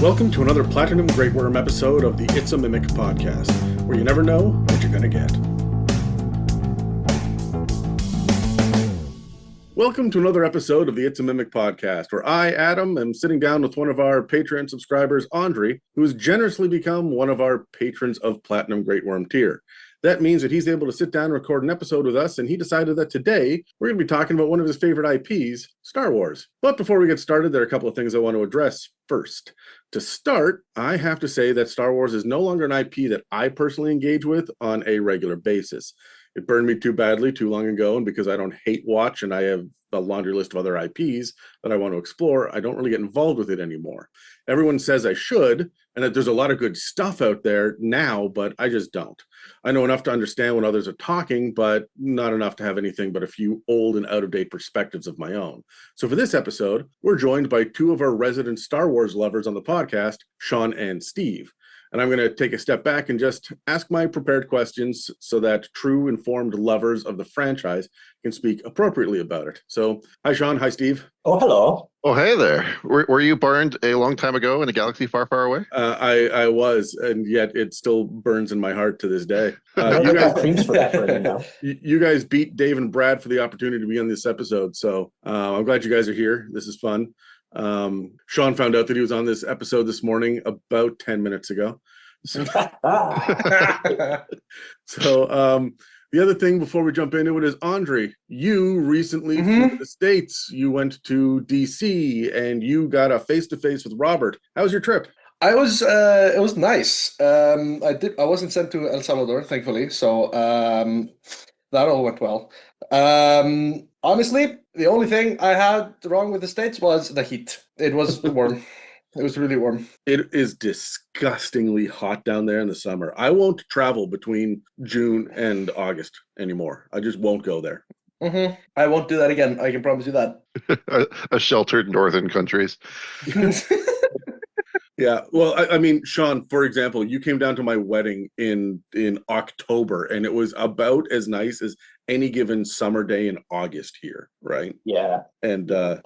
Welcome to another Platinum Greatwyrm episode of the It's a Mimic podcast, where you never know what you're going to get. Welcome to another episode of the It's a Mimic podcast, where I, Adam, am sitting down with one of our Patreon subscribers, Andri, who has generously become one of our patrons of Platinum Greatwyrm tier. That means that he's able to sit down and record an episode with us, and he decided that today we're going to be talking about one of his favorite IPs, Star Wars. But before we get started, there are a couple of things I want to address first. To start, I have to say that Star Wars is no longer an IP that I personally engage with on a regular basis. It burned me too badly too long ago, and because I don't hate watch and I have a laundry list of other IPs that I want to explore, I don't really get involved with it anymore. Everyone says I should, and that there's a lot of good stuff out there now, but I just don't. I know enough to understand when others are talking, but not enough to have anything but a few old and out-of-date perspectives of my own. So for this episode, we're joined by two of our resident Star Wars lovers on the podcast, Sean and Steve. And I'm going to take a step back and just ask my prepared questions so that true informed lovers of the franchise can speak appropriately about it. So, hi, Sean. Hi, Steve. Oh, hello. Oh, hey there. Were you burned a long time ago in a galaxy far, far away? I was, and yet it still burns in my heart to this day. You guys beat Dave and Brad for the opportunity to be on this episode, so I'm glad you guys are here. This is fun. Sean found out that he was on this episode this morning about 10 minutes ago. So, the other thing before we jump into it is, Andri, you recently flew to the States. You went to DC and you got a face-to-face with Robert. How was your trip? It was nice. I wasn't sent to El Salvador, thankfully, so that all went well. Honestly, the only thing I had wrong with the States was the heat. It was warm. It was really warm. It is disgustingly hot down there in the summer. I won't travel between June and August anymore. I just won't go there. I won't do that again. I can promise you that. A sheltered northern countries. Yeah, well, I mean, Sean, for example, you came down to my wedding in October, and it was about as nice as any given summer day in August here, right? Yeah. And that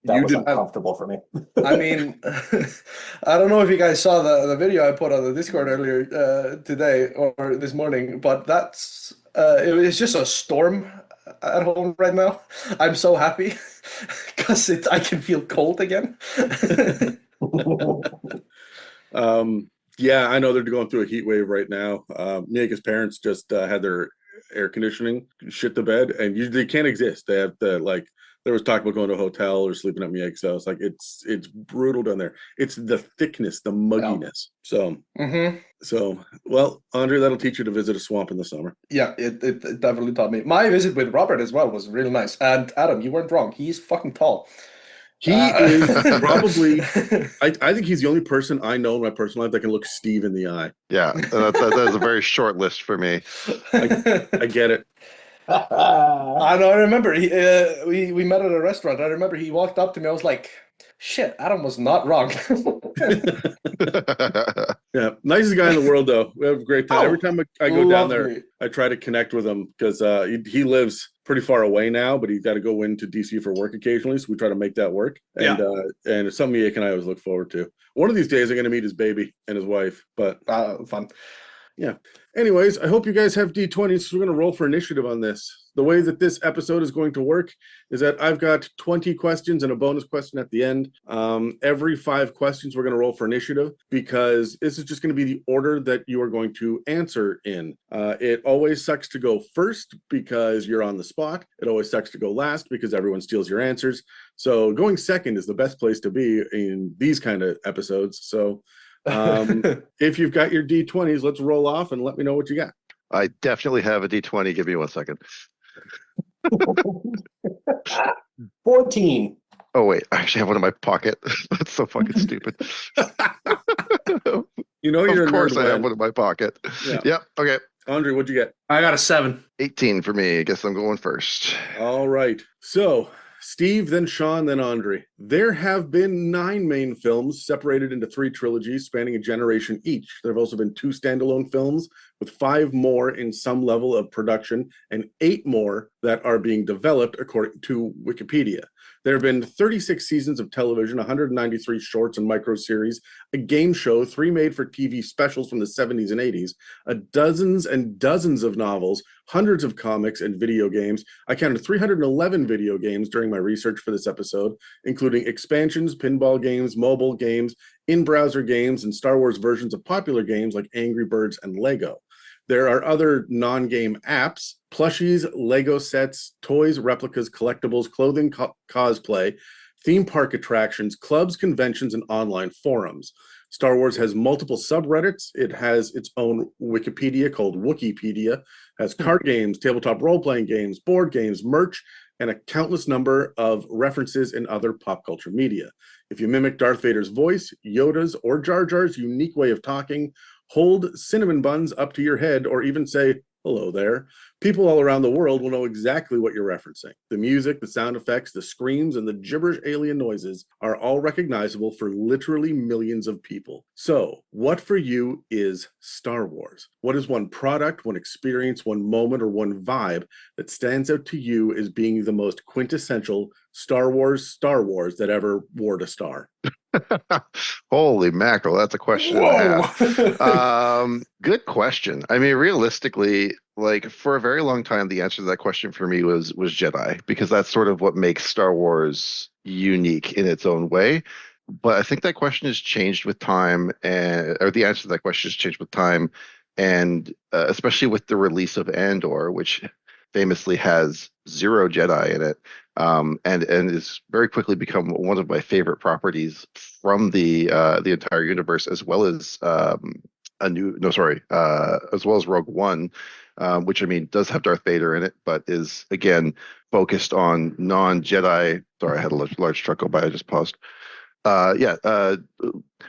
was uncomfortable for me. I mean, I don't know if you guys saw the video I put on the Discord earlier today or this morning, but that's it was just a storm at home right now. I'm so happy because I can feel cold again. Yeah, I know they're going through a heat wave right now. Mieka's parents just had their air conditioning shit the bed, and they can't exist. They have to, like, there was talk about going to a hotel or sleeping at Mieka's house. Like, it's brutal down there. It's the thickness, the mugginess. So well, Andri, that'll teach you to visit a swamp in the summer. Yeah, it definitely taught me. My visit with Robert as well was really nice. And Adam, you weren't wrong. He's fucking tall. He is probably, I think he's the only person I know in my personal life that can look Steve in the eye. Yeah, that's a very short list for me. I get it. I know. I remember we met at a restaurant. I remember he walked up to me. I was like, "Shit, Adam was not wrong." Yeah, nicest guy in the world, though. We have a great time. Every time I go down there, I try to connect with him because he lives pretty far away now, but he's got to go into DC for work occasionally, so we try to make that work. And and it's something Mieka and I always look forward to. One of these days, I'm going to meet his baby and his wife. But fun. Yeah. Anyways, I hope you guys have D20s. So we're going to roll for initiative on this. The way that this episode is going to work is that I've got 20 questions and a bonus question at the end. Every 5 questions, we're going to roll for initiative because this is just going to be the order that you are going to answer in. It always sucks to go first because you're on the spot. It always sucks to go last because everyone steals your answers. So going second is the best place to be in these kind of episodes. So if you've got your D20s, let's roll off and let me know what you got. I definitely have a D20. Give me 1 second. 14. Oh, wait. I actually have one in my pocket. That's so fucking stupid. You know, you're of course I have one in my pocket. Yeah. Yep. Okay. Andri, what'd you get? I got a 7. 18 for me. I guess I'm going first. All right. So Steve, then Sean, then Andri. There have been 9 main films separated into 3 trilogies spanning a generation each. There have also been 2 standalone films with 5 more in some level of production and 8 more that are being developed according to Wikipedia. There have been 36 seasons of television, 193 shorts and micro series, a game show, 3 made-for-TV specials from the 70s and 80s, dozens and dozens of novels, hundreds of comics and video games. I counted 311 video games during my research for this episode, including expansions, pinball games, mobile games, in-browser games, and Star Wars versions of popular games like Angry Birds and Lego. There are other non-game apps, plushies, Lego sets, toys, replicas, collectibles, clothing, cosplay, theme park attractions, clubs, conventions, and online forums. Star Wars has multiple subreddits. It has its own Wikipedia called Wookieepedia, has card games, tabletop role-playing games, board games, merch, and a countless number of references in other pop culture media. If you mimic Darth Vader's voice, Yoda's, or Jar Jar's unique way of talking, hold cinnamon buns up to your head, or even say, hello there, people all around the world will know exactly what you're referencing. The music, the sound effects, the screams, and the gibberish alien noises are all recognizable for literally millions of people. So, what for you is Star Wars? What is one product, one experience, one moment, or one vibe that stands out to you as being the most quintessential Star Wars that ever wore a star? Holy mackerel, that's a question and a half. Good question. I mean, realistically, like for a very long time, the answer to that question for me was Jedi, because that's sort of what makes Star Wars unique in its own way. But I think that question has changed with time, or the answer to that question has changed with time, and especially with the release of Andor, which famously has 0 Jedi in it, and is very quickly become one of my favorite properties from the entire universe, as well as as well as Rogue One, which I mean does have Darth Vader in it, but is again focused on non-Jedi. Sorry, I had a large truck go by. I just paused. Rogue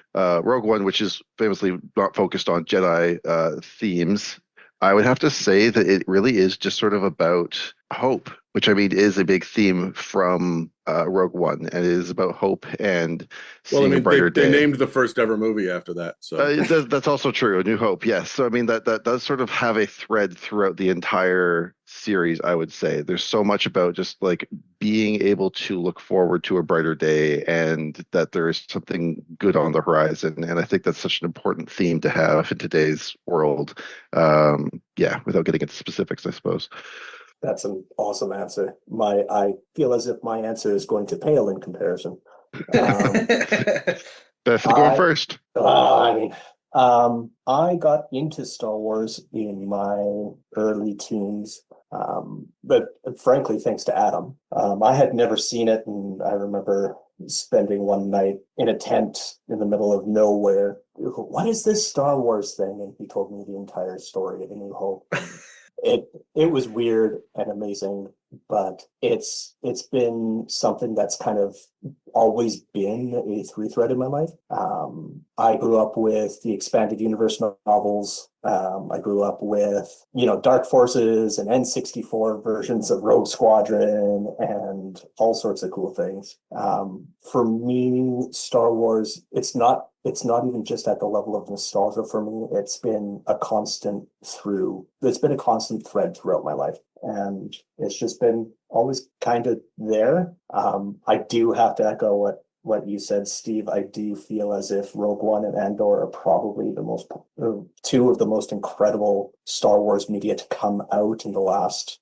One, which is famously not focused on Jedi themes. I would have to say that it really is just sort of about hope, which I mean is a big theme from Rogue One, and it is about hope and seeing a brighter day. They named the first ever movie after that. So that's also true. A New Hope, yes. So I mean that does sort of have a thread throughout the entire series. I would say there's so much about just like being able to look forward to a brighter day, and that there is something good on the horizon. And I think that's such an important theme to have in today's world. Without getting into specifics, I suppose. That's an awesome answer. I feel as if my answer is going to pale in comparison. Beth, going first. I got into Star Wars in my early teens, but frankly, thanks to Adam. I had never seen it, and I remember spending one night in a tent in the middle of nowhere. What is this Star Wars thing? And he told me the entire story of A New Hope. It was weird and amazing, but it's been something that's kind of always been a through thread in my life. I grew up with the expanded universe novels. I grew up with, Dark Forces and N64 versions of Rogue Squadron and all sorts of cool things. For me, Star Wars, it's not even just at the level of nostalgia for me. It's been a constant thread throughout my life. And it's just been always kind of there. I do have to echo what you said, Steve. I do feel as if Rogue One and Andor are probably two of the most incredible Star Wars media to come out in the last,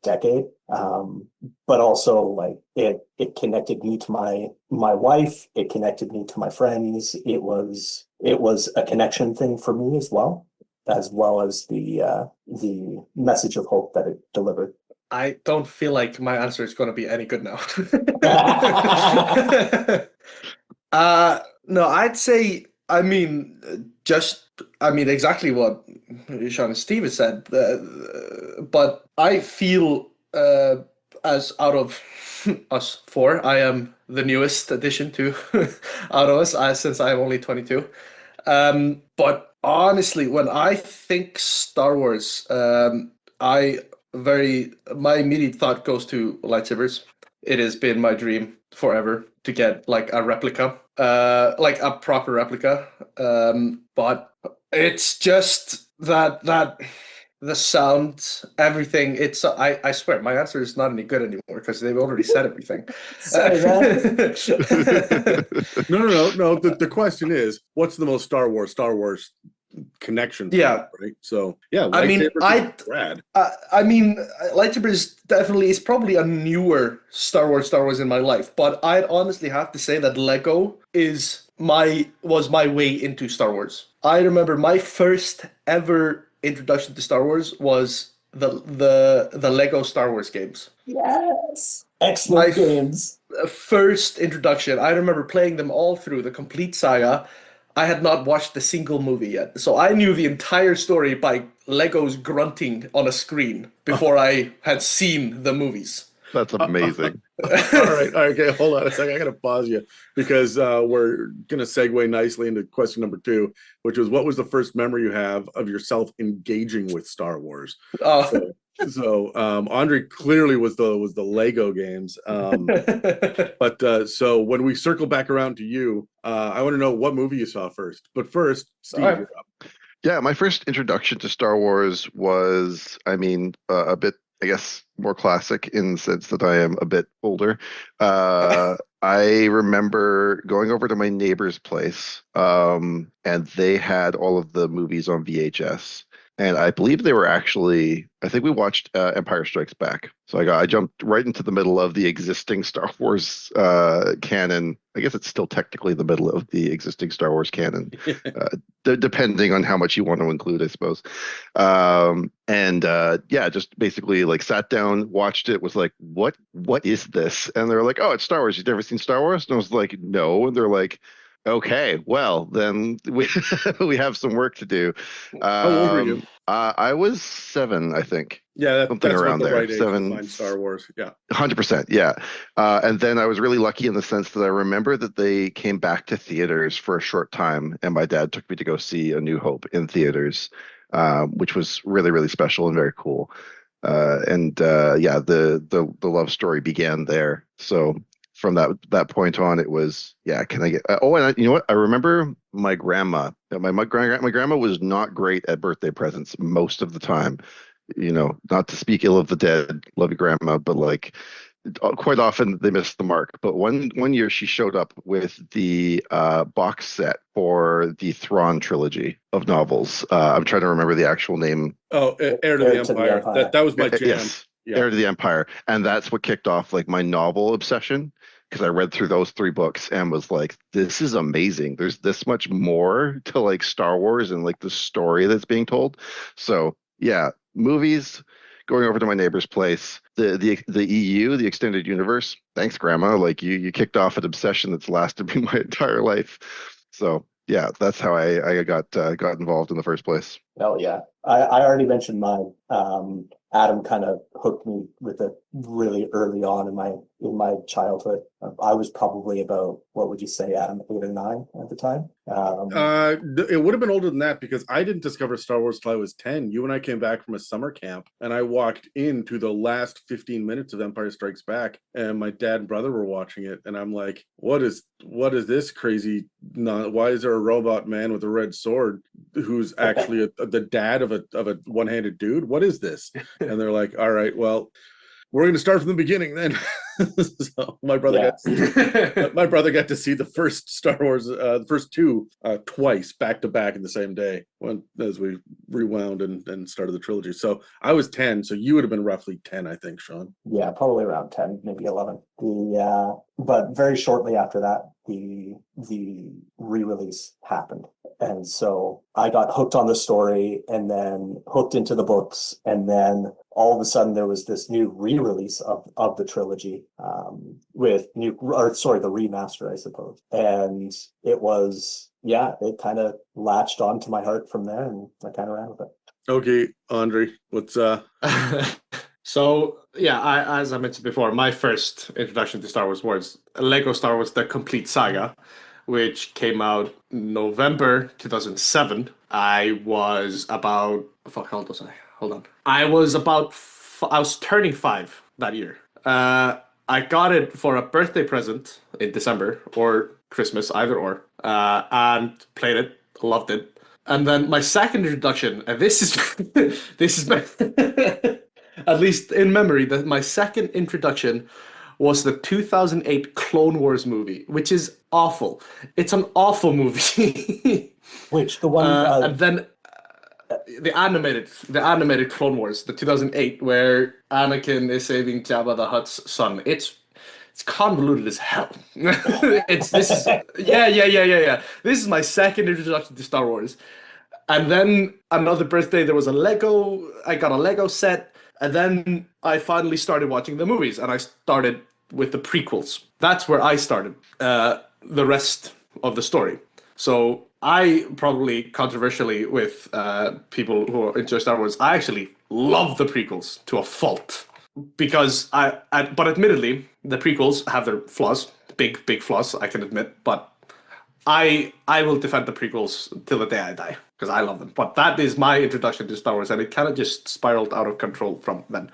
decade. But also like it connected me to my wife. It connected me to my friends. It was a connection thing for me as well as the message of hope that it delivered. I don't feel like my answer is going to be any good now. No, I'd say, exactly what Sean and Steve has said. But I feel as out of us 4, I am the newest addition to out of us, since I'm only 22. But honestly, when I think Star Wars, my immediate thought goes to lightsabers. It has been my dream forever to get like a replica, like a proper replica. But it's just that the sound, everything. It's I swear my answer is not any good anymore because they've already said everything. Sorry, man. No. The question is, what's the most Star Wars connection? Yeah. Right. So yeah, I mean, lightsabers is rad. I mean, lightsaber is definitely is probably a newer Star Wars in my life, but I'd honestly have to say that Lego was my way into Star Wars. I remember my first ever introduction to Star Wars was the Lego Star Wars games. Yes. Excellent games. First introduction, I remember playing them all through the complete saga. I had not watched a single movie yet, so I knew the entire story by Legos grunting on a screen before I had seen the movies. That's amazing. All right. Okay, hold on a second. I gotta pause you because we're gonna segue nicely into question number 2, which was, what was the first memory you have of yourself engaging with Star Wars? So Andri clearly was the Lego games. But so when we circle back around to you, I want to know what movie you saw first. But first, Steve, All right. you're up. Yeah, my first introduction to Star Wars was, I mean, a bit, I guess, more classic in the sense that I am a bit older. I remember going over to my neighbor's place, and they had all of the movies on VHS. And I believe they were actually, I think we watched Empire Strikes Back. So I jumped right into the middle of the existing Star Wars canon. I guess it's still technically the middle of the existing Star Wars canon, depending on how much you want to include, I suppose. Yeah, just basically like sat down, watched it, was like, what is this? And they're like, oh, it's Star Wars. You've never seen Star Wars? And I was like, no. And they're like, okay, well, then we we have some work to do. How old were you? I was 7, I think. Yeah, Something that's around about the there. right age to find Star Wars. Yeah. 100%, yeah. And then I was really lucky in the sense that I remember that they came back to theaters for a short time, and my dad took me to go see A New Hope in theaters, which was really, really special and very cool. Yeah, the love story began there. So from that point on, it was, yeah, can I get you know what, I remember my grandma. My grandma was not great at birthday presents most of the time, you know, not to speak ill of the dead, love you grandma, but like quite often they missed the mark. But one year she showed up with the box set for the Thrawn trilogy of novels. I'm trying to remember the actual name. Oh, Heir to the Empire. That was my jam. Yes, yeah. Heir to the Empire, and that's what kicked off like my novel obsession, because I read through those 3 books and was like, this is amazing. There's this much more to like Star Wars and like the story that's being told. So yeah, movies, going over to my neighbor's place, the EU, the extended universe. Thanks, Grandma. Like you kicked off an obsession that's lasted me my entire life. So yeah, that's how I got involved in the first place. Oh yeah, I already mentioned mine. Adam kind of hooked me with it really early on in my childhood. I was probably about, what would you say, Adam, 8 or 9 at the time? It would have been older than that because I didn't discover Star Wars till I was 10. You and I came back from a summer camp, and I walked into the last 15 minutes of Empire Strikes Back, and my dad and brother were watching it, and I'm like, what is this crazy? Why is there a robot man with a red sword who's actually the dad of a one-handed dude? What is this? And they're like, all right, well, we're going to start from the beginning then. So my brother got to see the first Star Wars, the first 2 twice back to back in the same day as we rewound and started the trilogy. So I was 10, so you would have been roughly 10, I think, Sean. Yeah, probably around 10, maybe 11. But very shortly after that, the re-release happened. And so I got hooked on the story and then hooked into the books. And then all of a sudden there was this new re-release of the trilogy, with the remaster, I suppose. And it was, yeah, it kind of latched onto my heart from there, and I kind of ran with it. Okay, Andri, what's So yeah, as I mentioned before, my first introduction to Star Wars was Lego Star Wars: The Complete Saga, which came out November 2007. I was about, how old was I? Hold on. I was I was turning 5 that year. I got it for a birthday present in December or Christmas, either or, and played it, loved it. And then my second introduction, and this is this is my at least in memory, that my second introduction was the 2008 Clone Wars movie, which is awful. It's an awful movie. Which the one And then the animated Clone Wars, the 2008, where Anakin is saving Jabba the Hutt's son. It's convoluted as hell. Yeah. This is my second introduction to Star Wars. And then another birthday, there was I got a Lego set, and then I finally started watching the movies, and I started with the prequels. That's where I started the rest of the story. So I probably, controversially with people who enjoy Star Wars, I actually love the prequels to a fault. Because but admittedly, the prequels have their flaws, big flaws, I can admit, but I will defend the prequels till the day I die, because I love them. But that is my introduction to Star Wars, and it kind of just spiraled out of control from then.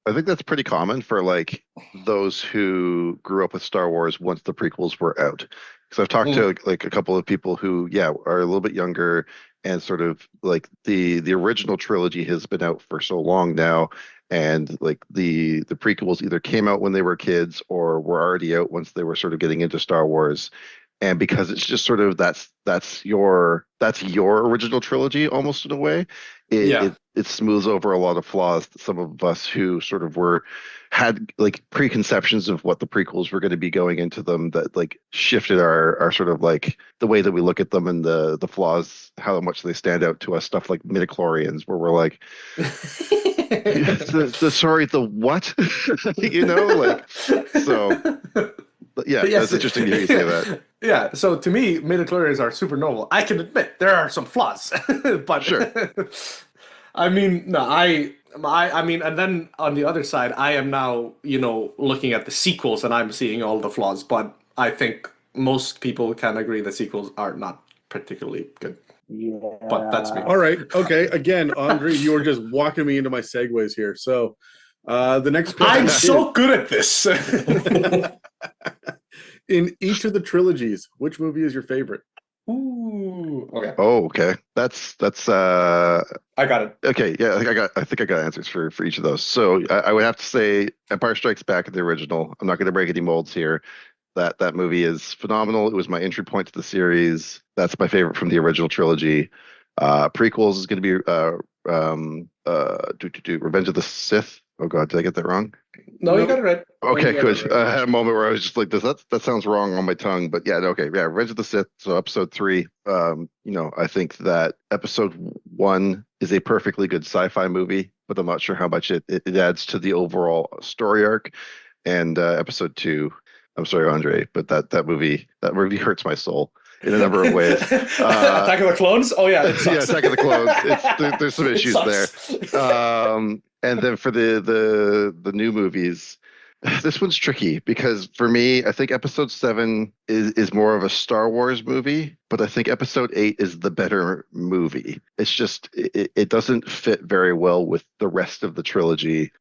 I think that's pretty common for like those who grew up with Star Wars once the prequels were out. Because I've talked to like a couple of people who, are a little bit younger, and sort of like the original trilogy has been out for so long now, and like the prequels either came out when they were kids or were already out once they were sort of getting into Star Wars. And because it's just sort of that's your original trilogy almost in a way, it smooths over a lot of flaws that some of us who sort of had like preconceptions of what the prequels were going to be going into them, that like shifted our sort of like the way that we look at them, and the flaws, how much they stand out to us. Stuff like midichlorians, where we're like, the what? Like, so. Yeah, yes, that's interesting to hear you say that. Yeah, so to me, midichlorians are super novel. I can admit there are some flaws, but sure. I mean, no, I mean, and then on the other side, I am now, looking at the sequels, and I'm seeing all the flaws. But I think most people can agree the sequels are not particularly good. Yeah. But that's me. All right. Okay. Again, Andri, you were just walking me into my segues here. So the next question. I'm so good at this. In each of the trilogies, which movie is your favorite? Ooh. Okay. Oh, okay. That's I got it. okay. Yeah, I think I got answers for each of those. So I would have to say Empire Strikes Back in the original. I'm not going to break any molds here. That movie is phenomenal. It was my entry point to the series. That's my favorite from the original trilogy. Prequels is going to be Revenge of the Sith. Oh God, did I get that wrong? No, you got it right. Okay, You got good. it right. I had a moment where I was just like, that sounds wrong on my tongue, but yeah, okay, yeah. Revenge of the Sith. So episode 3. I think that episode 1 is a perfectly good sci-fi movie, but I'm not sure how much it adds to the overall story arc. And episode 2, I'm sorry, Andri, but that movie hurts my soul in a number of ways. Attack of the Clones? Oh yeah, it sucks. Yeah, Attack of the Clones. There's some issues there. And then for the new movies, this one's tricky because for me, I think episode 7 is more of a Star Wars movie, but I think episode 8 is the better movie. It's just it doesn't fit very well with the rest of the trilogy.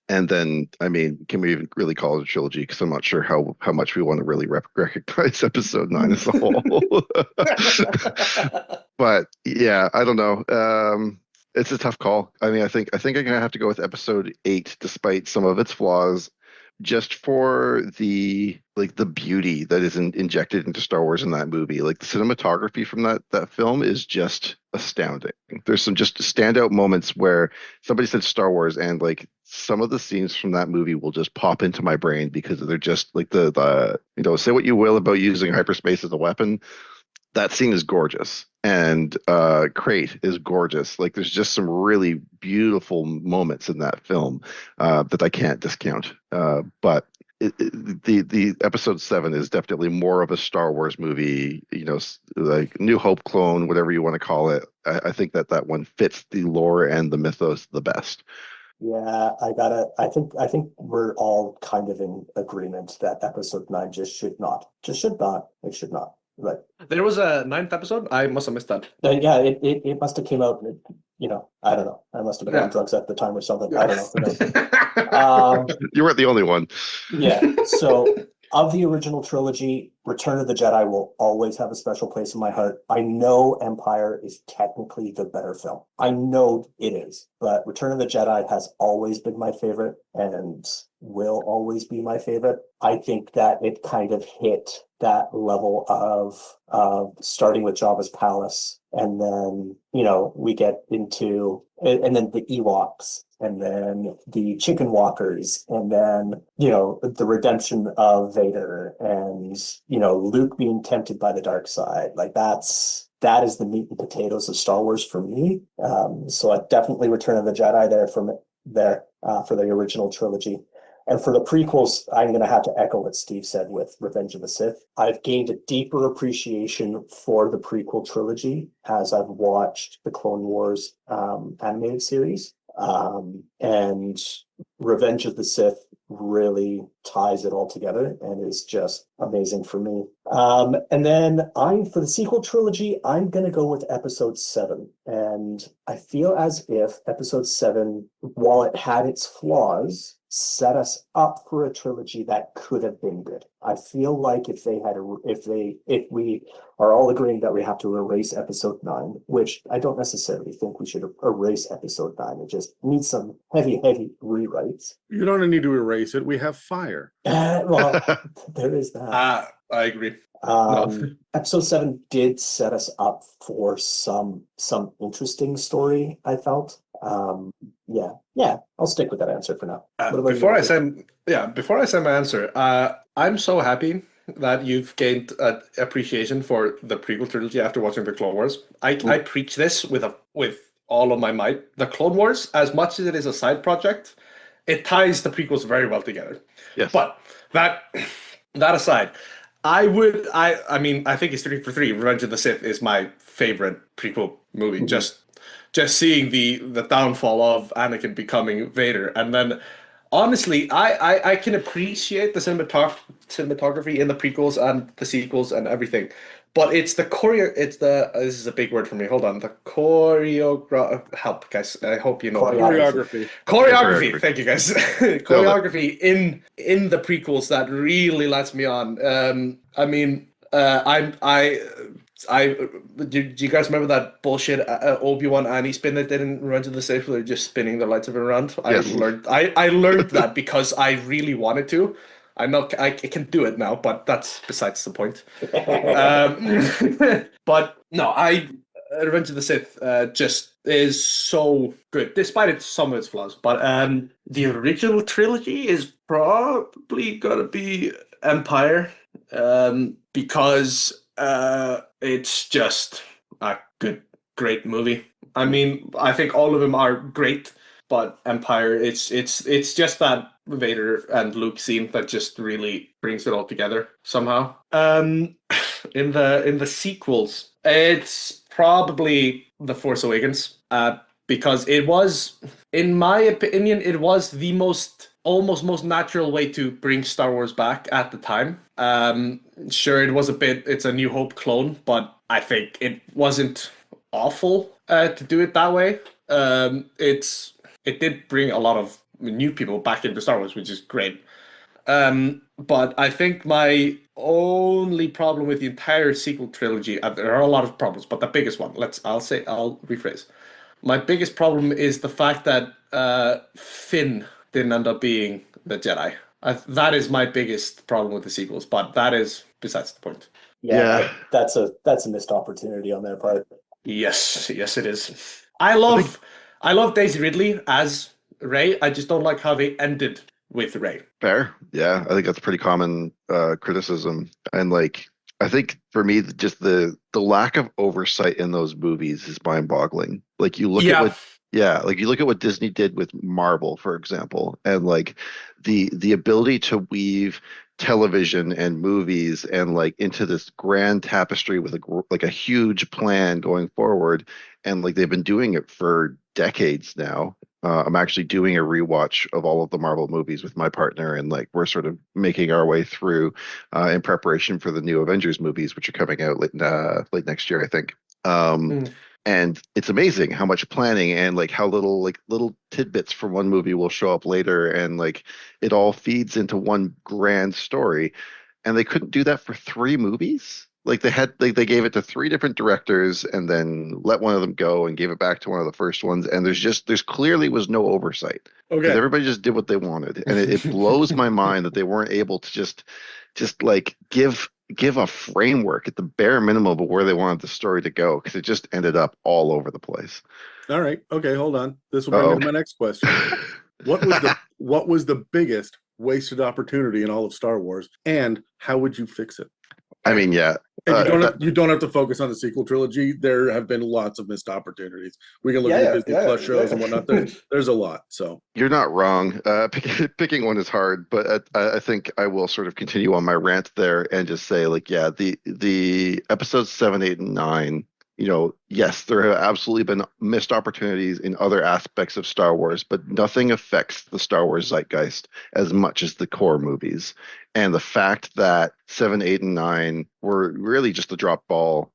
And then, I mean, can we even really call it a trilogy? Because I'm not sure how much we want to really recognize episode 9 as a whole. But yeah, I don't know. It's a tough call. I mean, I think I'm gonna have to go with episode 8, despite some of its flaws, just for the beauty that is injected into Star Wars in that movie. Like the cinematography from that film is just astounding. There's some just standout moments where somebody said Star Wars, and like some of the scenes from that movie will just pop into my brain because they're just like the say what you will about using hyperspace as a weapon. That scene is gorgeous, and Crate is gorgeous. Like there's just some really beautiful moments in that film that I can't discount. But the episode 7 is definitely more of a Star Wars movie. Like New Hope clone, whatever you want to call it. I think that one fits the lore and the mythos the best. Yeah, I think we're all kind of in agreement that episode 9 should not. Right. There was a 9th episode. I must have missed that. Yeah, it must have came out. I don't know. I must have been on drugs at the time or something. I don't know. You weren't the only one. Yeah. So of the original trilogy, Return of the Jedi will always have a special place in my heart. I know Empire is technically the better film. I know it is, but Return of the Jedi has always been my favorite and will always be my favorite. I think that it kind of hit that level of starting with Jabba's palace, and then, you know, we get into, and then the Ewoks, and then the chicken walkers, and then, you know, the redemption of Vader, and, you know, Luke being tempted by the dark side. Like that is the meat and potatoes of Star Wars for me. So I definitely Return of the Jedi for the original trilogy. And for the prequels, I'm going to have to echo what Steve said with Revenge of the Sith. I've gained a deeper appreciation for the prequel trilogy as I've watched the Clone Wars animated series. And Revenge of the Sith really ties it all together and is just amazing for me. And then for the sequel trilogy, I'm going to go with episode 7. And I feel as if episode 7, while it had its flaws, set us up for a trilogy that could have been good. I feel like if we are all agreeing that we have to erase episode 9, which I don't necessarily think we should erase episode 9. It just needs some heavy rewrites. You don't need to erase it. We have fire. Well, there is that. I agree. Episode 7 did set us up for some interesting story, I felt. Yeah, I'll stick with that answer for now. Before I say my answer, I'm so happy that you've gained appreciation for the prequel trilogy after watching the Clone Wars. I preach this with all of my might. The Clone Wars, as much as it is a side project, it ties the prequels very well together. Yes. But that aside, I think it's 3 for 3. Revenge of the Sith is my favorite prequel movie. Mm-hmm. Just seeing the downfall of Anakin becoming Vader, and then honestly, I can appreciate the cinematography in the prequels and the sequels and everything, but it's the this is a big word for me. Hold on, the help, guys. I hope you know choreography. Thank you, guys. Choreography in the prequels that really lets me on. Do you guys remember that bullshit Obi-Wan Annie spin that did in Revenge of the Sith where they're just spinning the lightsaber around? Yes. I learned that because I really wanted to. I can do it now, but that's besides the point. But no, Revenge of the Sith just is so good, despite some of its flaws. But the original trilogy is probably gonna be Empire, because it's just a great movie. I mean, I think all of them are great, but Empire, it's just that Vader and Luke scene that just really brings it all together somehow. In the sequels, it's probably The Force Awakens, because it was, in my opinion, it was the almost most natural way to bring Star Wars back at the time. Sure, it's a New Hope clone, but I think it wasn't awful to do it that way. It did bring a lot of new people back into Star Wars, which is great. But I think my only problem with the entire sequel trilogy, there are a lot of problems, but the biggest one, I'll rephrase. My biggest problem is the fact that Finn didn't end up being the Jedi. That is my biggest problem with the sequels, but that is besides the point. Yeah. That's a missed opportunity on their part. Yes, it is. I love Daisy Ridley as Rey. I just don't like how they ended with Rey. Fair. Yeah, I think that's pretty common criticism. And I think for me, just the lack of oversight in those movies is mind-boggling. You look at what Disney did with Marvel, for example, and the ability to weave television and movies and into this grand tapestry with a huge plan going forward, and they've been doing it for decades now. I'm actually doing a rewatch of all of the Marvel movies with my partner, and we're sort of making our way through in preparation for the new Avengers movies, which are coming out late next year, I think. And it's amazing how much planning and how little tidbits from one movie will show up later, and it all feeds into one grand story. and they couldn't do that for 3 movies. Like they gave it to 3 different directors and then let one of them go and gave it back to one of the first ones. And there's clearly was no oversight because Okay. everybody just did what they wanted. And it blows my mind that they weren't able to just like give a framework at the bare minimum of where they wanted the story to go, because it just ended up all over the place. All right. Okay, hold on. This will bring me to my next question. What was the biggest wasted opportunity in all of Star Wars, and how would you fix it? I mean, yeah. And you don't have to focus on the sequel trilogy. There have been lots of missed opportunities. We can look at the Disney Plus shows and whatnot. There's a lot. So You're not wrong. Picking one is hard, but I think I will sort of continue on my rant there and just say, like, yeah, the episodes 7, 8, and 9. Yes, there have absolutely been missed opportunities in other aspects of Star Wars, but nothing affects the Star Wars zeitgeist as much as the core movies. And the fact that 7, 8, and 9 were really just a drop ball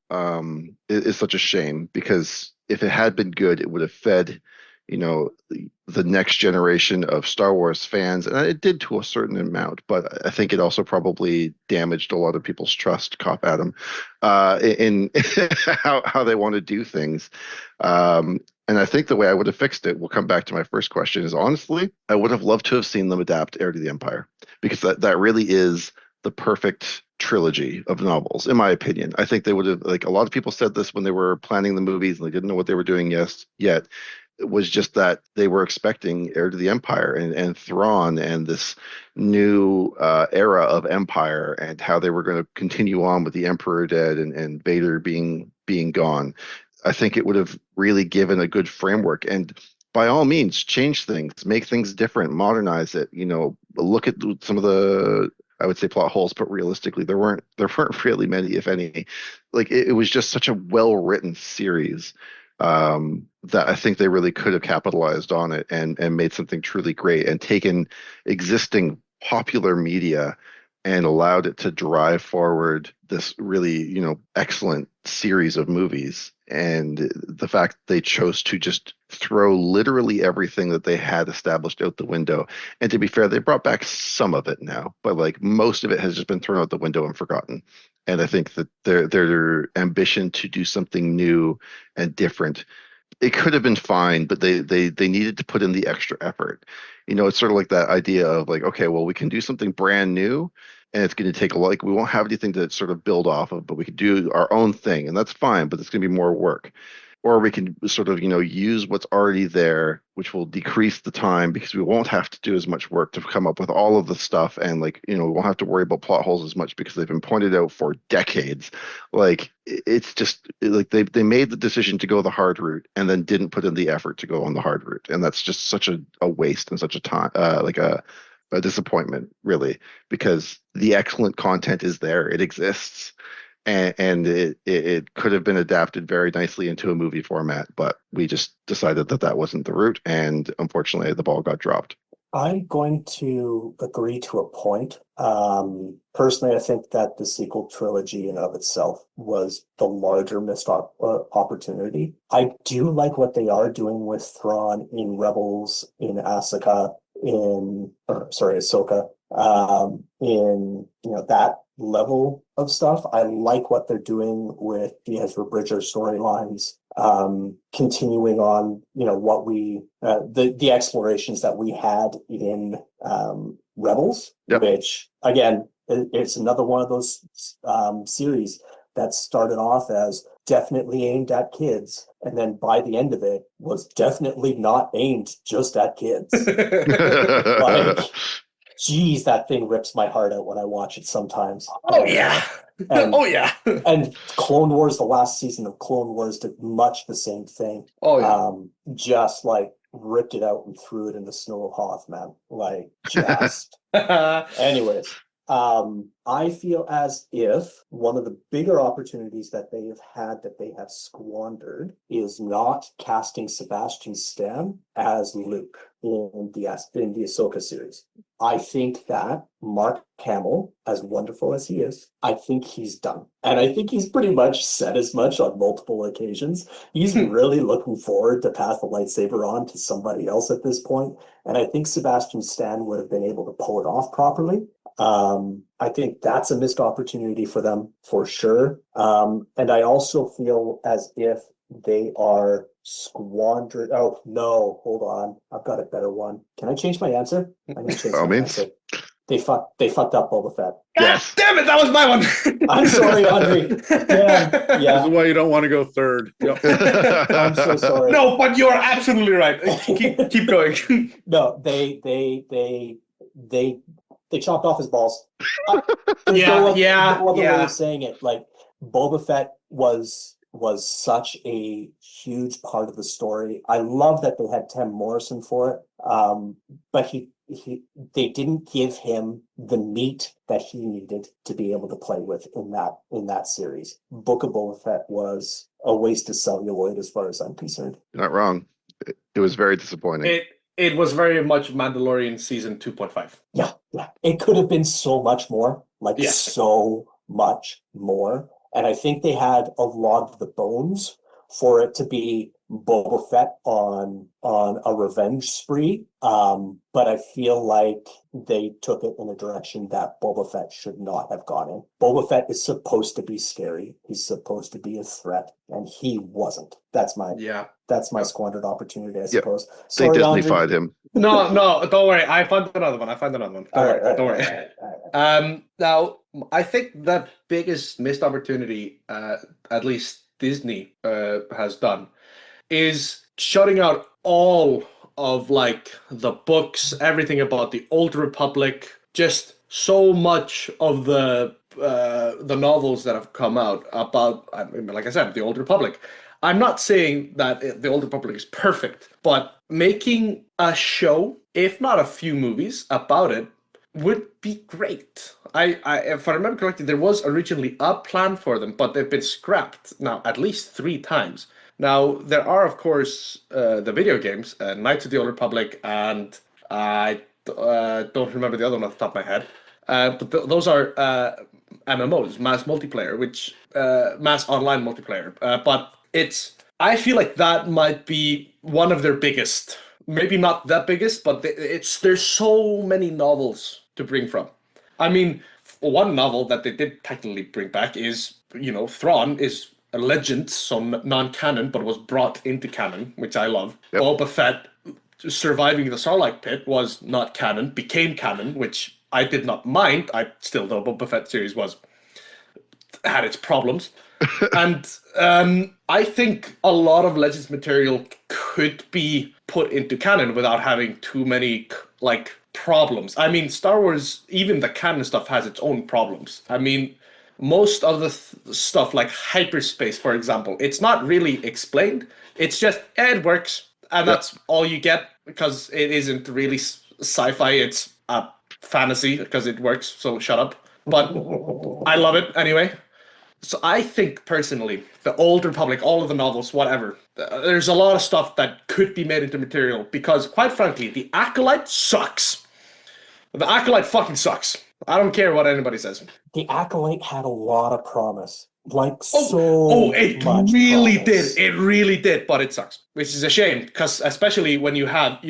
is such a shame, because if it had been good, it would have fed, the next generation of Star Wars fans, and it did to a certain amount, but I think it also probably damaged a lot of people's trust, Cop Adam, in how they want to do things. And I think the way I would have fixed it, we'll come back to my first question, is honestly, I would have loved to have seen them adapt Heir to the Empire, because that really is the perfect trilogy of novels, in my opinion. I think they would have, like, a lot of people said this when they were planning the movies and they didn't know what they were doing yet. It was just that they were expecting Heir to the Empire and Thrawn and this new era of Empire, and how they were going to continue on with the Emperor dead and Vader being gone. I think it would have really given a good framework, and by all means, change things, make things different, modernize it. Look at some of the, I would say, plot holes, but realistically, there weren't really many, if any. Like, it was just such a well-written series that I think they really could have capitalized on it and made something truly great, and taken existing popular media and allowed it to drive forward this really, excellent series of movies. And the fact they chose to just throw literally everything that they had established out the window. And to be fair, they brought back some of it now, but like most of it has just been thrown out the window and forgotten. And I think that their ambition to do something new and different, it could have been fine, but they needed to put in the extra effort. It's sort of like that idea of, like, okay, well, we can do something brand new, and it's going to take we won't have anything to sort of build off of, but we could do our own thing, and that's fine, but it's going to be more work. Or we can sort of, use what's already there, which will decrease the time, because we won't have to do as much work to come up with all of the stuff. And, like, we won't have to worry about plot holes as much, because they've been pointed out for decades. Like, it's just like they made the decision to go the hard route and then didn't put in the effort to go on the hard route. And that's just such a waste and such a time, like a disappointment, really, because the excellent content is there. It exists. And it could have been adapted very nicely into a movie format, but we just decided that wasn't the route, and unfortunately, the ball got dropped. I'm going to agree to a point. Personally, I think that the sequel trilogy in of itself was the larger missed opportunity. I do like what they are doing with Thrawn in Rebels, in Ahsoka, Ahsoka, in that level of stuff. I like what they're doing with the Ezra Bridger storylines, continuing on, what we, the explorations that we had in Rebels, Yep. which, again, it's another one of those series that started off as definitely aimed at kids, and then by the end of it was definitely not aimed just at kids. Like, geez, that thing rips my heart out when I watch it sometimes. Oh, yeah. Oh, yeah. And Clone Wars, the last season of Clone Wars, did much the same thing. Oh, yeah. Just like ripped it out and threw it in the snow of Hoth, man. Like, just. Anyways, I feel as if one of the bigger opportunities that they have had that they have squandered is not casting Sebastian Stan as Luke in the Ahsoka series. I think that Mark Hamill, as wonderful as he is, I think he's done. And I think he's pretty much said as much on multiple occasions. He's really looking forward to pass the lightsaber on to somebody else at this point. And I think Sebastian Stan would have been able to pull it off properly. I think that's a missed opportunity for them for sure. And I also feel as if they are squandering. Oh no, hold on. I've got a better one. Can I change my answer? I'm gonna change All my means. answer. They fucked up Boba Fett. God Yes. damn it, that was my one. I'm sorry, Andri. Damn. This Yeah. is why you don't want to go third. Yep. I'm so sorry. No, but you're absolutely right. Keep going. No, they chopped off his balls. There's Yeah, no other way yeah. of saying it. Like Boba Fett was such a huge part of the story. I love that they had Tim Morrison for it. But they didn't give him the meat that he needed to be able to play with in that series. Book of Boba Fett was a waste of celluloid as far as I'm concerned. You're not wrong. It was very disappointing. It was very much Mandalorian season 2.5. Yeah. It could have been so much more, Yes. so much more. And I think they had a lot of the bones for it to be Boba Fett on a revenge spree. But I feel like they took it in a direction that Boba Fett should not have gone in. Boba Fett is supposed to be scary. He's supposed to be a threat, and he wasn't. That's my squandered opportunity, I suppose. They Sorry, Andri. Disneyfied him. No, don't worry. I found another one. Don't worry. Now, I think the biggest missed opportunity, at least Disney has done, is shutting out all of like the books, everything about the Old Republic, just so much of the novels that have come out about, like I said, the Old Republic. I'm not saying that the Old Republic is perfect, but making a show, if not a few movies, about it would be great. If I remember correctly, there was originally a plan for them, but they've been scrapped now at least 3 times. Now, there are, of course, the video games, Knights of the Old Republic, and I don't remember the other one off the top of my head. But those are MMOs, mass multiplayer, mass online multiplayer. But I feel like that might be one of their biggest. Maybe not the biggest, but there's so many novels to bring from. I mean, one novel that they did technically bring back is, Thrawn is a legend, so non-canon, but was brought into canon, which I love. Yep. Boba Fett surviving the Sarlacc pit was not canon, became canon, which I did not mind. The Boba Fett series had its problems. And I think a lot of Legends material could be put into canon without having too many problems. I mean, Star Wars, even the canon stuff has its own problems. I mean, most of the stuff like hyperspace, for example, it's not really explained. It's just, it works. And that's all you get, because it isn't really sci-fi. It's a fantasy because it works. So shut up. But I love it anyway. So I think personally, the Old Republic, all of the novels, whatever, there's a lot of stuff that could be made into material, because quite frankly, the Acolyte sucks. The Acolyte fucking sucks. I don't care what anybody says. The Acolyte had a lot of promise. It really did. It really did, but it sucks. Which is a shame, because especially when you have,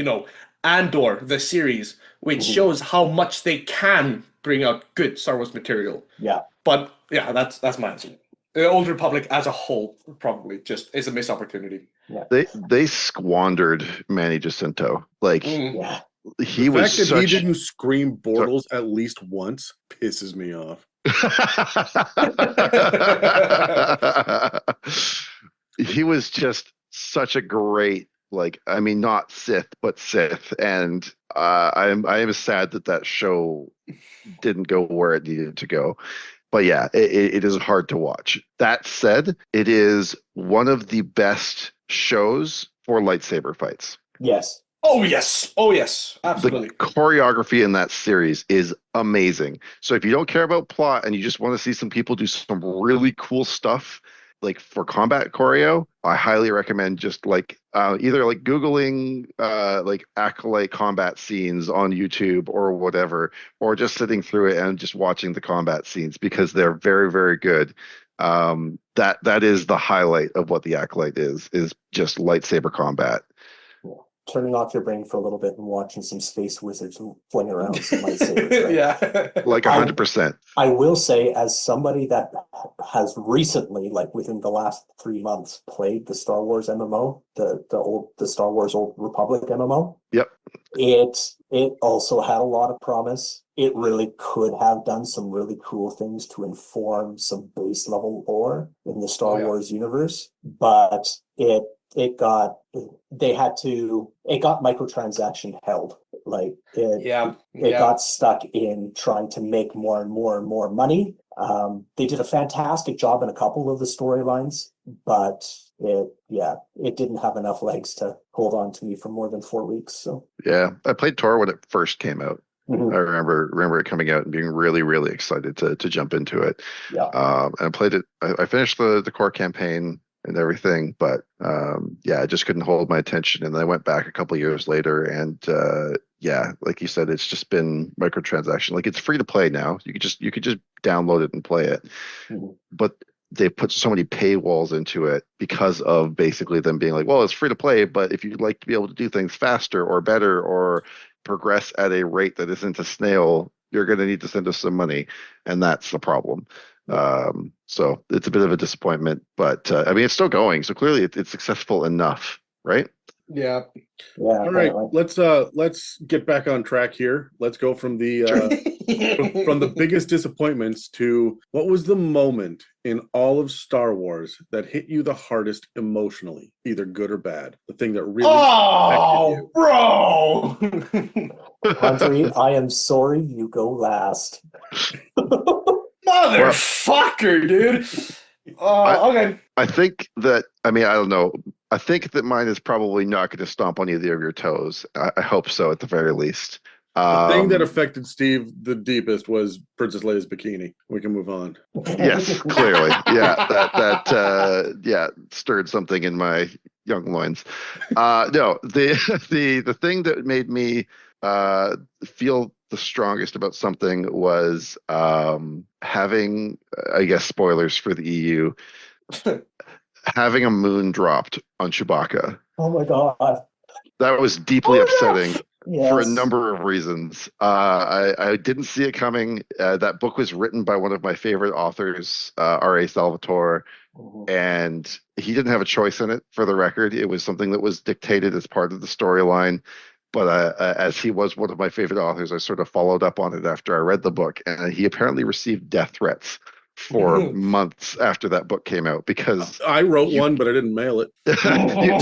Andor, the series, which shows how much they can bring out good Star Wars material. Yeah. But yeah, that's my answer. The Old Republic as a whole probably just is a missed opportunity. Yeah. They squandered Manny Jacinto. Yeah. He was fact that he didn't scream Bortles at least once pisses me off. He was just such a great, not Sith, but Sith. And I am sad that show didn't go where it needed to go. But yeah, it is hard to watch. That said, it is one of the best shows for lightsaber fights. Yes. Oh, yes. Absolutely. The choreography in that series is amazing. So if you don't care about plot and you just want to see some people do some really cool stuff, for combat choreo, I highly recommend just either Googling Acolyte combat scenes on YouTube or whatever, or just sitting through it and just watching the combat scenes, because they're very, very good. That is the highlight of what the Acolyte is just lightsaber combat. turning off your brain for a little bit and watching some space wizards fling around some lightsabers, right? Yeah. Like 100%. I will say, as somebody that has recently, like within the last 3 months, played the Star Wars MMO, the Star Wars Old Republic MMO. Yep. It also had a lot of promise. It really could have done some really cool things to inform some base level lore in the Star Wars universe, but it got microtransaction held. Like it got stuck in trying to make more and more and more money. They did a fantastic job in a couple of the storylines, but it didn't have enough legs to hold on to me for more than 4 weeks. So yeah, I played Tor when it first came out. Mm-hmm. I remember it coming out and being really, really excited to jump into it. Yeah. And I played it. I finished the core campaign and everything, but I just couldn't hold my attention. And then I went back a couple of years later, and like you said, it's just been microtransaction. Like, it's free to play now. You could just download it and play it. Mm-hmm. But they put so many paywalls into it because of basically them being like, well, it's free to play, but if you'd like to be able to do things faster or better or progress at a rate that isn't a snail, you're going to need to send us some money, and that's the problem. So it's a bit of a disappointment, but I mean, it's still going, so clearly it's successful enough, right? Yeah. All right, let's get back on track here. Let's go from the from the biggest disappointments to what was the moment in all of Star Wars that hit you the hardest emotionally, either good or bad. The thing that really affected you. Bro. Andri, I am sorry, you go last. Motherfucker, dude. Okay. I think that, I mean, I don't know. I think that mine is probably not going to stomp on either of your toes. I hope so, at the very least. The thing that affected Steve the deepest was Princess Leia's bikini. We can move on. Yes, clearly. Yeah, that stirred something in my young loins. No, the thing that made me feel the strongest about something was having, I guess, spoilers for the EU, having a moon dropped on Chewbacca. Oh my god. That was deeply upsetting. Yes. For a number of reasons. I didn't see it coming. That book was written by one of my favorite authors, R.A. Salvatore, and he didn't have a choice in it, for the record. It was something that was dictated as part of the storyline. But as he was one of my favorite authors, I sort of followed up on it after I read the book, and he apparently received death threats for months after that book came out, because I wrote one, but I didn't mail it. you can't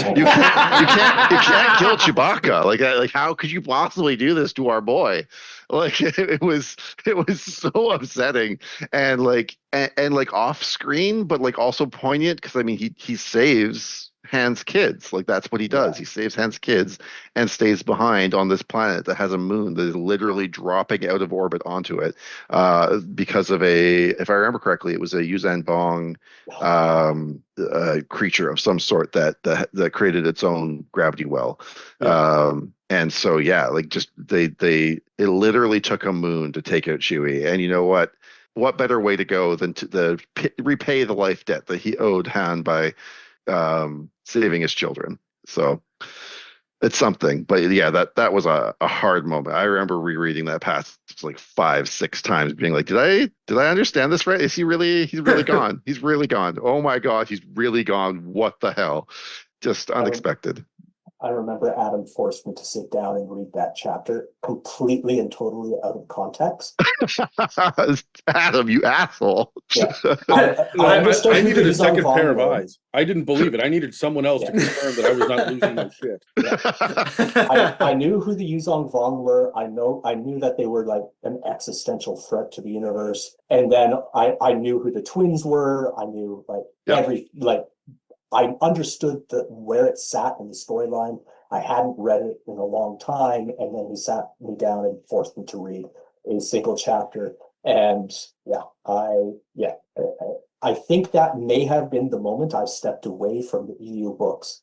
kill Chewbacca. Like how could you possibly do this to our boy? Like it was so upsetting and like off screen, but like also poignant, because I mean he saves Han's kids. Like, that's what he does. Yeah. He saves Han's kids and stays behind on this planet that has a moon that is literally dropping out of orbit onto it because of if I remember correctly, it was a Yuuzhan Vong creature of some sort that created its own gravity well. Yeah. And so like just it literally took a moon to take out Chewie. And you know what? What better way to go than to repay the life debt that he owed Han by saving his children. So it's something. But yeah, that was a hard moment. I remember rereading that passage like 5-6 times, being like, did I understand this right? He's really gone. He's really gone. Oh my god, he's really gone. What the hell? Just unexpected. I remember Adam forced me to sit down and read that chapter completely and totally out of context. Adam, you asshole. Yeah. I needed a second pair of eyes. I didn't believe it. I needed someone else to confirm that I was not losing my shit. Yeah. I knew who the Yuuzhan Vong were. I knew that they were like an existential threat to the universe. And then I knew who the twins were. I knew I understood where it sat in the storyline. I hadn't read it in a long time, and then he sat me down and forced me to read a single chapter. And I think that may have been the moment I stepped away from the EU books.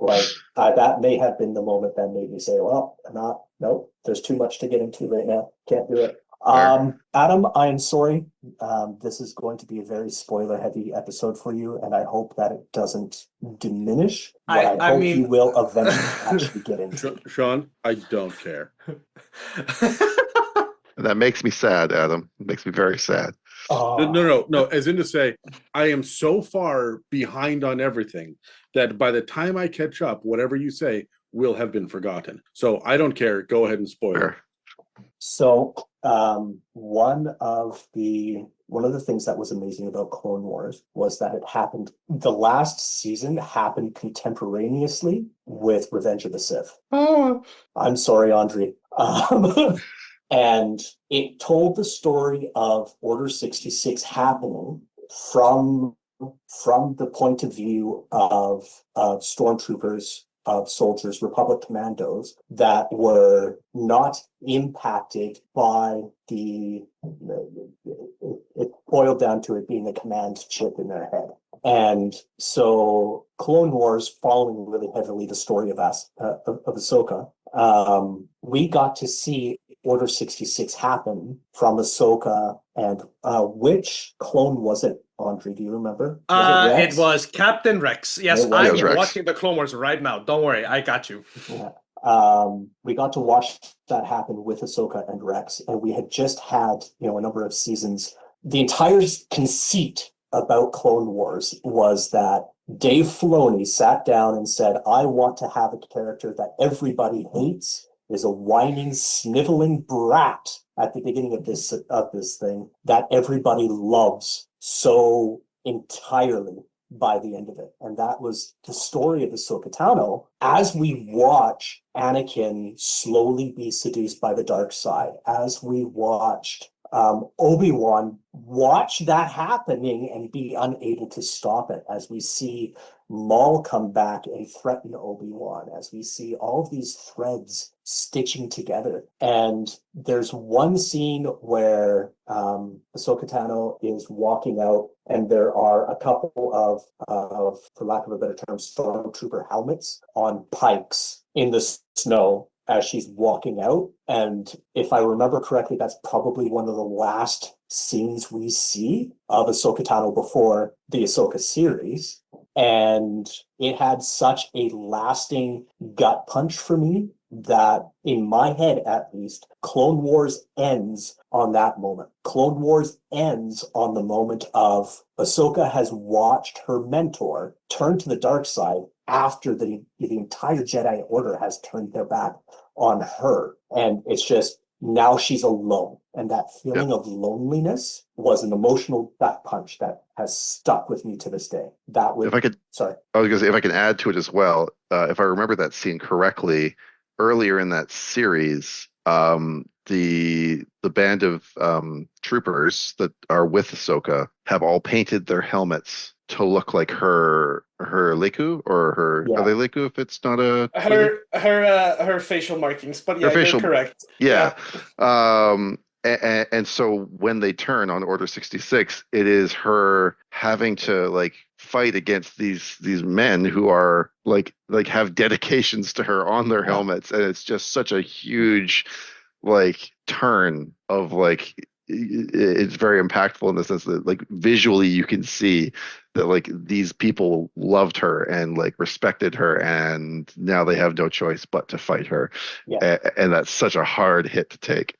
That may have been the moment that made me say, "Well, nope, there's too much to get into right now. Can't do it." Adam, I am sorry. This is going to be a very spoiler-heavy episode for you, and I hope that it doesn't diminish what I hope you will eventually actually get into. Sean, I don't care. And that makes me sad, Adam. It makes me very sad. No. As in to say, I am so far behind on everything that by the time I catch up, whatever you say will have been forgotten. So I don't care. Go ahead and spoil it. So one of the things that was amazing about Clone Wars was that the last season happened contemporaneously with Revenge of the Sith. I'm sorry, Andri. And it told the story of Order 66 happening from the point of view of stormtroopers, of soldiers, Republic commandos that were not impacted by it boiled down to it being a command chip in their head. And so Clone Wars, following really heavily the story of Ahsoka, we got to see Order 66 happen from Ahsoka. And which clone was it, Andri? Do you remember? It was Captain Rex. Yes, I'm Rex. watching the Clone Wars right now. Don't worry, I got you. Yeah. We got to watch that happen with Ahsoka and Rex, and we had just had, a number of seasons. The entire conceit about Clone Wars was that Dave Filoni sat down and said, I want to have a character that everybody hates, is a whining, sniveling brat at the beginning of this thing that everybody loves so entirely by the end of it. And that was the story of Ahsoka Tano as we watch Anakin slowly be seduced by the dark side, as we watched Obi-Wan watch that happening and be unable to stop it, as we see Maul come back and threaten Obi-Wan, as we see all of these threads stitching together. And there's one scene where Ahsoka Tano is walking out, and there are a couple of, for lack of a better term, stormtrooper helmets on pikes in the snow as she's walking out. And if I remember correctly, that's probably one of the last scenes we see of Ahsoka Tano before the Ahsoka series. And it had such a lasting gut punch for me that, in my head at least, Clone Wars ends on that moment. Clone Wars ends on the moment of Ahsoka has watched her mentor turn to the dark side after the entire Jedi Order has turned their back on her. And it's just, now she's alone. And that feeling of loneliness was an emotional gut punch that has stuck with me to this day. That would, If I could, sorry. I was going to say, if I can add to it as well, if I remember that scene correctly, earlier in that series, the band of troopers that are with Ahsoka have all painted their helmets to look like her Leku, or her are they Leku if it's not a her facial markings, but yeah, you're correct. Yeah. And so when they turn on Order 66, it is her having to like fight against these men who are like have dedications to her on their helmets, and it's just such a huge like turn of like, it's very impactful in the sense that like visually you can see that like these people loved her and like respected her, and now they have no choice but to fight her. And that's such a hard hit to take.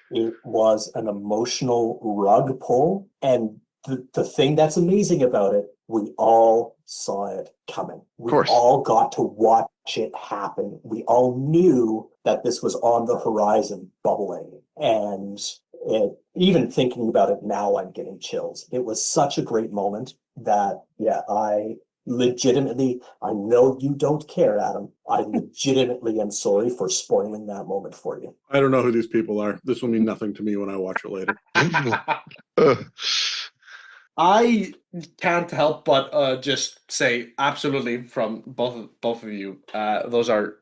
It was an emotional rug pull, and the thing that's amazing about it, we all saw it coming. We all got to watch it happen. We all knew that this was on the horizon bubbling. And even thinking about it now, I'm getting chills. It was such a great moment that, I legitimately, I know you don't care, Adam. I legitimately am sorry for spoiling that moment for you. I don't know who these people are. This will mean nothing to me when I watch it later. I can't help but just say absolutely from both of you. Those are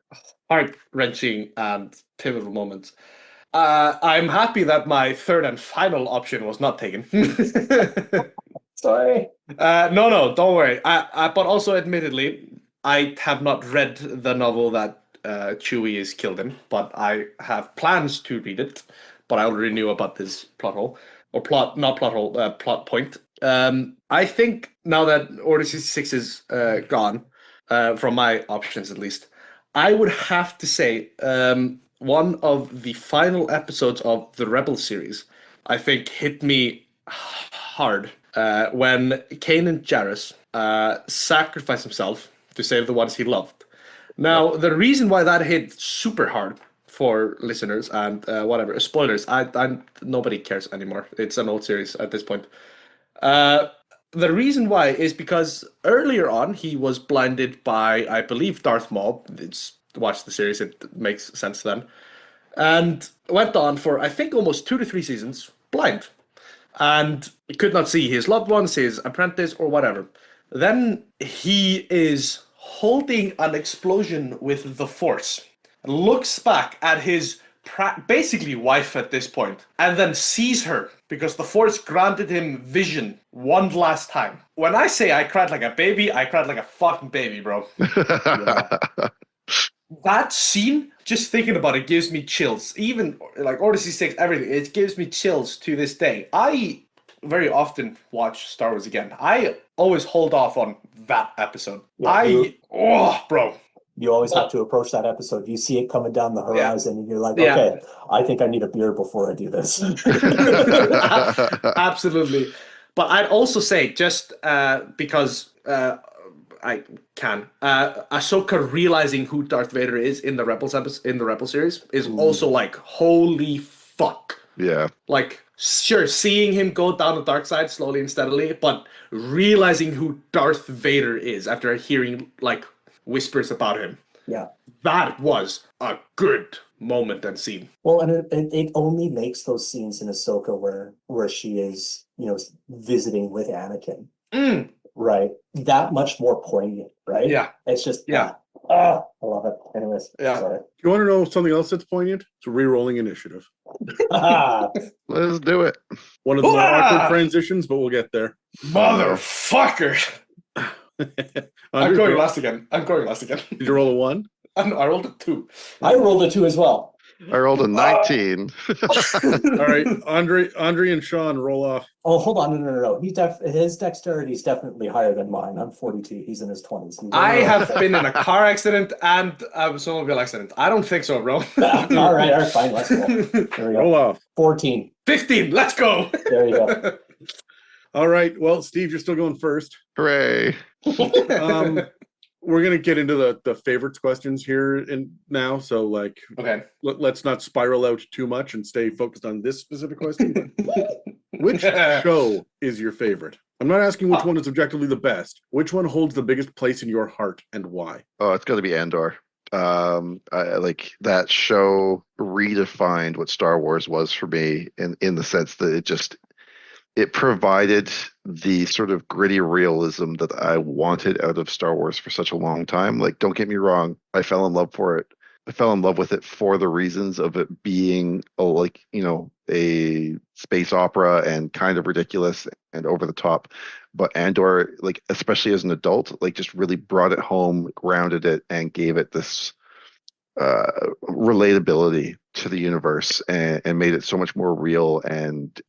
heart-wrenching and pivotal moments. I'm happy that my third and final option was not taken. Sorry. No, don't worry. But also, admittedly, I have not read the novel that Chewie is killed in, but I have plans to read it but I already knew about this plot hole or not plot hole, plot point. I think now that Order 66 is gone, from my options at least, I would have to say one of the final episodes of the Rebel series, I think, hit me hard when Kanan Jarrus sacrificed himself to save the ones he loved. Now, the reason why that hit super hard for listeners and whatever spoilers, I nobody cares anymore. It's an old series at this point. The reason why is because earlier on he was blinded by, I believe, Darth Maul. Watch the series; it makes sense then, and went on for I think almost 2 to 3 seasons blind, and could not see his loved ones, his apprentice, or whatever. Then he is holding an explosion with the Force, looks back at his basically wife at this point, and then sees her because the Force granted him vision one last time. When I say I cried like a baby, I cried like a fucking baby, bro. Yeah. That scene, just thinking about it, gives me chills. Even like Order 66, everything, it gives me chills to this day. I very often watch Star Wars again. I always hold off on that episode. Bro. You always have to approach that episode. You see it coming down the horizon, and you're like, okay, I think I need a beer before I do this. Absolutely. But I'd also say, just because I can, Ahsoka realizing who Darth Vader is in the Rebels in the Rebel series is also like, holy fuck. Yeah. Like, sure, seeing him go down the dark side slowly and steadily, but realizing who Darth Vader is after hearing like whispers about him. Yeah. That was a good moment and scene. Well, and it only makes those scenes in Ahsoka where she is, visiting with Anakin, right? That much more poignant, right? Yeah. It's just, I love it. Anyways, sorry. You want to know something else that's poignant? It's re-rolling initiative. Let's do it. One of the more awkward transitions, but we'll get there. Motherfucker! I'm going last again. Did you roll a 1? I rolled a 2. I rolled a 2 as well. I rolled a 19. All right, Andri and Sean roll off. Oh, hold on, no. His dexterity is definitely higher than mine. I'm 42. He's in his 20s. I have been in a car accident and a snowmobile accident. I don't think so, bro. All right, fine. Let's go. There we go. Roll off. 14. 15. Let's go. There you go. All right. Well, Steve, you're still going first. Hooray. We're gonna get into the favorites questions here and now. So okay, let's not spiral out too much and stay focused on this specific question. Which show is your favorite? I'm not asking which one is objectively the best. Which one holds the biggest place in your heart and why? Oh, it's got to be Andor. Like that show redefined what Star Wars was for me in the sense that it provided the sort of gritty realism that I wanted out of Star Wars for such a long time. Like, don't get me wrong, I fell in love for it. I fell in love with it for the reasons of it being a space opera and kind of ridiculous and over the top. But Andor, like, especially as an adult, like, just really brought it home, grounded it, and gave it this relatability to the universe and made it so much more real and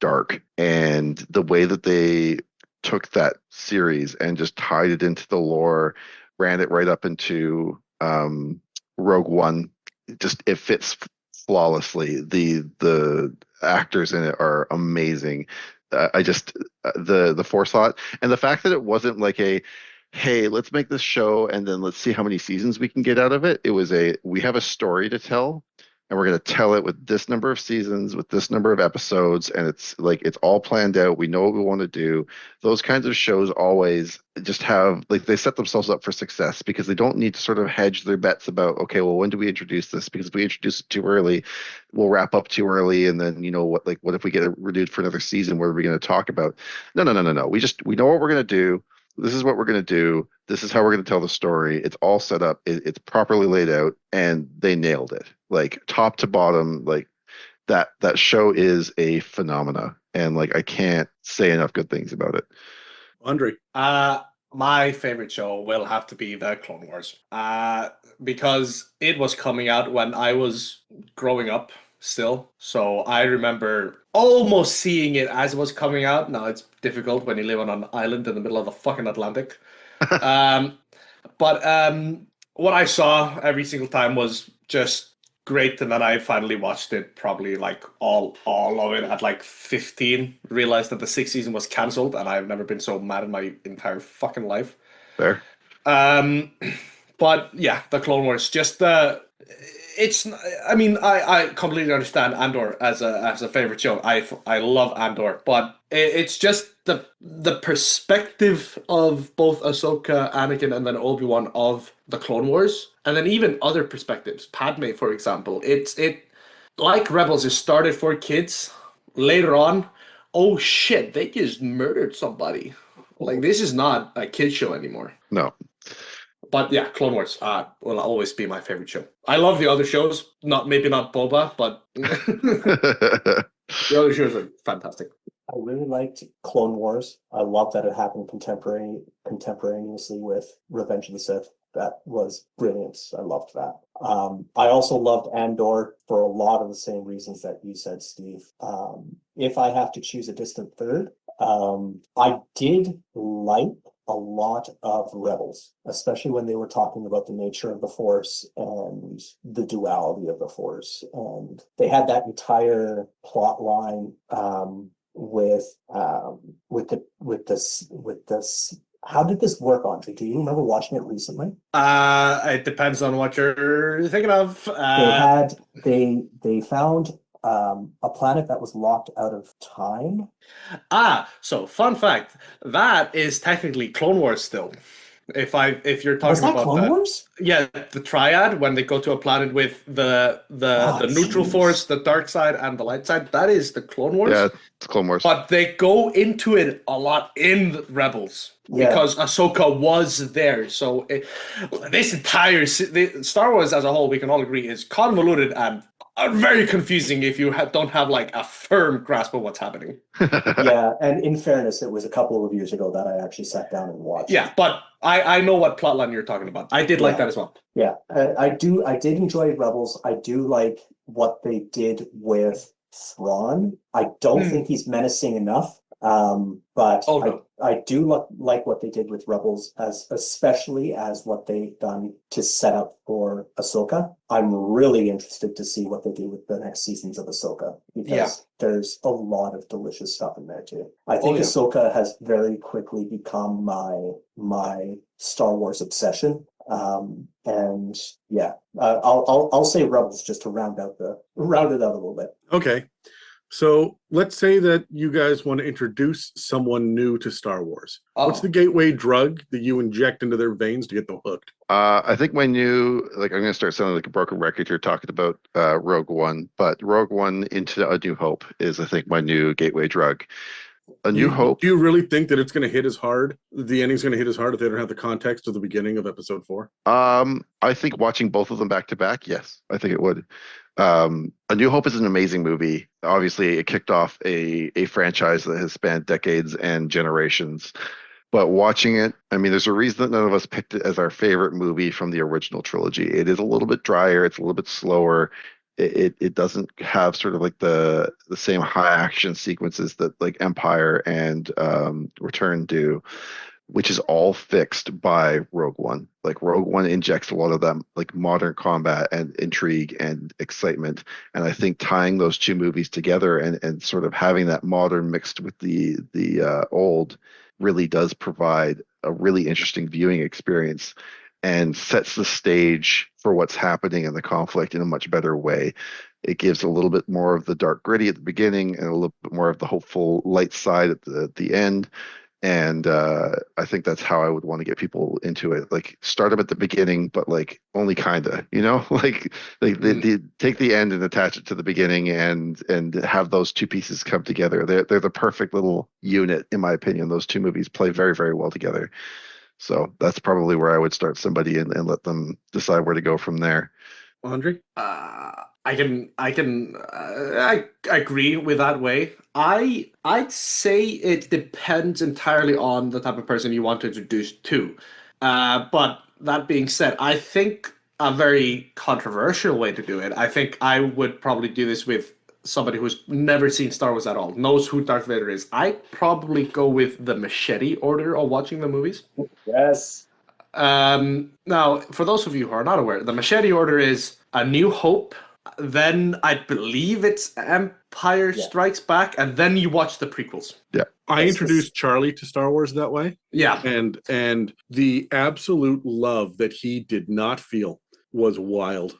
dark. And the way that they took that series and just tied it into the lore, ran it right up into Rogue One, it fits flawlessly. The actors in it are amazing. The forethought and the fact that it wasn't like hey, let's make this show and then let's see how many seasons we can get out of it. It was we have a story to tell and we're going to tell it with this number of seasons, with this number of episodes, and it's all planned out. We know what we want to do. Those kinds of shows always just have, like, they set themselves up for success because they don't need to sort of hedge their bets about, okay, well, when do we introduce this? Because if we introduce it too early, we'll wrap up too early, and then what if we get it renewed for another season? What are we going to talk about? No. We know what we're going to do. This is what we're going to do. This is how we're going to tell the story. It's all set up. It's properly laid out, and they nailed it. Like, top to bottom, like, that show is a phenomena, and like, I can't say enough good things about it. Andri. My favorite show will have to be the Clone Wars, because it was coming out when I was growing up, still. So I remember almost seeing it as it was coming out. Now it's difficult when you live on an island in the middle of the fucking Atlantic. Um, but what I saw every single time was just great, and then I finally watched it probably like all of it at like 15. Realized that the sixth season was cancelled, and I've never been so mad in my entire fucking life. Fair. Um, but yeah, the Clone Wars, just the it's. I mean, I completely understand Andor as a favorite show. I love Andor, but it's just the perspective of both Ahsoka, Anakin, and then Obi-Wan of the Clone Wars, and then even other perspectives. Padme, for example, it like Rebels. It started for kids. Later on, oh shit, they just murdered somebody. Like, this is not a kid show anymore. No. But yeah, Clone Wars will always be my favorite show. I love the other shows, maybe not Boba, but the other shows are fantastic. I really liked Clone Wars. I love that it happened contemporaneously with Revenge of the Sith. That was brilliant. I loved that. I also loved Andor for a lot of the same reasons that you said, Steve. If I have to choose a distant third, I did like a lot of Rebels, especially when they were talking about the nature of the Force and the duality of the Force. And they had that entire plot line with this. How did this work, Andri? Do you remember watching it recently? It depends on what you're thinking of. They found a planet that was locked out of time. So fun fact, that is technically Clone Wars still. If you're talking Was that about Clone Wars? Yeah, the triad when they go to a planet with the neutral geez. force, the dark side, and the light side, that is the Clone Wars. Yeah, it's Clone Wars. But they go into it a lot in the Rebels because Ahsoka was there. So this entire Star Wars as a whole, we can all agree, is convoluted and very confusing if you don't have like a firm grasp of what's happening. Yeah, and in fairness, it was a couple of years ago that I actually sat down and watched. Yeah, but I know what plotline you're talking about. I did like that as well. Yeah, I did enjoy Rebels. I do like what they did with Thrawn. I don't think he's menacing enough. But I do like what they did with Rebels, especially as what they've done to set up for Ahsoka. I'm really interested to see what they do with the next seasons of Ahsoka, because there's a lot of delicious stuff in there too. I think Ahsoka has very quickly become my Star Wars obsession. And yeah, I'll say Rebels just to round it out a little bit. Okay. So let's say that you guys want to introduce someone new to Star Wars. What's the gateway drug that you inject into their veins to get them hooked? I think I'm going to start sounding like a broken record here talking about Rogue One, but Rogue One into A New Hope is, I think, my new gateway drug. A New Hope. Do you really think that it's going to hit as hard? The ending's going to hit as hard if they don't have the context of the beginning of Episode 4? I think watching both of them back to back, yes, I think it would. A New Hope is an amazing movie. Obviously, it kicked off a franchise that has spanned decades and generations. But watching it, I mean, there's a reason that none of us picked it as our favorite movie from the original trilogy. It is a little bit drier. It's a little bit slower. It doesn't have sort of like the same high action sequences that like Empire and Return do, which is all fixed by Rogue One. Like Rogue One injects a lot of that like modern combat and intrigue and excitement. And I think tying those two movies together and sort of having that modern mixed with the old really does provide a really interesting viewing experience and sets the stage for what's happening in the conflict in a much better way. It gives a little bit more of the dark gritty at the beginning and a little bit more of the hopeful light side at the end. And I think that's how I would want to get people into it. Like start them at the beginning, but like only kinda, like they take the end and attach it to the beginning and have those two pieces come together. They're the perfect little unit, in my opinion. Those two movies play very, very well together. So that's probably where I would start somebody and let them decide where to go from there. Andri? I agree with that way. I'd say it depends entirely on the type of person you want to introduce to. But that being said, I think a very controversial way to do it. I think I would probably do this with somebody who's never seen Star Wars at all, knows who Darth Vader is. I'd probably go with the machete order of watching the movies. Yes. Now, for those of you who are not aware, the machete order is A New Hope, then I believe it's Empire Strikes Back, and then you watch the prequels. Yeah. I introduced Charlie to Star Wars that way. Yeah. And the absolute love that he did not feel was wild.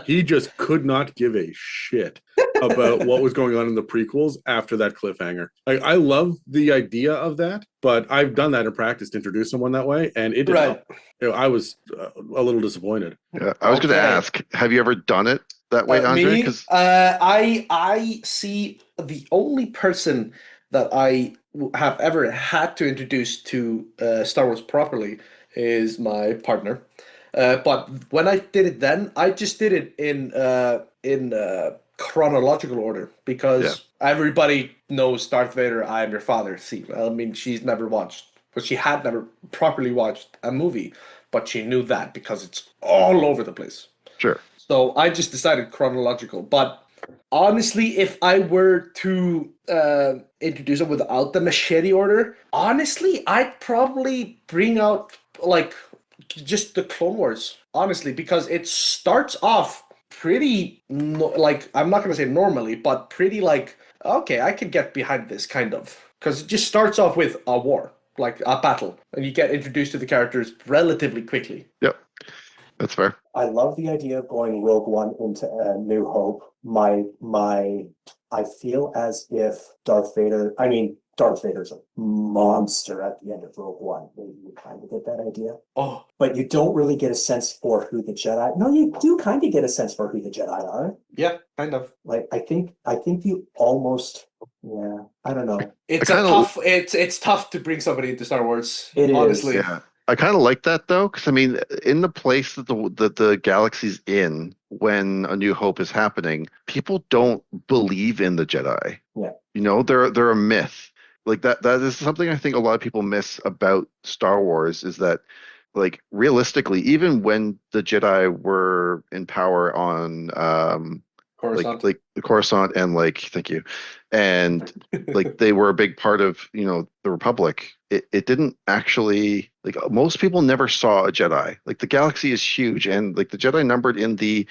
He just could not give a shit about what was going on in the prequels after that cliffhanger. I love the idea of that, but I've done that in practice to introduce someone that way, and it did not. I was a little disappointed. Yeah, I was going to ask, have you ever done it that way, Andre? Me, I see the only person that I have ever had to introduce to Star Wars properly is my partner. But when I did it then, I just did it in chronological order because everybody knows Darth Vader, I am your father. See, I mean, she's never watched, but she had never properly watched a movie, but she knew that because it's all over the place. Sure. So I just decided chronological. But honestly, if I were to introduce it without the machete order, honestly, I'd probably bring out like just the Clone Wars, honestly, because it starts off pretty like, I'm not going to say normally, but pretty like, okay, I could get behind this kind of, because it just starts off with a war, like a battle, and you get introduced to the characters relatively quickly. Yep, that's fair. I love the idea of going Rogue One into A New Hope. I feel as if Darth Vader's a monster at the end of Rogue One. You kind of get that idea. Oh. But you don't really get a sense for who the Jedi... No, you do kind of get a sense for who the Jedi are. Yeah, kind of. Like, I think you almost... Yeah, I don't know. It's tough to bring somebody into Star Wars, honestly. Yeah. I kind of like that though, because I mean, in the place that the galaxy's in when A New Hope is happening, people don't believe in the Jedi. Yeah, you know, they're a myth. Like that is something I think a lot of people miss about Star Wars is that, like, realistically, even when the Jedi were in power on Coruscant. like Coruscant and thank you, and like they were a big part of the Republic. It didn't actually, like, most people never saw a Jedi. Like, the galaxy is huge, and like the Jedi numbered in the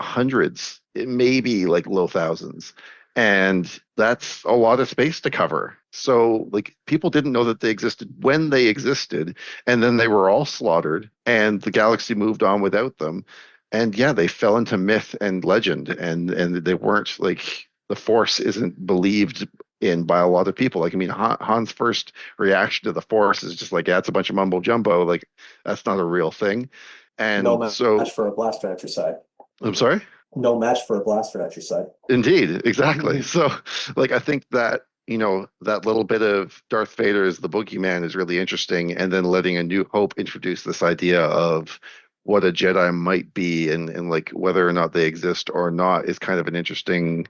hundreds, maybe like low thousands, and that's a lot of space to cover. So like people didn't know that they existed when they existed, and then they were all slaughtered, and the galaxy moved on without them. And yeah, they fell into myth and legend, and they weren't, like, the Force isn't believed in by a lot of people. Like, I mean, Han's first reaction to the Force is just like, yeah, it's a bunch of mumbo jumbo. Like, that's not a real thing. And no match for a blaster at your side. I'm sorry? No match for a blaster at your side. Indeed, exactly. So, like, I think that, that little bit of Darth Vader as the boogeyman is really interesting, and then letting A New Hope introduce this idea of what a Jedi might be, and like whether or not they exist or not, is kind of an interesting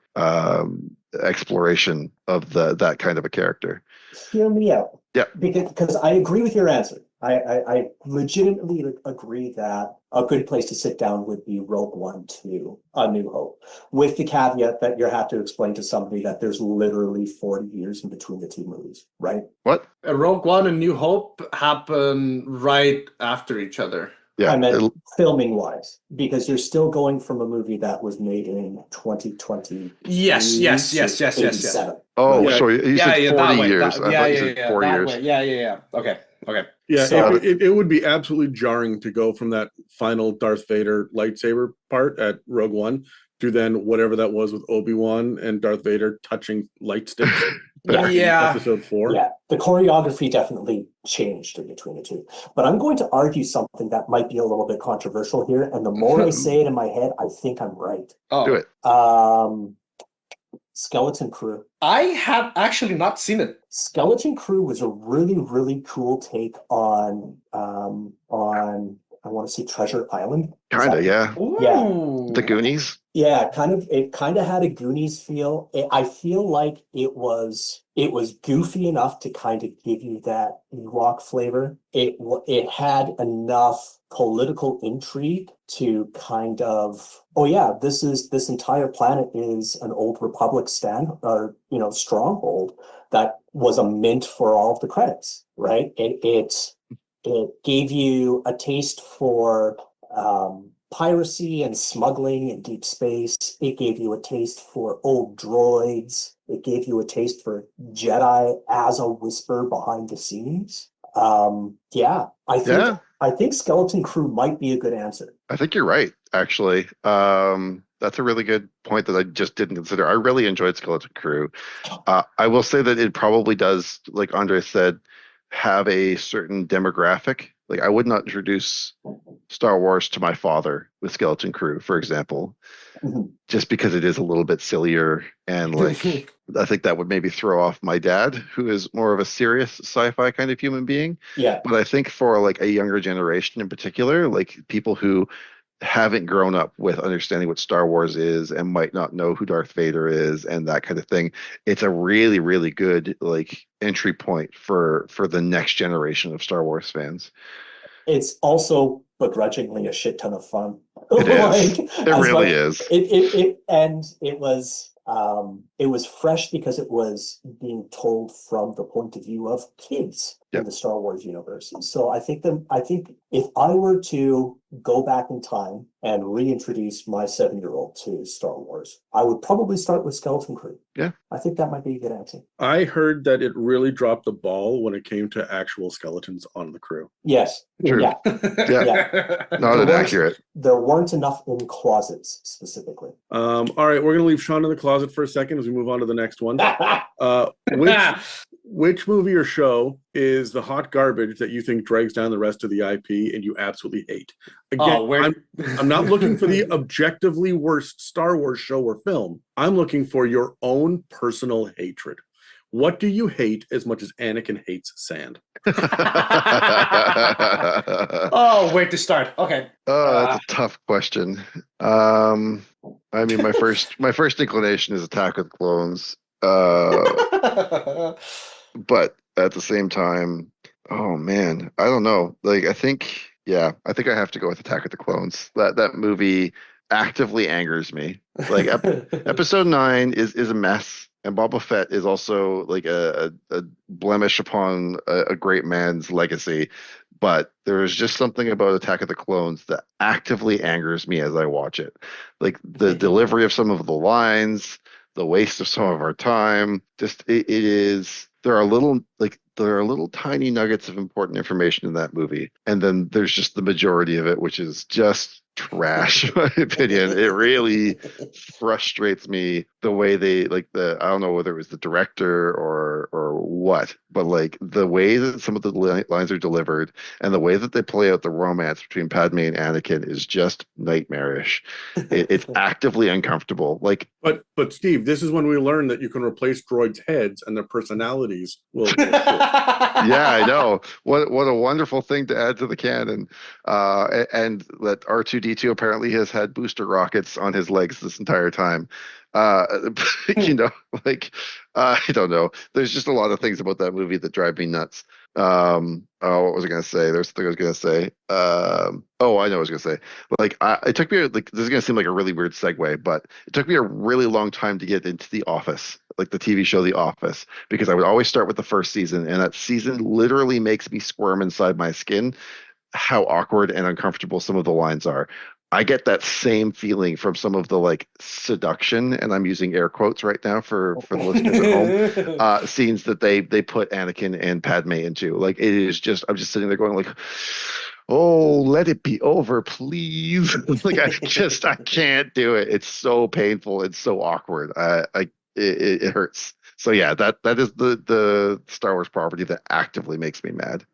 exploration of that kind of a character. Hear me out. Yeah. Because I agree with your answer. I legitimately agree that a good place to sit down would be Rogue One to A New Hope, with the caveat that you have to explain to somebody that there's literally 40 years in between the two movies, right? What? Rogue One and New Hope happen right after each other. Yeah, I meant filming wise, because you're still going from a movie that was made in 2020. Yes. Oh, Yeah. sorry, you said 40 years. I thought you said 4 years. Way. Yeah. Okay. Yeah, So- it would be absolutely jarring to go from that final Darth Vader lightsaber part at Rogue One to then whatever that was with Obi-Wan and Darth Vader touching light sticks. back in Yeah. Episode 4. Yeah, the choreography definitely changed in between the two. But I'm going to argue something that might be a little bit controversial here, and the more I say it in my head, I think I'm right. Oh, Do it. Skeleton Crew. I have actually not seen it. Skeleton Crew was a really, really cool take on I want to say Treasure Island. Kind of, yeah. Ooh. The Goonies. Yeah, it kind of had a Goonies feel. I feel like it was It was goofy enough to kind of give you that Ewok flavor. It had enough political intrigue to kind of, oh yeah, this entire planet is an old Republic stronghold that was a mint for all of the credits, right? It gave you a taste for piracy and smuggling in deep space. It gave you a taste for old droids. It gave you a taste for Jedi as a whisper behind the scenes. Yeah, I think Skeleton Crew might be a good answer. I think you're right, actually. That's a really good point that I just didn't consider. I really enjoyed Skeleton Crew. I will say that it probably does, like Andre said, have a certain demographic. Like I would not introduce Star Wars to my father with Skeleton Crew, for example, just because it is a little bit sillier, and like I think that would maybe throw off my dad, who is more of a serious sci-fi kind of human being. Yeah. But I think for like a younger generation in particular, like people who haven't grown up with understanding what Star Wars is and might not know who Darth Vader is and that kind of thing, it's a really, really good like entry point for the next generation of Star Wars fans. It's also begrudgingly a shit ton of fun. It is. It really is. It was fresh because it was being told from the point of view of kids in the Star Wars universe. So I think if I were to go back in time and reintroduce my 7-year-old to Star Wars, I would probably start with Skeleton Crew. Yeah. I think that might be a good answer. I heard that it really dropped the ball when it came to actual skeletons on the crew. Yes. True. Yeah. Yeah. Not inaccurate. There weren't enough in closets specifically. All right, we're gonna leave Sean in the closet for a second as we move on to the next one. Which movie or show is the hot garbage that you think drags down the rest of the IP and you absolutely hate? Again, I'm not looking for the objectively worst Star Wars show or film. I'm looking for your own personal hatred. What do you hate as much as Anakin hates sand? Oh, where to start? Okay. That's a tough question. I mean, my first inclination is Attack of the Clones. But at the same time, oh man, I don't know. Like, I think I have to go with Attack of the Clones. That movie actively angers me. Like, Episode 9 is a mess, and Boba Fett is also like a blemish upon a great man's legacy. But there is just something about Attack of the Clones that actively angers me as I watch it. Like the delivery of some of the lines, the waste of some of our time. Just it is. There are little tiny nuggets of important information in that movie, and then there's just the majority of it, which is just trash, in my opinion. It really frustrates me the way they I don't know whether it was the director or what, but like the way that some of the lines are delivered and the way that they play out the romance between Padme and Anakin is just nightmarish. It's actively uncomfortable. Like, but Steve, this is when we learn that you can replace droids' heads and their personalities will. Yeah, I know. What a wonderful thing to add to the canon. And that R2D2 apparently has had booster rockets on his legs this entire time. You know, I don't know. There's just a lot of things about that movie that drive me nuts. What was I gonna say? There's something I was gonna say. I know what I was gonna say. It took me this is gonna seem like a really weird segue, but it took me a really long time to get into The Office, like the TV show The Office, because I would always start with the first season, and that season literally makes me squirm inside my skin. How awkward and uncomfortable some of the lines are. I get that same feeling from some of the seduction, and I'm using air quotes right now for the listeners at home, scenes that they put Anakin and Padme into. Like, it is just, I'm just sitting there going like, oh, let it be over, please. I can't do it. It's so painful. It's so awkward. It hurts. So yeah, that is the Star Wars property that actively makes me mad.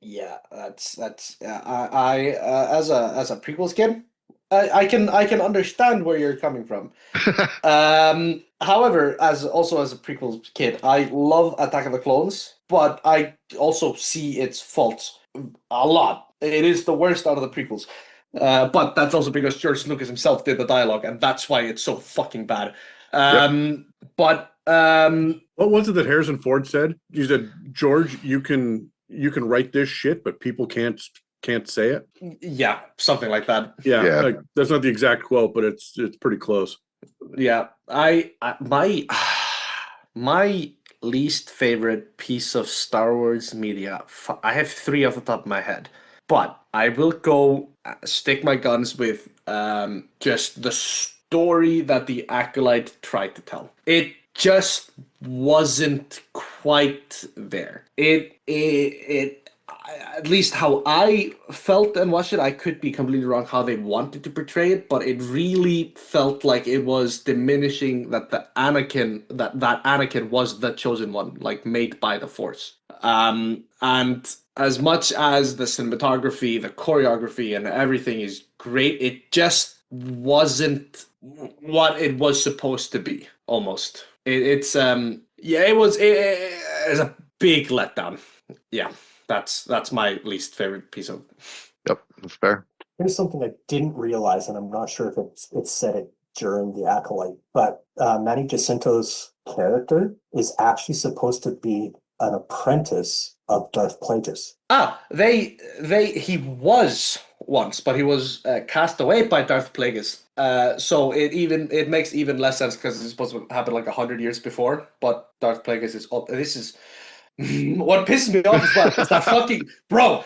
Yeah, that's I as a prequels kid, I can understand where you're coming from. However, as a prequels kid, I love Attack of the Clones, but I also see its faults a lot. It is the worst out of the prequels. But that's also because George Lucas himself did the dialogue, and that's why it's so fucking bad. But What was it that Harrison Ford said? He said, "George, you can write this shit, but people can't say it." Yeah, something like that. Yeah, Yeah. like, that's not the exact quote, but it's pretty close. Yeah, my least favorite piece of Star Wars media. I have three off the top of my head, but I will go stick my guns with just the story that the Acolyte tried to tell. It just wasn't quite there. It at least how I felt and watched it, I could be completely wrong how they wanted to portray it, but it really felt like it was diminishing that that Anakin was the chosen one, like made by the Force. And as much as the cinematography, the choreography, and everything is great, it just wasn't what it was supposed to be. Almost, it's it was a big letdown. Yeah. That's my least favorite piece of. Yep, that's fair. Here's something I didn't realize, and I'm not sure if it said it during the Acolyte, but Manny Jacinto's character is actually supposed to be an apprentice of Darth Plagueis. He was once, but he was cast away by Darth Plagueis. So it makes even less sense because it's supposed to happen like 100 years before. But Darth Plagueis is this is. What pisses me off as well is that fucking what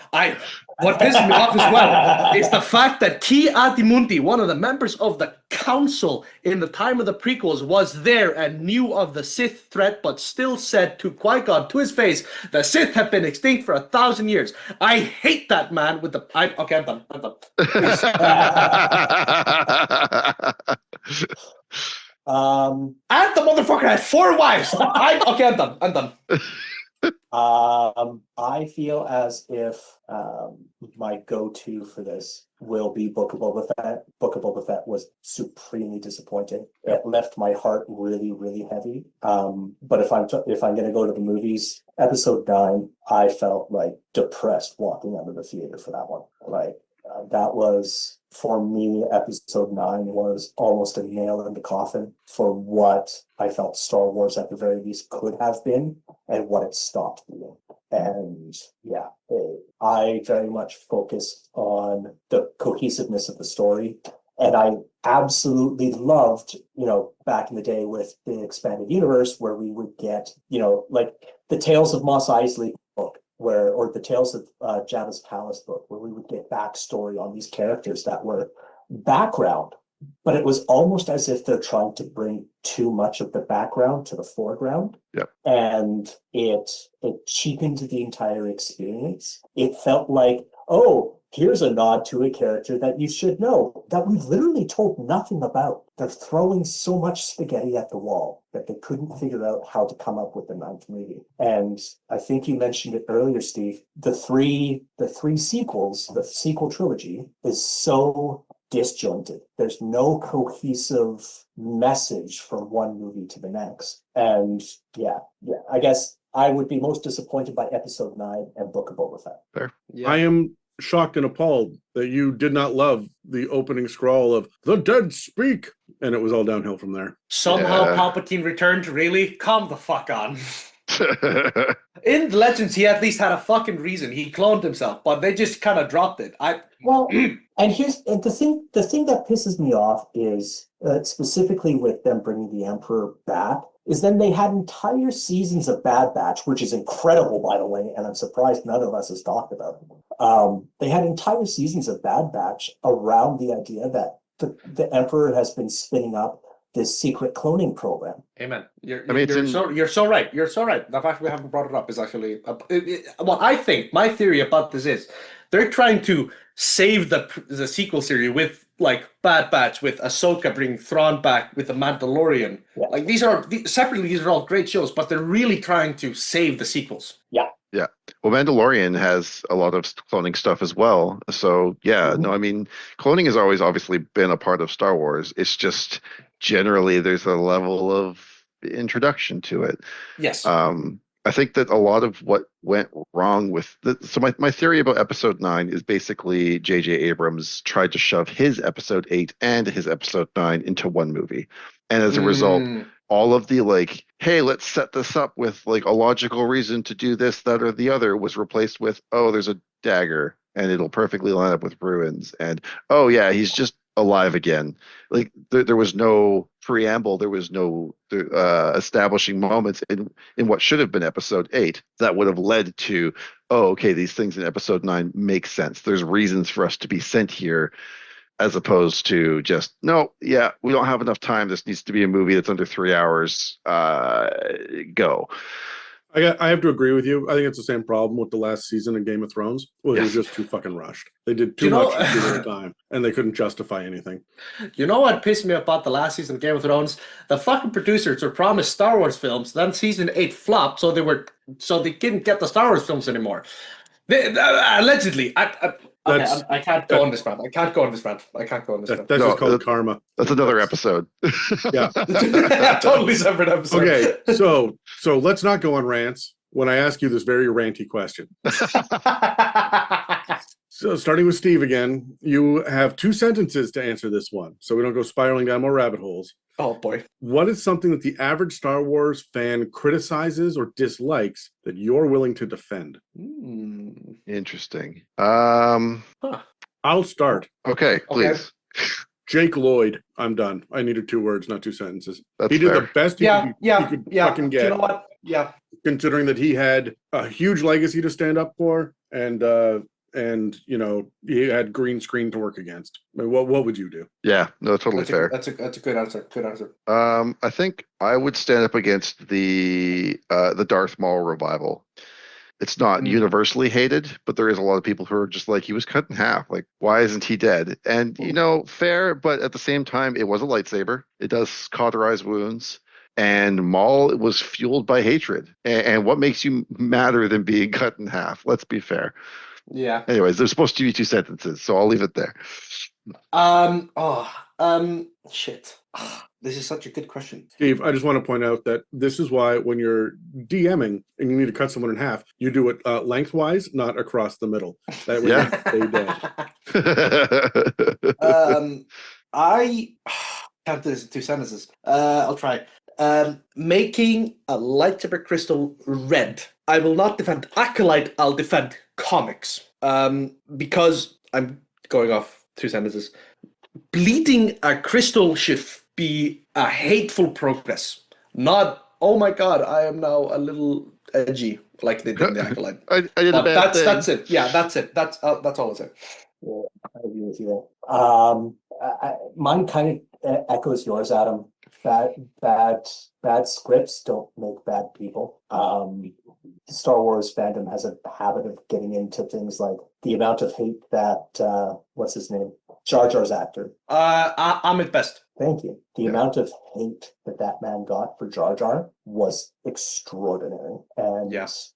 pisses me off as well is the fact that Ki Adi-Mundi, one of the members of the council in the time of the prequels, was there and knew of the Sith threat, but still said to Qui-Gon to his face, the Sith have been extinct for 1,000 years. I hate that man with the. I'm done. I'm done. And the motherfucker had 4 wives. I'm done. I'm done. I feel as if my go-to for this will be Book of Boba Fett. Book of Boba Fett was supremely disappointing. It left my heart really, really heavy. But if I'm going to go to the movies, Episode 9, I felt like depressed walking out of the theater for that one. Like that was, for me, Episode 9 was almost a nail in the coffin for what I felt Star Wars at the very least could have been and what it stopped being. And yeah, I very much focused on the cohesiveness of the story. And I absolutely loved, back in the day with the expanded universe where we would get, like the Tales of Mos Eisley book, or the Tales of Jabba's Palace book, where we would get backstory on these characters that were background, but it was almost as if they're trying to bring too much of the background to the foreground. Yep. And it cheapened the entire experience. It felt like, oh, here's a nod to a character that you should know that we've literally told nothing about. They're throwing so much spaghetti at the wall that they couldn't figure out how to come up with the 9th movie. And I think you mentioned it earlier, Steve, the three sequels, the sequel trilogy is so disjointed. There's no cohesive message from one movie to the next. And yeah, I guess I would be most disappointed by Episode 9 and Book of Boba Fett. Fair. Yeah. I am shocked and appalled that you did not love the opening scroll of "The Dead Speak," and it was all downhill from there. Somehow Yeah. Palpatine returned. Really? Calm the fuck on. In Legends, he at least had a fucking reason. He cloned himself, but they just kind of dropped it. And the thing that pisses me off is specifically with them bringing the Emperor back, is then they had entire seasons of Bad Batch, which is incredible, by the way, and I'm surprised none of us has talked about it. They had entire seasons of Bad Batch around the idea that the Emperor has been spinning up this secret cloning program. Amen. You're so right. You're so right. The fact we haven't brought it up is actually what I think. My theory about this is they're trying to save the sequel series with like Bad Batch, with Ahsoka bringing Thrawn back, with the Mandalorian. Yeah. Like these are all great shows, but they're really trying to save the sequels. Yeah. Yeah. Well, Mandalorian has a lot of cloning stuff as well. So yeah, Mhm. no, I mean, cloning has always obviously been a part of Star Wars. It's just generally there's a level of introduction to it. Yes. I think that a lot of what went wrong with my theory about Episode 9 is basically J.J. Abrams tried to shove his Episode 8 and his Episode 9 into one movie. And as a result, all of the like, hey, let's set this up with like a logical reason to do this, that, or the other was replaced with, oh, there's a dagger and it'll perfectly line up with ruins. And oh yeah, he's just alive again. Like there was no preamble, there was no establishing moments in what should have been episode 8 that would have led to, oh, okay, these things in episode 9 make sense. There's reasons for us to be sent here, as opposed to just, no, yeah, we don't have enough time. This needs to be a movie that's under 3 hours. Go. I have to agree with you. I think it's the same problem with the last season of Game of Thrones. Well, it was Yes. just too fucking rushed. They did too You know- much in too little time, and they couldn't justify anything. You know what pissed me about the last season of Game of Thrones? The fucking producers were promised Star Wars films, then season 8 flopped, so they didn't get the Star Wars films anymore. Allegedly, I can't go on this rant. I can't go on this rant. That's No, just called karma. That's another episode. Yeah. Totally separate episode. Okay, so let's not go on rants when I ask you this very ranty question. So starting with Steve again, you have 2 sentences to answer this one, so we don't go spiraling down more rabbit holes. Oh boy. What is something that the average Star Wars fan criticizes or dislikes that you're willing to defend? Interesting. I'll start. Okay, please. Jake Lloyd. I'm done. I needed 2 words, not 2 sentences. That's He did fair. the best he could fucking get. You know what? Yeah. Considering that he had a huge legacy to stand up for, and you know, he had green screen to work against. I mean, what would you do? Yeah, no, totally fair. That's a good answer. Good answer. I think I would stand up against the Darth Maul revival. It's not universally hated, but there is a lot of people who are just like, he was cut in half. Like, why isn't he dead? And you know, fair, but at the same time, it was a lightsaber. It does cauterize wounds. And Maul was fueled by hatred. And what makes you madder than being cut in half? Let's be fair. Yeah. Anyways, there's supposed to be 2 sentences, so I'll leave it there. Shit. This is such a good question. Steve, I just want to point out that this is why when you're DMing and you need to cut someone in half, you do it lengthwise, not across the middle. That way Yeah. they dead. I have this 2 sentences. I'll try. Making a lightsaber crystal red. I will not defend Acolyte, I'll defend comics. Because I'm going off 2 sentences. Bleeding a crystal should be a hateful progress. Not, oh my god, I am now a little edgy, like they did in the Acolyte. I did a bad thing. That's it. Yeah, that's it. That's all I'll say. Yeah, I agree with you. Mine kind of echoes yours, Adam. Bad scripts don't make bad people. Star Wars fandom has a habit of getting into things like the amount of hate that what's his name? Jar Jar's actor. I'm at best. Thank you. The amount of hate that man got for Jar Jar was extraordinary. And Yes.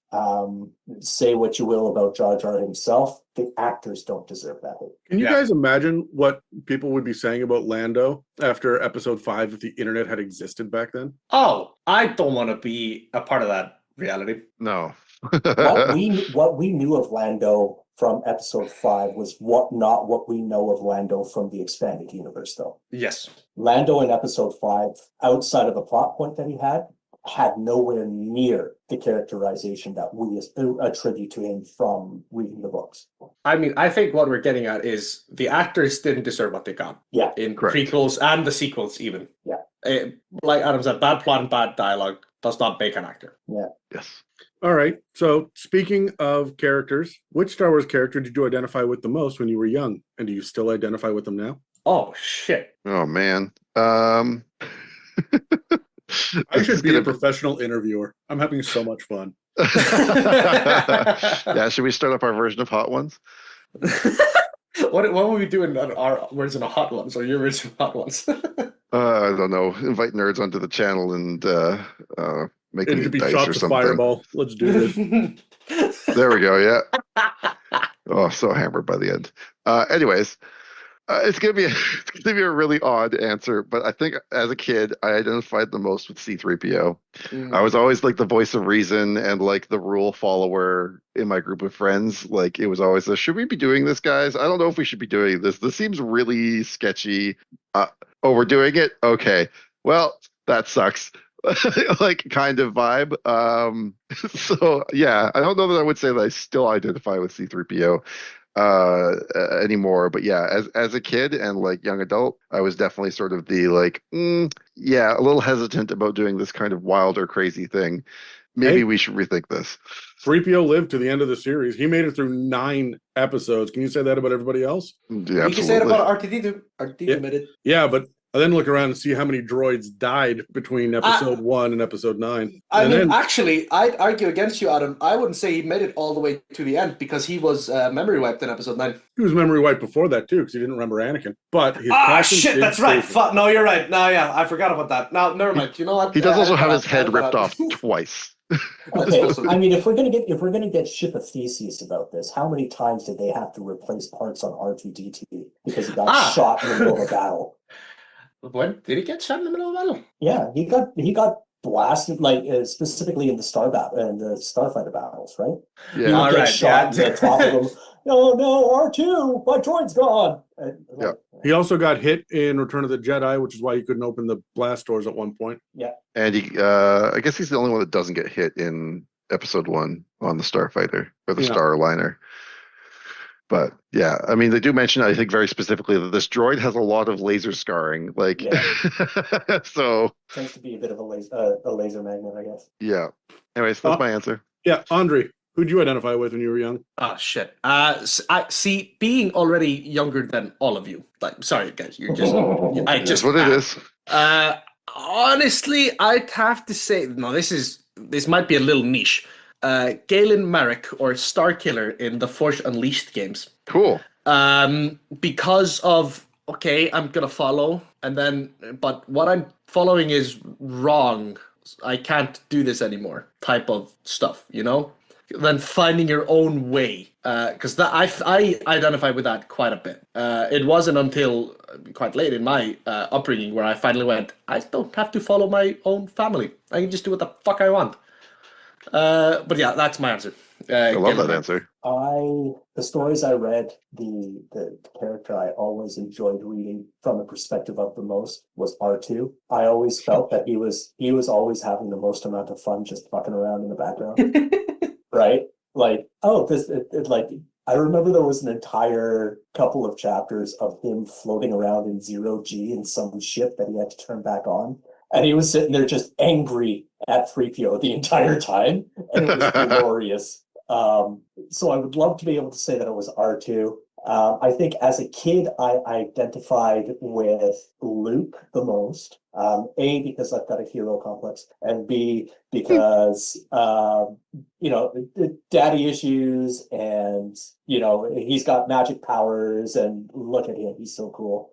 Say what you will about Jar Jar himself, the actors don't deserve that hate. Can you Yeah. guys imagine what people would be saying about Lando after episode 5 if the internet had existed back then? Oh, I don't want to be a part of that reality. No. What we knew of Lando from episode 5 was not what we know of Lando from the expanded universe, though. Yes. Lando in episode 5, outside of the plot point that he had nowhere near the characterization that we attribute to him from reading the books. I mean, I think what we're getting at is the actors didn't deserve what they got. Yeah. In Correct. prequels and the sequels, even. Yeah. Like Adam said, bad plot and bad dialogue does not make an actor. Yeah. Yes. All right. So speaking of characters, which Star Wars character did you identify with the most when you were young? And do you still identify with them now? Oh, shit. Oh man. I should be a professional interviewer. I'm having so much fun. Yeah, should we start up our version of Hot Ones? What would we do in our version of Hot Ones or your version of Hot Ones? I don't know. Invite nerds onto the channel and make It them could be dice shots or of something. fireball. Let's do this. There we go. Yeah. Oh, so hammered by the end. Anyways, it's gonna be a really odd answer, but I think as a kid I identified the most with C-3PO. I was always like the voice of reason and like the rule follower in my group of friends. Like it was always should we be doing this, guys? I don't know if we should be doing this. This seems really sketchy. Oh, we're doing it? Okay. Well, that sucks. like kind of vibe. So yeah, I don't know that I would say that I still identify with C3PO anymore, but yeah, as a kid and like young adult, I was definitely sort of the like, yeah, a little hesitant about doing this kind of wild or crazy thing. Maybe Hey. we should rethink this. 3PO lived to the end of the series. He made it through 9 episodes. Can you say that about everybody else? Yeah, You can say it absolutely. about R2D2. R2D2 made it. Yeah, but I then look around and see how many droids died between episode 1 and episode 9. I And mean, then, actually, I'd argue against you, Adam. I wouldn't say he made it all the way to the end because he was memory wiped in episode 9. he was memory wiped before that too, because he didn't remember Anakin. But his conscience Shit, did that's right. save him. No, you're right. No, yeah, I forgot about that. No, never mind. You know what? He does also have his Edit head that ripped out. off twice. Okay, I mean, if we're gonna get ship of theses about this, how many times did they have to replace parts on R2D2 because he got shot in the middle of a battle? When did he get shot in the middle of a battle? Yeah, he got blasted, like specifically in the starfighter battles, right? Yeah. He would get Alright, shot yeah. in the top of him. No, R2, my droid's gone. Yeah. He also got hit in Return of the Jedi, which is why he couldn't open the blast doors at one point. And he, I guess he's the only one that doesn't get hit in episode 1 on the Starfighter or the Yeah. Starliner. But yeah, I mean, they do mention, I think, very specifically that this droid has a lot of laser scarring. Like, so Tends to be a bit of a laser magnet, I guess. yeah. Anyways, that's my answer. Yeah, Andri, who'd you identify with when you were young? Oh shit. I see. Being already younger than all of you. Like, sorry guys, you're just. I That's just. what it is. Honestly, I'd have to say no. This might be a little niche. Galen Marek or Starkiller in the Force Unleashed games. Cool. Because of I'm gonna follow, and then but what I'm following is wrong. I can't do this anymore. Type of stuff, you know. Then finding your own way, because I identify with that quite a bit. It wasn't until quite late in my upbringing where I finally went, I don't have to follow my own family. I can just do what the fuck I want. But yeah, that's my answer. I love that answer. The stories I read, the character I always enjoyed reading from the perspective of the most was R2. I always felt that he was always having the most amount of fun just fucking around in the background. Right? Like, I remember there was an entire couple of chapters of him floating around in 0G in some ship that he had to turn back on. And he was sitting there just angry at 3PO the entire time. And it was glorious. So I would love to be able to say that it was R2. I think as a kid, I identified with Luke the most. A, because I've got a hero complex, and B, because, daddy issues, and, he's got magic powers, and look at him, he's so cool.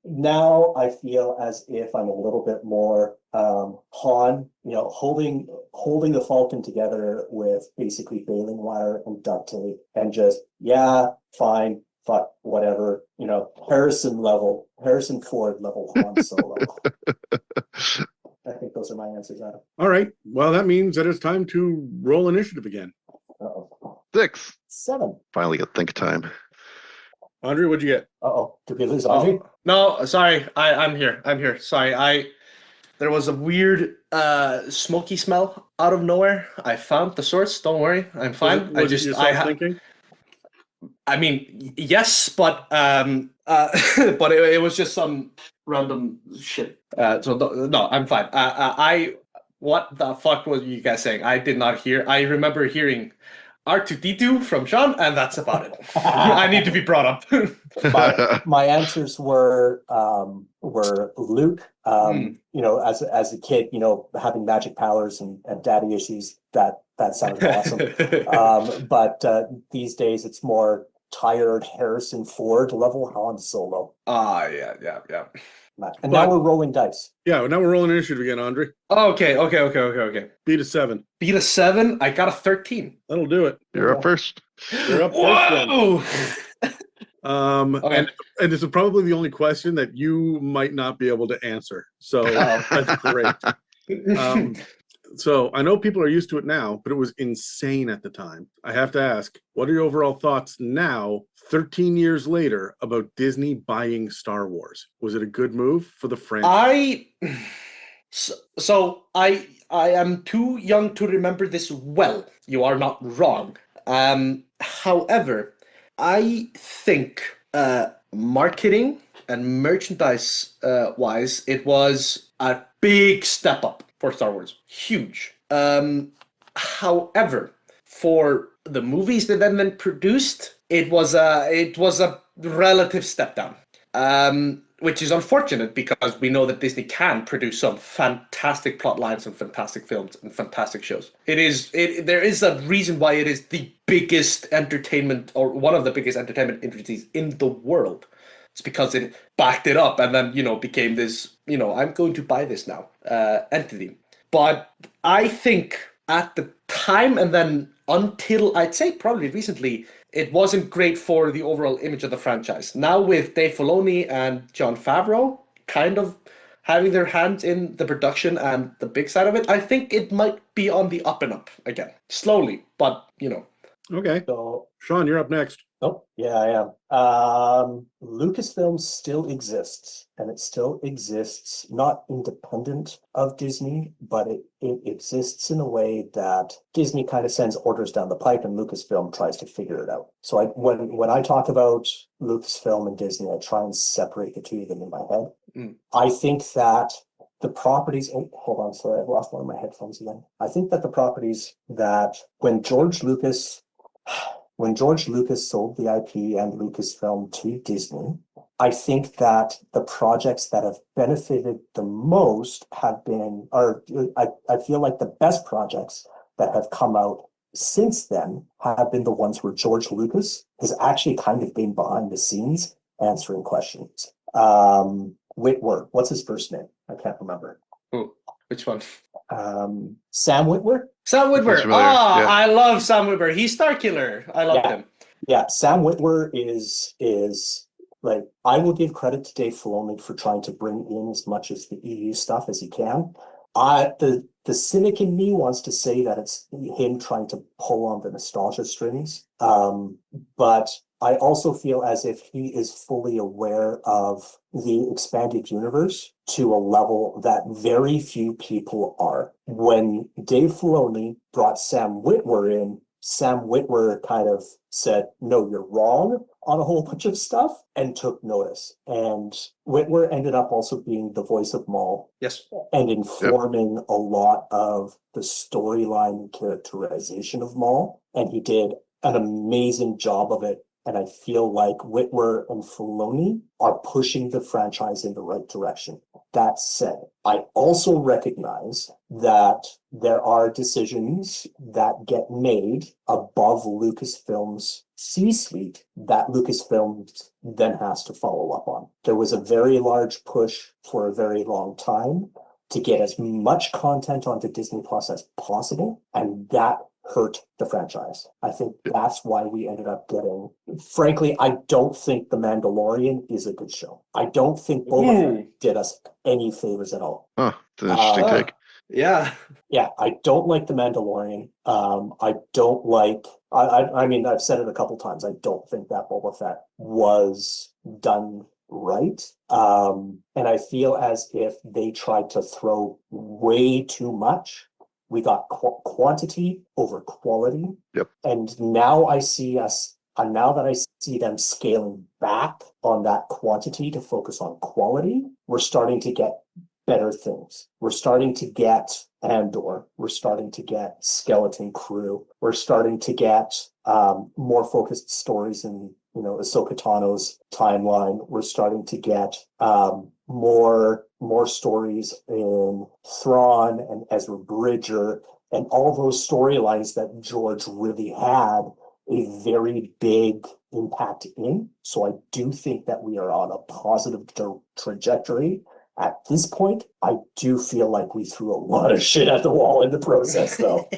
Now I feel as if I'm a little bit more Han, holding the Falcon together with basically baling wire and duct tape, and just, fine, fuck, whatever, Harrison Ford level Han Solo. I think those are my answers, Adam. All right. Well, that means that it's time to roll initiative again. Uh-oh. 6. 7. Finally get think time. Andri, what'd you get? Uh-oh. Did we lose Andri? No, sorry. I'm here. Sorry. There was a weird smoky smell out of nowhere. I found the source. Don't worry. I'm fine. Was it yourself thinking? I mean, yes, but but it was just some random shit. So no, I'm fine. What the fuck was you guys saying? I did not hear. I remember hearing R2D2 from Sean, and that's about it. I need to be brought up. My answers were Luke. As a kid, having magic powers and daddy issues. That sounded awesome. But these days, it's more tired Harrison Ford level Han Solo. Yeah. And now we're rolling dice. Yeah, now we're rolling initiative again, Andri. Okay. Beat a 7. Beat a 7. I got a 13. That'll do it. You're up first. You're up first. Okay. And this is probably the only question that you might not be able to answer. So that's great. So I know people are used to it now, but it was insane at the time. I have to ask, what are your overall thoughts now, 13 years later, about Disney buying Star Wars? Was it a good move for the franchise? So I am too young to remember this well. You are not wrong. However, I think marketing and merchandise wise, it was a big step up for Star Wars. Huge. However, for the movies that then been produced, it was a relative step down. Which is unfortunate because we know that Disney can produce some fantastic plot lines and fantastic films and fantastic shows. There is a reason why it is the biggest entertainment or one of the biggest entertainment industries in the world. It's because it backed it up and then, became this, I'm going to buy this now entity. But I think at the time and then until I'd say probably recently, it wasn't great for the overall image of the franchise. Now with Dave Filoni and Jon Favreau kind of having their hands in the production and the big side of it, I think it might be on the up and up again. Slowly, but Okay. So, Sean, you're up next. oh, yeah, I am. Lucasfilm still exists, and it still exists not independent of Disney, but it exists in a way that Disney kind of sends orders down the pipe, and Lucasfilm tries to figure it out. So when I talk about Lucasfilm and Disney, I try and separate the two of them in my head. I think that the properties, oh, hold on, sorry, I've lost one of my headphones again. I think that the properties that when George Lucas sold the IP and Lucasfilm to Disney, I think that the projects that have benefited the most have been, or I feel like the best projects that have come out since then have been the ones where George Lucas has actually kind of been behind the scenes answering questions. Witwer, what's his first name? I can't remember. Ooh, which one? Sam Witwer? Sam Witwer. familiar, yeah. I love Sam Witwer. He's Starkiller. I love him. Yeah, Sam Witwer is like, I will give credit to Dave Filoni for trying to bring in as much of the EU stuff as he can. The cynic in me wants to say that it's him trying to pull on the nostalgia strings. But I also feel as if he is fully aware of the expanded universe to a level that very few people are. When Dave Filoni brought Sam Witwer in, Sam Witwer kind of said, no, you're wrong on a whole bunch of stuff and took notice. And Witwer ended up also being the voice of Maul. Yes. And informing a lot of the storyline and characterization of Maul. And he did an amazing job of it. And I feel like Witwer and Filoni are pushing the franchise in the right direction. That said, I also recognize that there are decisions that get made above Lucasfilm's C-suite that Lucasfilm then has to follow up on. There was a very large push for a very long time to get as much content onto Disney Plus as possible, and that hurt the franchise. I think that's why we ended up getting, frankly, I don't think The Mandalorian is a good show. I don't think Boba Fett did us any favors at all. Huh, it's an interesting take. Yeah. Yeah, I don't like The Mandalorian. I don't like, I mean, I've said it a couple times, I don't think that Boba Fett was done right. And I feel as if they tried to throw way too much. We got quantity over quality. Yep. And now I see now that I see them scaling back on that quantity to focus on quality, we're starting to get better things. We're starting to get Andor. We're starting to get Skeleton Crew. We're starting to get more focused stories in, Ahsoka Tano's timeline. We're starting to get more stories in Thrawn and Ezra Bridger and all those storylines that George really had a very big impact in. So I do think that we are on a positive trajectory. At this point, I do feel like we threw a lot of shit at the wall in the process, though.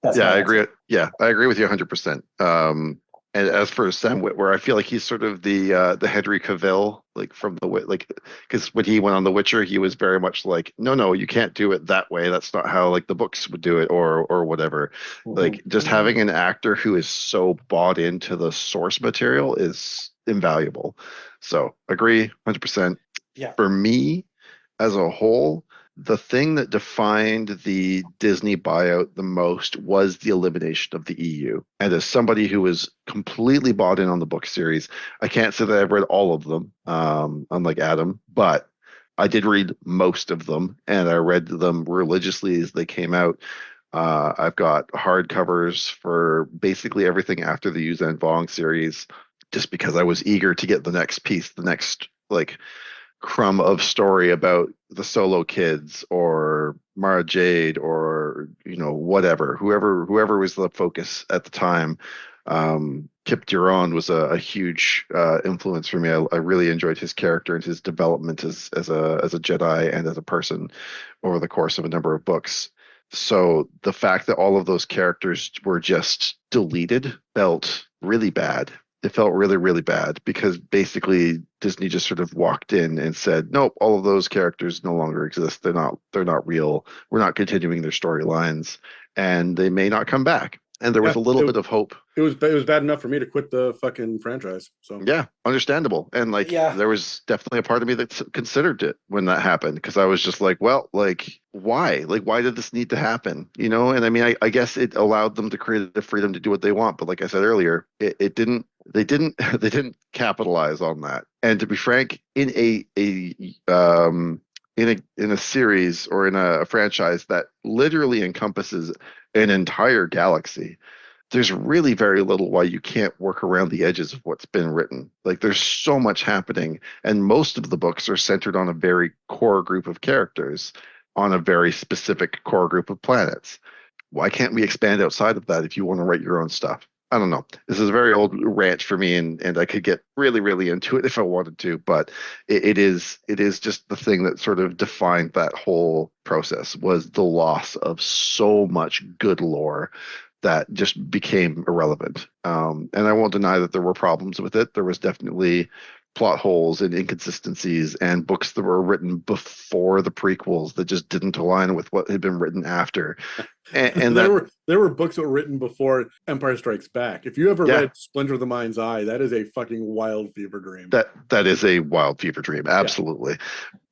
I agree. Yeah, I agree with you 100%. And as for Sam Witwer, I feel like he's sort of the Henry Cavill, like from because when he went on The Witcher, he was very much like, no, you can't do it that way. That's not how like the books would do it, or whatever. Mm-hmm. Like just having an actor who is so bought into the source material is invaluable. So agree 100%. Yeah. For me, as a whole, the thing that defined the Disney buyout the most was the elimination of the EU. And as somebody who was completely bought in on the book series, I can't say that I've read all of them, unlike Adam, but I did read most of them, and I read them religiously as they came out. I've got hardcovers for basically everything after the Yuzhan Vong series, just because I was eager to get the next piece, the next like crumb of story about the Solo kids or Mara Jade or whatever, whoever was the focus at the time. Kip Duron was a huge influence for me. I really enjoyed his character and his development as a Jedi and as a person over the course of a number of books. So the fact that all of those characters were just deleted felt really bad. It felt really, really bad because basically Disney just sort of walked in and said, nope, all of those characters no longer exist. They're not real. We're not continuing their storylines, and they may not come back. And there was a little bit of hope. It was bad enough for me to quit the fucking franchise. So yeah, understandable. And there was definitely a part of me that considered it when that happened, because I was just like, well, why? Why did this need to happen? And I mean, I guess it allowed them to create the freedom to do what they want. But like I said earlier, it didn't. They didn't capitalize on that. And to be frank, in a series or in a franchise that literally encompasses an entire galaxy, there's really very little why you can't work around the edges of what's been written. There's so much happening, and most of the books are centered on a very core group of characters on a very specific core group of planets. Why can't we expand outside of that if you want to write your own stuff? I don't know. This is a very old rant for me, and I could get really, really into it if I wanted to, but it is just the thing that sort of defined that whole process, was the loss of so much good lore that just became irrelevant. And I won't deny that there were problems with it. There was definitely plot holes and inconsistencies and books that were written before the prequels that just didn't align with what had been written after. And there were books that were written before Empire Strikes Back. If you ever read Splinter of the Mind's Eye, that is a fucking wild fever dream. That is a wild fever dream, absolutely.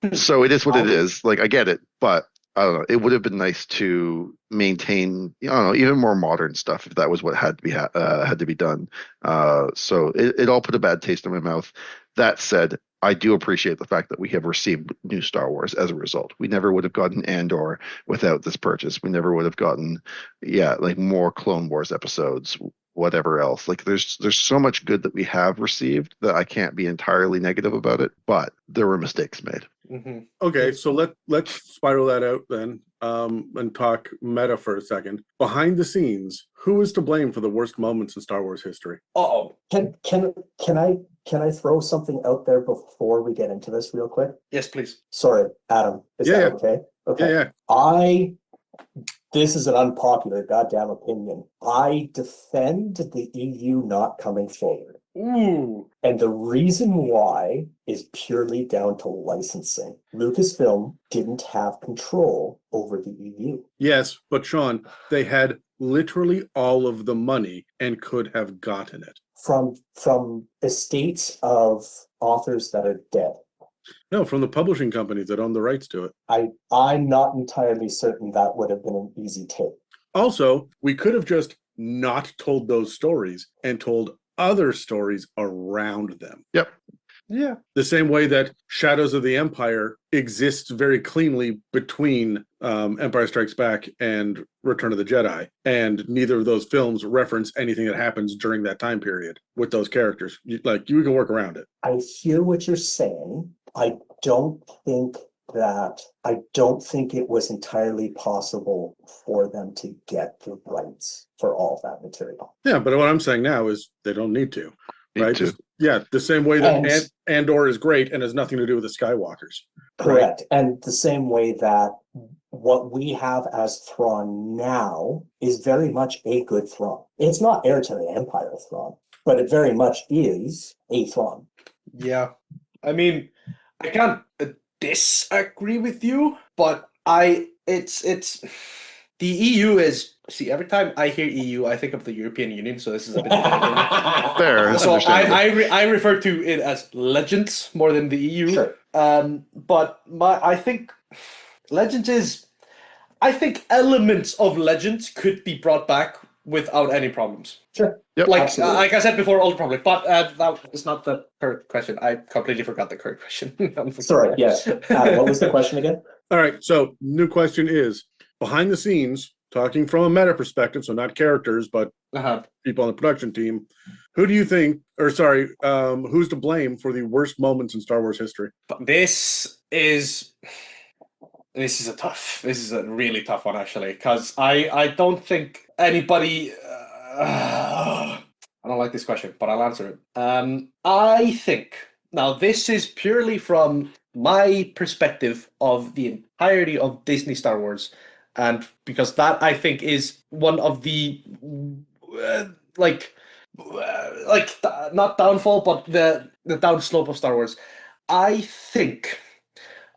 Yeah. So it is what it is. I get it, but I don't know. It would have been nice to maintain, even more modern stuff if that was what had to be done. So it all put a bad taste in my mouth. That said, I do appreciate the fact that we have received new Star Wars as a result. We never would have gotten Andor without this purchase. We never would have gotten, more Clone Wars episodes, whatever else. There's so much good that we have received that I can't be entirely negative about it, but there were mistakes made. Mm-hmm. Okay, so let's spiral that out then, and talk meta for a second. Behind the scenes, who is to blame for the worst moments in Star Wars history? Can I throw something out there before we get into this real quick? Yes, please. Sorry, Adam. Is that okay? Okay. Yeah. This is an unpopular goddamn opinion. I defend the EU not coming forward. Ooh. And the reason why is purely down to licensing. Lucasfilm didn't have control over the EU. Yes, but Sean, they had literally all of the money and could have gotten it. From estates of authors that are dead. No, from the publishing companies that own the rights to it. I'm not entirely certain that would have been an easy take. Also, we could have just not told those stories and told other stories around them. Yep. Yeah. The same way that Shadows of the Empire exists very cleanly between Empire Strikes Back and Return of the Jedi, and neither of those films reference anything that happens during that time period with those characters. You can work around it. I hear what you're saying. I don't think it was entirely possible for them to get the rights for all that material. Yeah, but what I'm saying now is they don't need to. Right? The same way that Andor is great and has nothing to do with the Skywalkers. Correct. Right? And the same way that what we have as Thrawn now is very much a good Thrawn. It's not heir to the Empire Thrawn, but it very much is a Thrawn. Yeah. I mean, I can't disagree with you, but it's the EU is, every time I hear EU, I think of the European Union, so this is a bit fair. So I refer to it as legends more than the EU. Sure. But I think Legends is, I think elements of Legends could be brought back without any problems. Sure. Yep. Absolutely. Like I said before, Old Republic, but that is not the correct question. I completely forgot the correct question. Sorry, yes. Adam, what was the question again? All right. So, new question is behind the scenes, talking from a meta perspective, so not characters, but people on the production team. Who do you think, who's to blame for the worst moments in Star Wars history? This is a really tough one, actually, because I don't think anybody. I don't like this question, but I'll answer it. I think now this is purely from my perspective of the entirety of Disney Star Wars, and because that I think is one of the not downfall, but the downslope of Star Wars. I think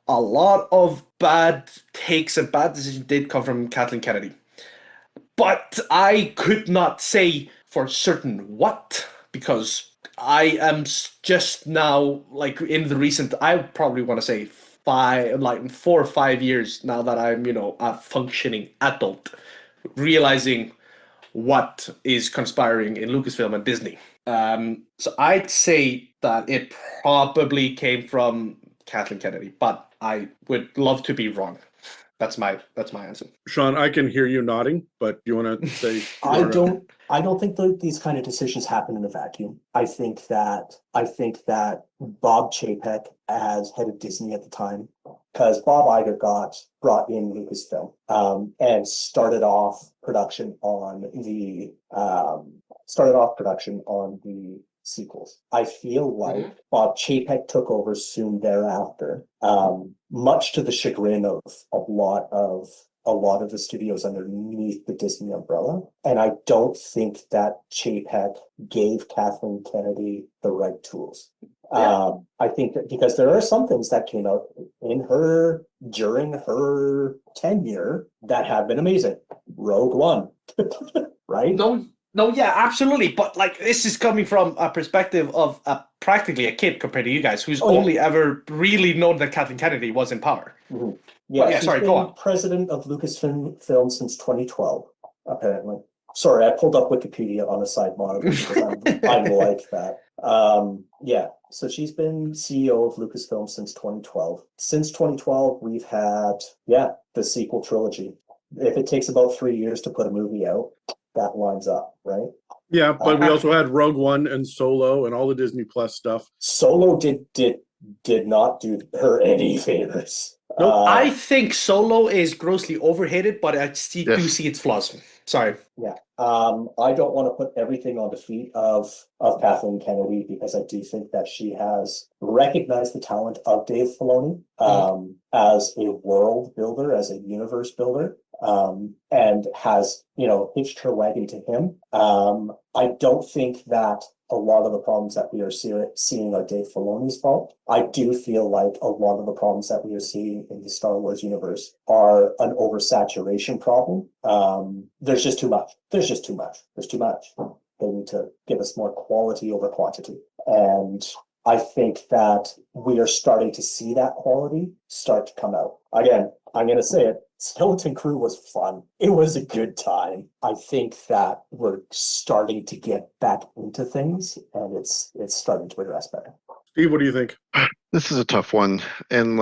a lot of bad takes and bad decisions did come from Kathleen Kennedy. But I could not say for certain what, because I am just now, like in the recent, I probably want to say 4 or 5 years now that I'm, a functioning adult, realizing what is conspiring in Lucasfilm and Disney. So I'd say that it probably came from Kathleen Kennedy, but I would love to be wrong. That's my answer. Sean, I can hear you nodding, but you want to say? I don't think these kind of decisions happen in a vacuum. I think that Bob Chapek, as head of Disney at the time, because Bob Iger got brought in Lucasfilm and started off production on the sequels. I feel like Bob Chapek took over soon thereafter, much to the chagrin of a lot of the studios underneath the Disney umbrella. And I don't think that Chapek gave Kathleen Kennedy the right tools. Yeah. I think that because there are some things that came out during her tenure that have been amazing. Rogue One, right? No, yeah, absolutely. But this is coming from a perspective of practically a kid compared to you guys, who's only ever really known that Kathleen Kennedy was in power. Mm-hmm. Yeah, she's been go on. President of Lucasfilm since 2012, apparently. Sorry, I pulled up Wikipedia on a sidebar because I'm like that. Yeah, so she's been CEO of Lucasfilm since 2012. Since 2012, we've had, the sequel trilogy. If it takes about 3 years to put a movie out, that lines up, right? Yeah, but we also had Rogue One and Solo and all the Disney Plus stuff. Solo did not do her any favors. No, I think Solo is grossly overhated, but I do see its flaws. Sorry. Yeah. I don't want to put everything on the feet of Kathleen Kennedy because I do think that she has recognized the talent of Dave Filoni as a world builder, as a universe builder, and has, hitched her wagon to him. I don't think that a lot of the problems that we are seeing are Dave Filoni's fault. I do feel like a lot of the problems that we are seeing in the Star Wars universe are an oversaturation problem. There's just too much. There's too much. They need to give us more quality over quantity. And I think that we are starting to see that quality start to come out. Again, I'm going to say it. Skeleton Crew was fun. It was a good time. I think that we're starting to get back into things, and it's starting to address better. Steve, what do you think? This is a tough one. And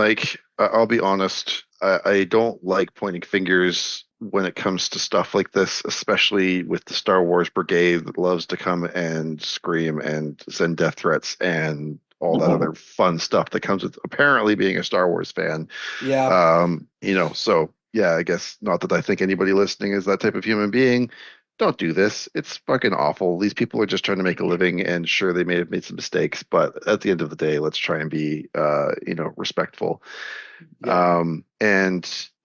I'll be honest, I don't like pointing fingers when it comes to stuff like this, especially with the Star Wars brigade that loves to come and scream and send death threats and all that other fun stuff that comes with apparently being a Star Wars fan. Yeah. So yeah, I guess not that I think anybody listening is that type of human being. Don't do this. It's fucking awful. These people are just trying to make a living, and sure, they may have made some mistakes, but at the end of the day, let's try and be, respectful. Yeah.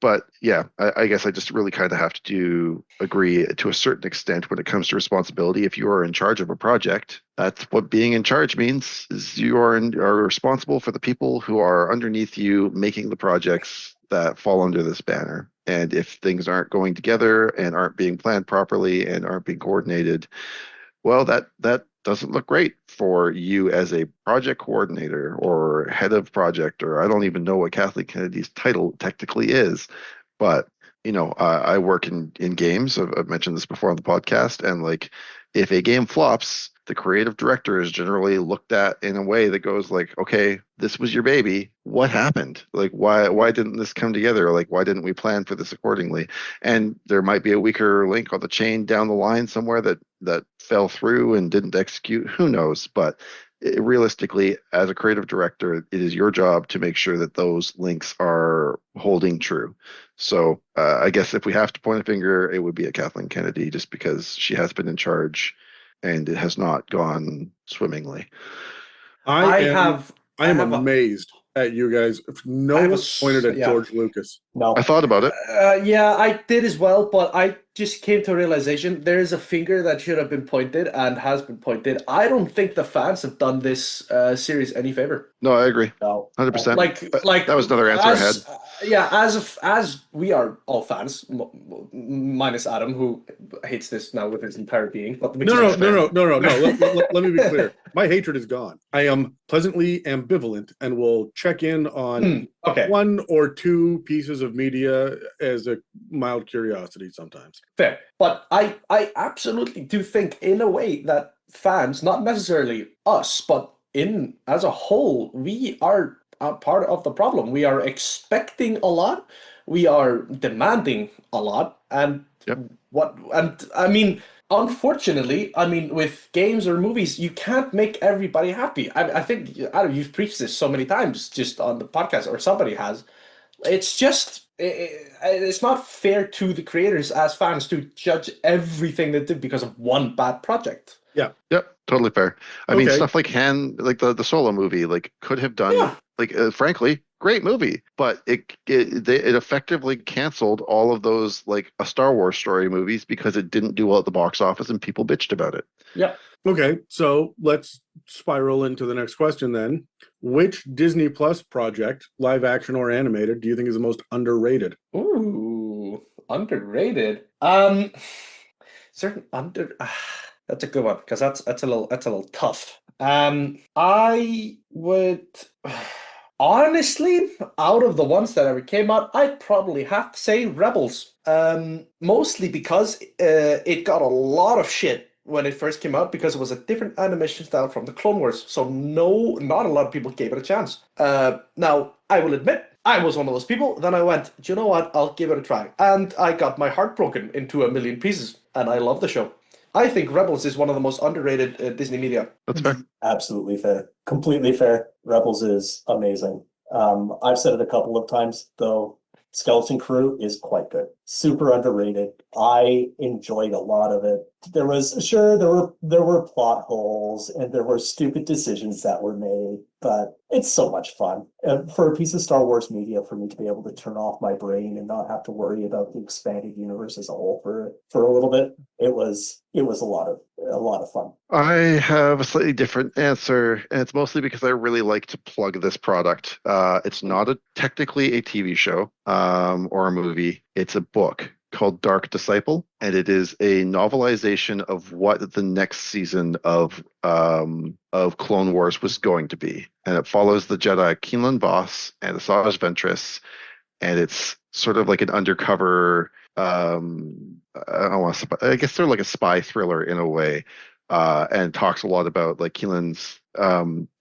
But yeah, I guess I just really kind of have to agree to a certain extent when it comes to responsibility. If you are in charge of a project, that's what being in charge means, is you are responsible for the people who are underneath you making the projects that fall under this banner. And if things aren't going together and aren't being planned properly and aren't being coordinated, well, that doesn't look great for you as a project coordinator or head of project, or I don't even know what Kathleen Kennedy's title technically is, but I work in games. I've mentioned this before on the podcast, and like, if a game flops, the creative director is generally looked at in a way that goes like, okay, this was your baby. What happened? Like, why didn't this come together? Like, why didn't we plan for this accordingly? And there might be a weaker link on the chain down the line somewhere that fell through and didn't execute. Who knows? But realistically, as a creative director, it is your job to make sure that those links are holding true. So I guess if we have to point a finger, it would be at Kathleen Kennedy, just because she has been in charge and it has not gone swimmingly. I am I have a amazed at you guys. No I have one a s- pointed at yeah. George Lucas. No, I thought about it. Yeah, I did as well, but I just came to a realization there is a finger that should have been pointed and has been pointed. I don't think the fans have done this series any favor. No, I agree. no. 100%. Like That was another answer I had. Yeah, as we are all fans, minus Adam, who hates this now with his entire being. But which No. is fair. Let me be clear. My hatred is gone. I am pleasantly ambivalent and will check in on Okay, one or two pieces of media as a mild curiosity sometimes. fair. But I absolutely do think, in a way, that fans, not necessarily us, but in as a whole, we are a part of the problem. We are expecting a lot, we are demanding a lot, and Yep. I mean, unfortunately, I mean, with games or movies, you can't make everybody happy. I think, Adam, you've preached this so many times just on the podcast, or somebody has. It's just it's not fair to the creators as fans to judge everything they did because of one bad project. Yep, totally fair. I mean, Okay. stuff like the Solo movie, like, could have done, Yeah. like, frankly, great movie, but it effectively canceled all of those, like, a Star Wars story movies because it didn't do well at the box office and people bitched about it. Yeah. Okay, so let's spiral into the next question then. Which Disney Plus project, live action or animated, do you think is the most underrated? Ooh, underrated. Certain under. That's a good one because that's a little tough. I would. Honestly, out of the ones that ever came out, I'd probably have to say Rebels. Mostly because it got a lot of shit when it first came out because it was a different animation style from the Clone Wars. So not a lot of people gave it a chance. Now, I will admit, I was one of those people. Then I went, do you know what? I'll give it a try. And I got my heart broken into a million pieces. And I love the show. I think Rebels is one of the most underrated Disney media. That's fair. Absolutely fair. Completely fair. Rebels is amazing. I've said it a couple of times, though. Skeleton Crew is quite good. Super underrated. I enjoyed a lot of it. There were plot holes and there were stupid decisions that were made, but it's so much fun. For a piece of Star Wars media, for me to be able to turn off my brain and not have to worry about the expanded universe as a whole for a little bit, it was a lot of fun. I have a slightly different answer, and it's mostly because I really like to plug this product. It's not technically a TV show or a movie. It's a book called Dark Disciple, and it is a novelization of what the next season of Clone Wars was going to be, and it follows the Jedi Keenan Voss and Asajj Ventress, and it's sort of like an undercover. I don't want to. I guess they're like a spy thriller in a way, and talks a lot about like Keelan's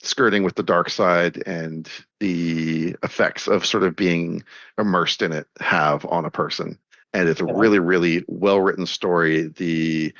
skirting with the dark side and the effects of sort of being immersed in it have on a person. And it's a really, really well written story. The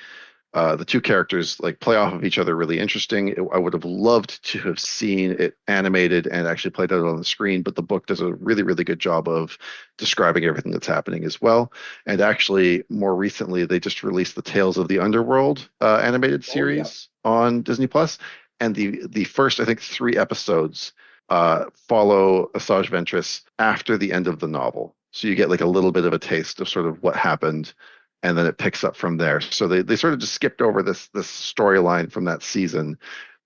two characters like play off of each other really interesting. I would have loved to have seen it animated and actually played out on the screen, but the book does a really, really good job of describing everything that's happening as well. And actually, more recently, they just released the Tales of the Underworld animated series on Disney Plus, and the first, I think, 3 episodes follow Asajj Ventress after the end of the novel. So you get like a little bit of a taste of sort of what happened, and then it picks up from there. So they sort of just skipped over this storyline from that season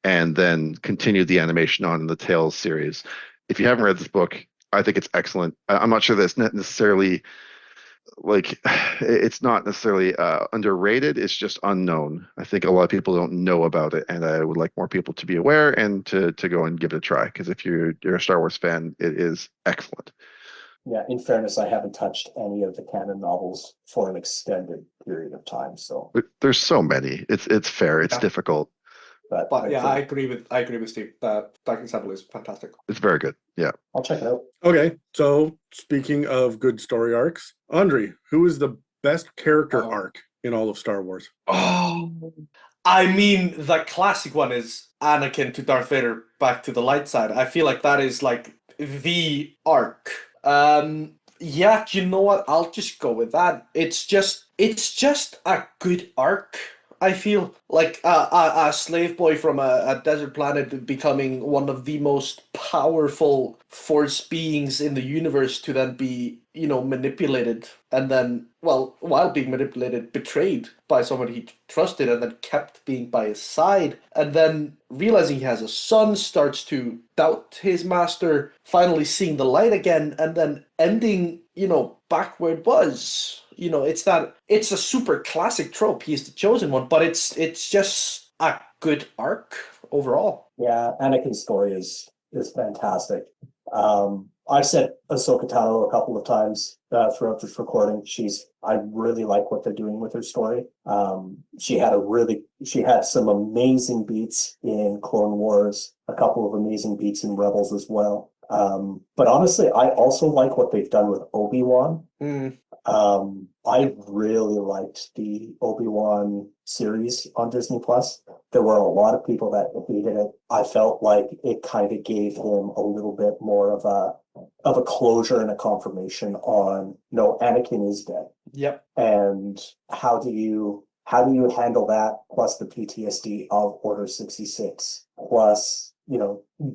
and then continued the animation on in the Tales series. If you haven't read this book, I think it's excellent. I'm not sure that it's necessarily like it's not necessarily underrated. It's just unknown. I think a lot of people don't know about it, and I would like more people to be aware and to go and give it a try. Because if you're a Star Wars fan, it is excellent. Yeah, in fairness, I haven't touched any of the canon novels for an extended period of time. So, There's so many. It's fair. It's Yeah. difficult. But yeah, I'll I agree with Steve. Dark Ensemble is fantastic. It's very good. Yeah. check it out. Okay, so speaking of good story arcs, Andri, who is the best character Oh. arc in all of Star Wars? Oh, I mean, the classic one is Anakin to Darth Vader back to the light side. I feel like that is like the arc. Yeah, you know what? I'll just go with that. It's just a good arc. I feel like a slave boy from a desert planet becoming one of the most powerful force beings in the universe to then be, manipulated and then, well, while being manipulated, betrayed by someone he trusted and then kept being by his side. And then realizing he has a son, starts to doubt his master, finally seeing the light again, and then ending, back where it was. It's a super classic trope. He's the chosen one, but it's just a good arc overall. Yeah, Anakin's story is fantastic. I've said Ahsoka Tano a couple of times throughout this recording. I really like what they're doing with her story. She had some amazing beats in Clone Wars, a couple of amazing beats in Rebels as well. But honestly, I also like what they've done with Obi-Wan. I really liked the Obi-Wan series on Disney Plus. There were a lot of people that hated it. I felt like it kind of gave him a little bit more of a closure and a confirmation on, no, Anakin is dead. Yep. And how do you handle that, plus the PTSD of Order 66, plus,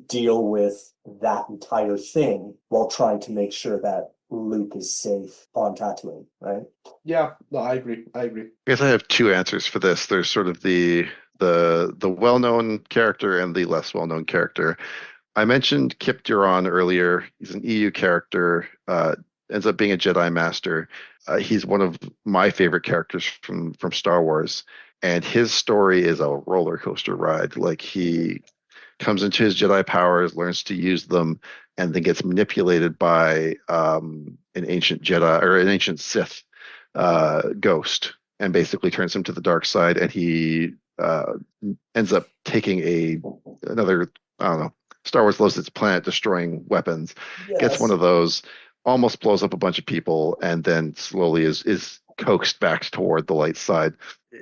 deal with that entire thing while trying to make sure that Luke is safe on Tatooine, right? Yeah, no, I agree. I guess I have two answers for this. There's sort of the well-known character and the less well-known character. I mentioned Kip Duron earlier. He's an EU character, ends up being a Jedi Master. He's one of my favorite characters from Star Wars, and his story is a roller coaster ride. Like, he comes into his Jedi powers, learns to use them, and then gets manipulated by an ancient Jedi or an ancient Sith ghost, and basically turns him to the dark side. And he ends up taking another, I don't know, Star Wars loves its planet destroying weapons. Yes. Gets one of those, almost blows up a bunch of people, and then slowly is coaxed back toward the light side.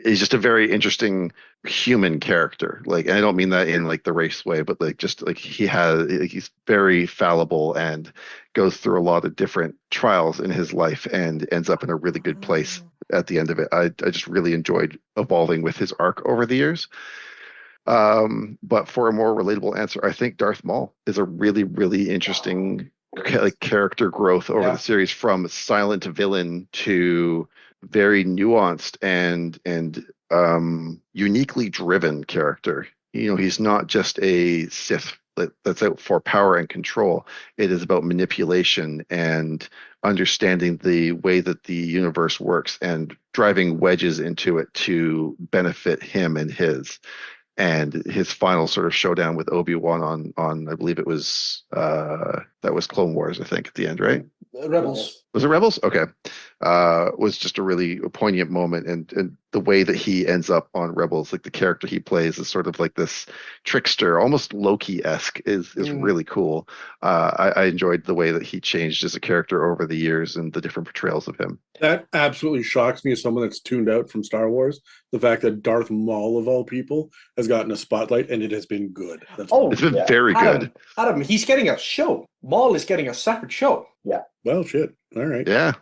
He's just a very interesting human character. Like, and I don't mean that in like the race way, but like just like he's very fallible and goes through a lot of different trials in his life and ends up in a really good place at the end of it. I just really enjoyed evolving with his arc over the years. But for a more relatable answer, I think Darth Maul is a really, really interesting character growth over the series, from silent villain to very nuanced and uniquely driven character. He's not just a Sith that's out for power and control. It is about manipulation and understanding the way that the universe works and driving wedges into it to benefit him and his. And his final sort of showdown with Obi-Wan on I believe it was that was Clone Wars, I think, at the end, right? Rebels. Was it Rebels? Okay. Was just a really poignant moment, and the way that he ends up on Rebels, like the character he plays is sort of like this trickster, almost Loki-esque, is really cool. I enjoyed the way that he changed as a character over the years and the different portrayals of him. That absolutely shocks me as someone that's tuned out from Star Wars. The fact that Darth Maul, of all people, has gotten a spotlight, and it has been good. It's been very good. Adam, he's getting a show. Maul is getting a separate show. Yeah. Well, shit. All right. Yeah.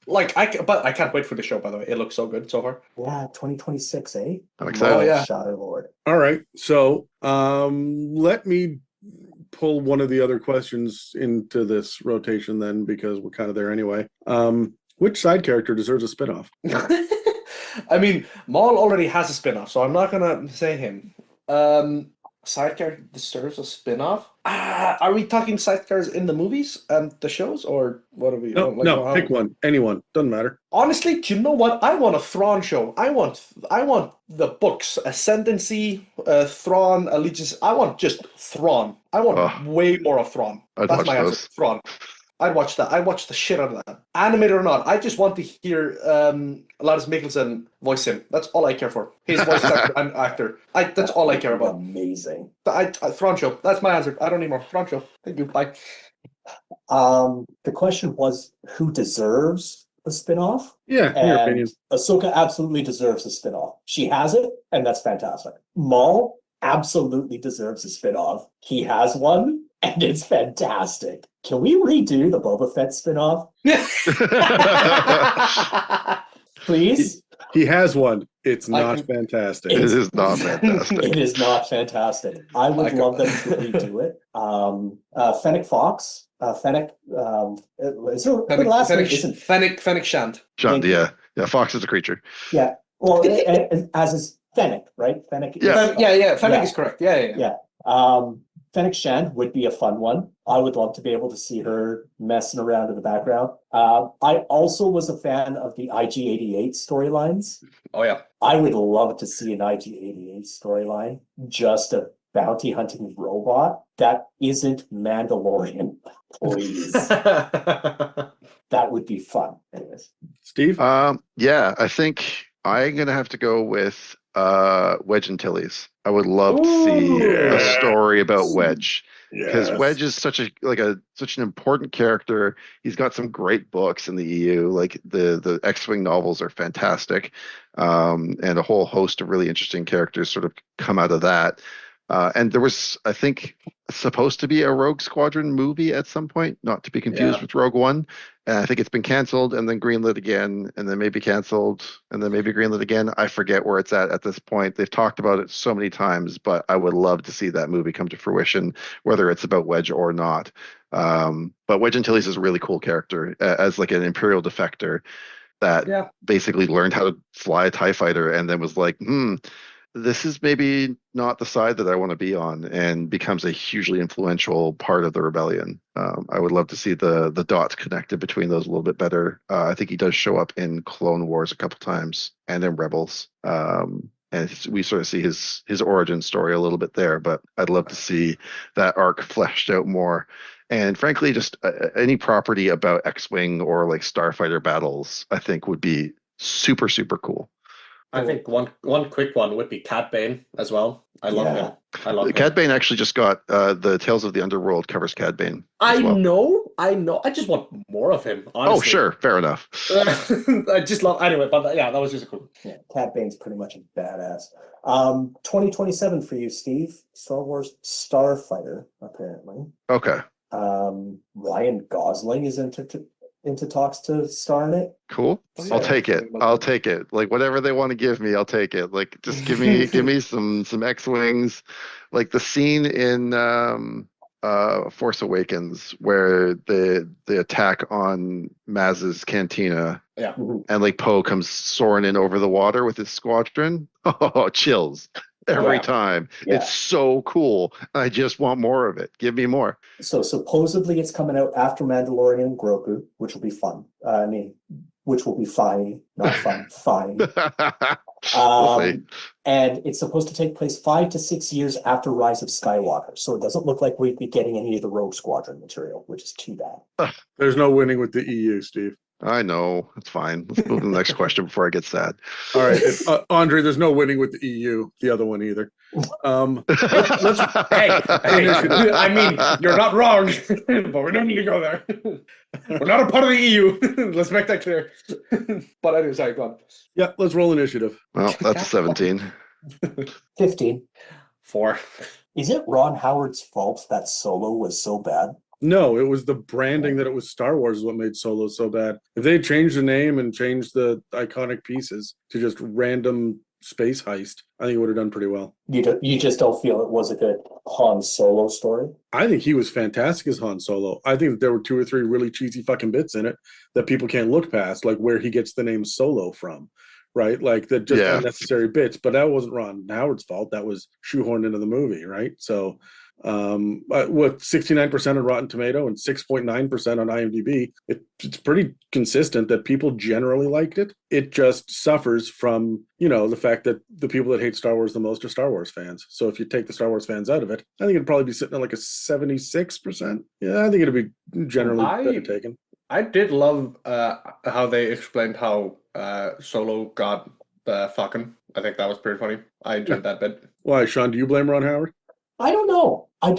But I can't wait for the show, by the way. It looks so good so far. Yeah, 2026, eh? I'm excited. Oh, yeah. Shadow Lord. All right. So let me pull one of the other questions into this rotation then, because we're kind of there anyway. Which side character deserves a spinoff? I mean, Maul already has a spin-off, so I'm not gonna say him. sidecar deserves a spin-off. Are we talking sidecars in the movies and the shows, or what are we? No, pick one. Anyone. Doesn't matter. Honestly, do you know what? I want a Thrawn show. I want the books, Ascendancy, Thrawn, Allegiance. I want just Thrawn. I want way more of Thrawn. I'd That's watch my answer. those. Thrawn. I'd watch that. I'd watch the shit out of that. Animated or not, I just want to hear Lars Mikkelsen voice him. That's all I care for. His voice actor. That's all I care about. Amazing. Thrawn show. That's my answer. I don't need more. Thrawn show. Thank you. Bye. The question was who deserves a spin-off? Yeah, in your opinion. Ahsoka absolutely deserves a spin-off. She has it, and that's fantastic. Maul absolutely deserves a spin-off. He has one, and it's fantastic. Can we redo the Boba Fett spin-off? Please? He has one. It's not fantastic. It is not fantastic. It is not fantastic. I would love them to redo it. Fennec Fox. Fennec. Is her last name? Fennec Shand. Shand, yeah. Fox is a creature. Yeah. Well, as is Fennec, right? Fennec. Yeah. Fennec is correct. Yeah. Fennec Shand would be a fun one. I would love to be able to see her messing around in the background. I also was a fan of the IG-88 storylines. Oh, yeah. I would love to see an IG-88 storyline, just a bounty hunting robot that isn't Mandalorian, please. That would be fun. Anyways. Steve? Yeah, I think I'm going to have to go with Wedge Antilles. I would love to see a story about Wedge, because Wedge is such an important character. He's got some great books in the EU, like the X-Wing novels are fantastic, and a whole host of really interesting characters sort of come out of that. And there was, I think, supposed to be a Rogue Squadron movie at some point, not to be confused with Rogue One. And I think it's been canceled and then greenlit again, and then maybe canceled and then maybe greenlit again. I forget where it's at this point. They've talked about it so many times, but I would love to see that movie come to fruition, whether it's about Wedge or not. But Wedge Antilles is a really cool character as like an Imperial defector that basically learned how to fly a TIE fighter and then was like, this is maybe not the side that I want to be on, and becomes a hugely influential part of the rebellion. I would love to see the dots connected between those a little bit better. I think he does show up in Clone Wars a couple times and in Rebels. And we sort of see his origin story a little bit there, but I'd love to see that arc fleshed out more. And frankly, just any property about X-Wing or like starfighter battles, I think would be super, super cool. I think one quick one would be Cad Bane as well. I love him. Cad Bane actually just got the Tales of the Underworld covers Cad Bane. I know. I just want more of him, honestly. Oh, sure. Fair enough. I just love, anyway, but that was just cool. Yeah, Cad Bane's pretty much a badass. 2027 for you, Steve. Star Wars Starfighter, apparently. Okay. Ryan Gosling is into talks to star in it. Cool. I'll take it. Like whatever they want to give me, I'll take it. Like just give me some X-Wings. Like the scene in Force Awakens where the attack on Maz's cantina. Yeah. And like Poe comes soaring in over the water with his squadron. Oh, chills. Every time. Yeah. It's so cool. I just want more of it. Give me more. So supposedly it's coming out after Mandalorian and Grogu, which will be fun. Which will be fine. Not fun. Fine. And it's supposed to take place 5 to 6 years after Rise of Skywalker. So it doesn't look like we'd be getting any of the Rogue Squadron material, which is too bad. There's no winning with the EU, Steve. I know. It's fine. Let's move to the next question before I get sad. All right. Andri, there's no winning with the EU, the other one either. Let's hey, I mean, you're not wrong, but we don't need to go there. We're not a part of the EU. Let's make that clear. But anyway, sorry, go on. Yeah, let's roll initiative. Well, that's a 17. 15. 4. Is it Ron Howard's fault that Solo was so bad? No, it was the branding that it was Star Wars is what made Solo so bad. If they had changed the name and changed the iconic pieces to just random space heist, I think it would have done pretty well. You just don't feel it was a good Han Solo story? I think he was fantastic as Han Solo. I think that there were 2 or 3 really cheesy fucking bits in it that people can't look past, like where he gets the name Solo from, right? Like the just Yeah. unnecessary bits, but that wasn't Ron Howard's fault. That was shoehorned into the movie, right? So with 69% on Rotten Tomato and 6.9% on IMDb, it's pretty consistent that people generally liked it. It just suffers from, the fact that the people that hate Star Wars the most are Star Wars fans. So if you take the Star Wars fans out of it, I think it'd probably be sitting at like a 76%. Yeah, I think it'd be generally better taken. I did love how they explained how Solo got fucking. I think that was pretty funny. I enjoyed that bit. Why, Sean, do you blame Ron Howard? I don't know. I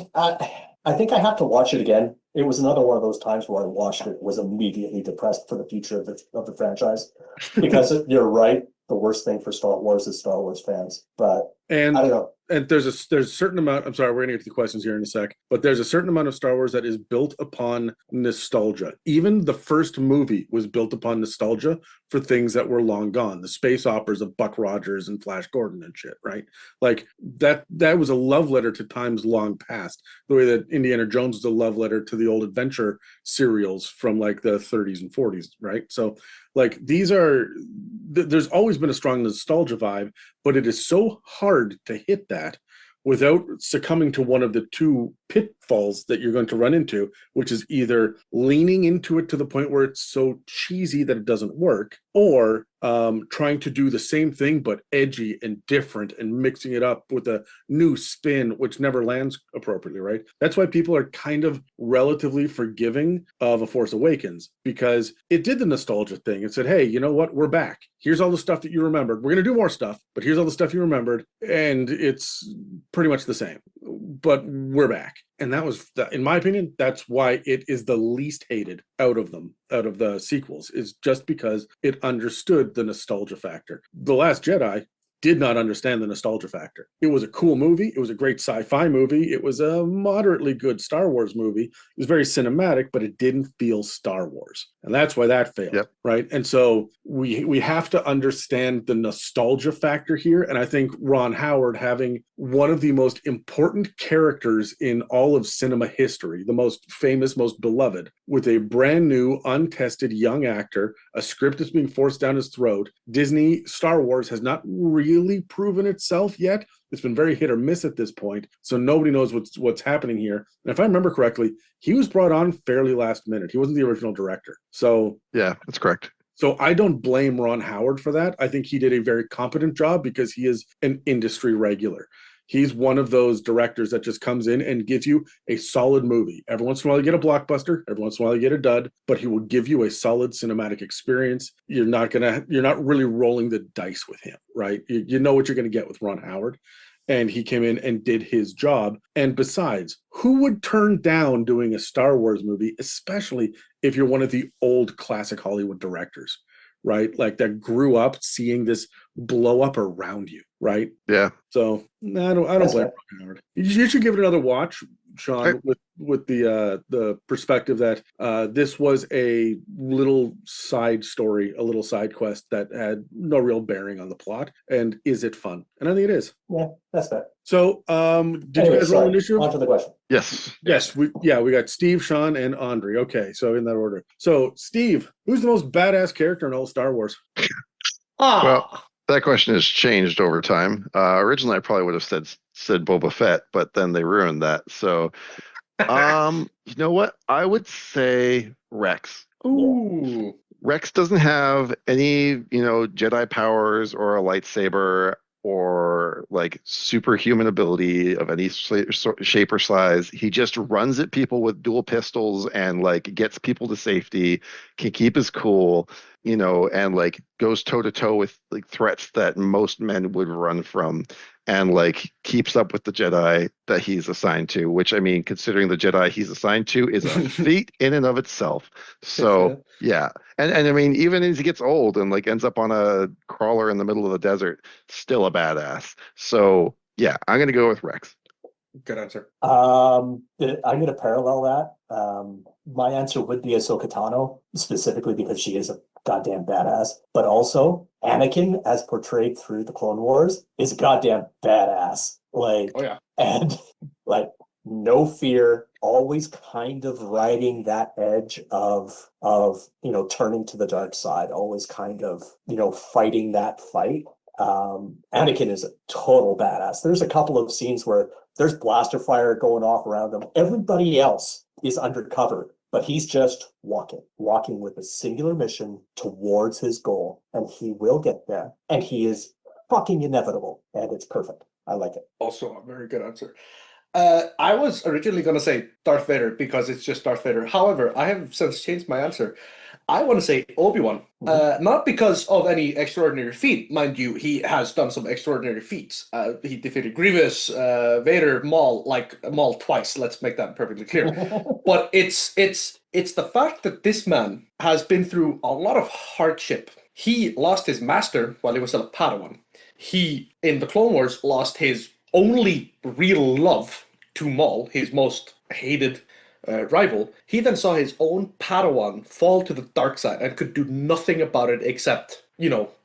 think I have to watch it again. It was another one of those times where I watched it, was immediately depressed for the future of the franchise. Because you're right, the worst thing for Star Wars is Star Wars fans. But I don't know. And there's a certain amount, I'm sorry, we're going to get to the questions here in a sec, but there's a certain amount of Star Wars that is built upon nostalgia. Even the first movie was built upon nostalgia for things that were long gone. The space operas of Buck Rogers and Flash Gordon and shit, right? Like that was a love letter to times long past, the way that Indiana Jones was a love letter to the old adventure serials from like the 30s and 40s, right? So like there's always been a strong nostalgia vibe, but it is so hard to hit that without succumbing to one of the two pitfalls that you're going to run into, which is either leaning into it to the point where it's so cheesy that it doesn't work, or trying to do the same thing but edgy and different and mixing it up with a new spin, which never lands appropriately, right? That's why people are kind of relatively forgiving of A Force Awakens, because it did the nostalgia thing. It said, hey, you know what? We're back. Here's all the stuff that you remembered. We're going to do more stuff, but here's all the stuff you remembered. And it's pretty much the same, but we're back. And that was, in my opinion, that's why it is the least hated out of the sequels, is just because it understood the nostalgia factor. The Last Jedi did not understand the nostalgia factor. It was a cool movie. It was a great sci-fi movie. It was a moderately good Star Wars movie. It was very cinematic, but it didn't feel Star Wars. And that's why that failed, Yep. right? And so we have to understand the nostalgia factor here. And I think Ron Howard, having one of the most important characters in all of cinema history, the most famous, most beloved, with a brand new, untested young actor, a script that's being forced down his throat. Star Wars has not really proven itself yet. It's been very hit or miss at this point, so nobody knows what's happening here. And if I remember correctly, he was brought on fairly last minute. He wasn't the original director. So yeah, that's correct. So I don't blame Ron Howard for that. I think he did a very competent job because he is an industry regular. He's one of those directors that just comes in and gives you a solid movie. Every once in a while you get a blockbuster, every once in a while you get a dud, but he will give you a solid cinematic experience. You're not really rolling the dice with him, right? You know what you're going to get with Ron Howard. And he came in and did his job. And besides, who would turn down doing a Star Wars movie, especially if you're one of the old classic Hollywood directors, right? Like that grew up seeing this blow up around you, right? Yeah. So I don't blame Ron Howard. You should give it another watch, Sean, with the perspective that this was a little side story, a little side quest that had no real bearing on the plot. And is it fun? And I think it is. Yeah, that's fair. So did you guys roll initiative? On to the question. Yes. We got Steve, Sean, and Andri. Okay, so in that order. So Steve, who's the most badass character in all Star Wars? Well, that question has changed over time. Originally, I probably would have said Boba Fett, but then they ruined that. So, you know what? I would say Rex. Ooh. Rex doesn't have any, Jedi powers or a lightsaber or like superhuman ability of any shape or size. He just runs at people with dual pistols and like gets people to safety, can keep his cool, and like goes toe to toe with like threats that most men would run from, and like keeps up with the Jedi that he's assigned to, which, I mean, considering the Jedi he's assigned to is a feat in and of itself. So yeah. And I mean, even as he gets old and like ends up on a crawler in the middle of the desert, still a badass. So yeah, I'm gonna go with Rex. Good answer. I'm going to parallel that. My answer would be Ahsoka Tano, specifically because she is a goddamn badass. But also, Anakin, as portrayed through the Clone Wars, is a goddamn badass. Like, oh yeah, and like no fear, always kind of riding that edge of turning to the dark side, always kind of fighting that fight. Anakin is a total badass. There's a couple of scenes where there's blaster fire going off around him. Everybody else is undercover, but he's just walking with a singular mission towards his goal, and he will get there. And he is fucking inevitable, and it's perfect. I like it. Also a very good answer. I was originally going to say Darth Vader because it's just Darth Vader. However, I have since changed my answer. I want to say Obi-Wan. Not because of any extraordinary feat. Mind you, he has done some extraordinary feats. He defeated Grievous, Vader, Maul twice. Let's make that perfectly clear. But it's the fact that this man has been through a lot of hardship. He lost his master while he was still a Padawan. He, in the Clone Wars, lost his only real love to Maul, his most hated rival. He then saw his own Padawan fall to the dark side and could do nothing about it except,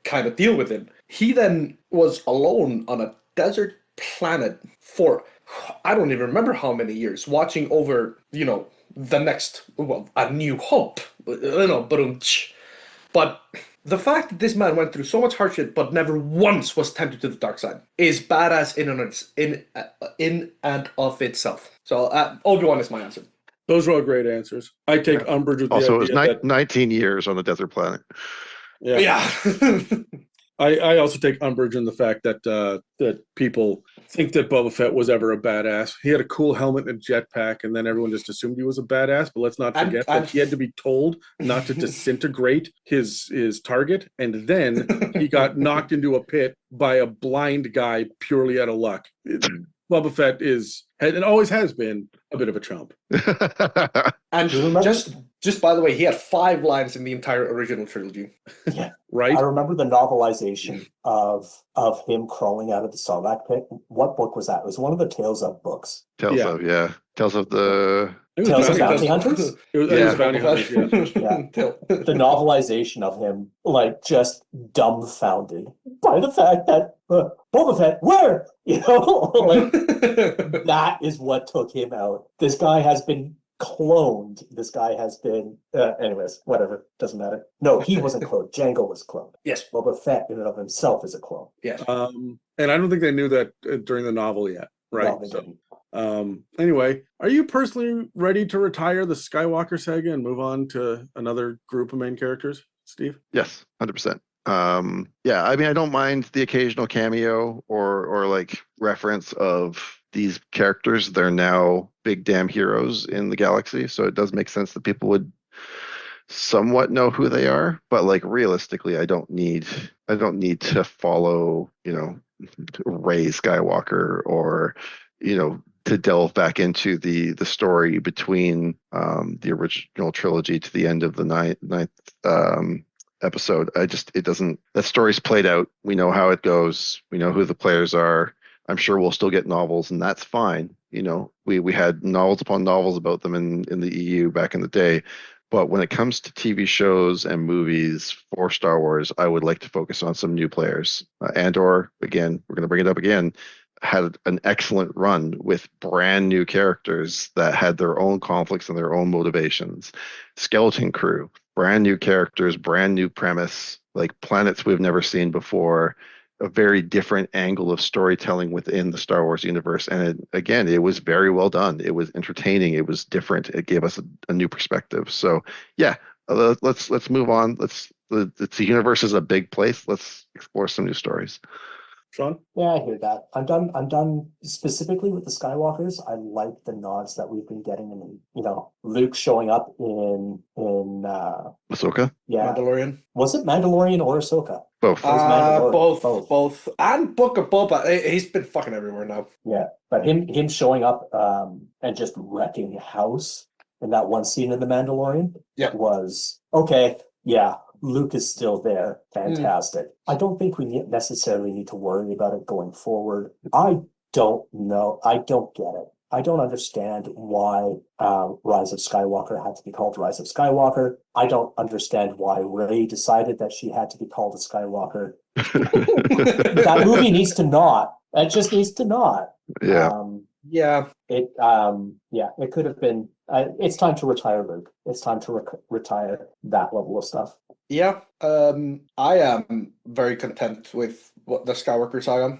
kind of deal with him. He then was alone on a desert planet for, I don't even remember how many years, watching over, the next, A New Hope. But the fact that this man went through so much hardship but never once was tempted to the dark side is badass in and of itself. So Obi-Wan is my answer. Those are all great answers. I take umbrage with Also, the it was idea that 19 years on a desert planet. Yeah. I also take umbrage in the fact that that people think that Boba Fett was ever a badass. He had a cool helmet and a jetpack, and then everyone just assumed he was a badass. But let's not forget that he had to be told not to disintegrate his target, and then he got knocked into a pit by a blind guy purely out of luck. Boba Fett is, and always has been, a bit of a chump. And just by the way, he had 5 lines in the entire original trilogy. Yeah. Right? I remember the novelization of him crawling out of the Sarlacc pit. What book was that? It was one of the Tales of books. Tales of the Tales of Bounty Hunters? It was Bounty Hunters, yeah. The novelization of him, just dumbfounded by the fact that Boba Fett, where? That is what took him out. This guy has been cloned. This guy has been, anyways, whatever, doesn't matter. No, he wasn't cloned. Django was cloned. Yes. Boba Fett in and of himself is a clone. Yes. And I don't think they knew that during the novel yet, right? No, they didn't. Anyway, are you personally ready to retire the Skywalker saga and move on to another group of main characters, Steve? Yes, 100%. I mean, I don't mind the occasional cameo or reference of these characters. They're now big damn heroes in the galaxy, so it does make sense that people would somewhat know who they are. But realistically, I don't need to follow Rey Skywalker or to delve back into the story between the original trilogy to the end of the ninth episode. That story's played out. We know how it goes. We know who the players are. I'm sure we'll still get novels, and that's fine. We had novels upon novels about them in the EU back in the day. But when it comes to TV shows and movies for Star Wars, I would like to focus on some new players. Andor, again, we're going to bring it up again, had an excellent run with brand new characters that had their own conflicts and their own motivations. Skeleton Crew, brand new characters, brand new premise, planets we've never seen before, a very different angle of storytelling within the Star Wars universe. And it was very well done. It was entertaining. It was different. It gave us a new perspective. So yeah, let's move on. The universe is a big place. Let's explore some new stories. Sean? Yeah, I hear that. I'm done specifically with the Skywalkers. I like the nods that we've been getting, and Luke showing up in Ahsoka? Yeah. Mandalorian. Was it Mandalorian or Ahsoka? Both. Both. And Book of Boba. He's been fucking everywhere now. Yeah, but him showing up and just wrecking house in that one scene in The Mandalorian was okay. Yeah, Luke is still there. Fantastic. I don't think we necessarily need to worry about it going forward. I don't know. I don't get it. I don't understand why Rise of Skywalker had to be called Rise of Skywalker. I don't understand why Rey decided that she had to be called a Skywalker. That movie needs to not. It just needs to not. Yeah. Yeah. It it could have been. It's time to retire Luke. It's time to retire that level of stuff. Yeah, I am very content with what the Skywalker saga,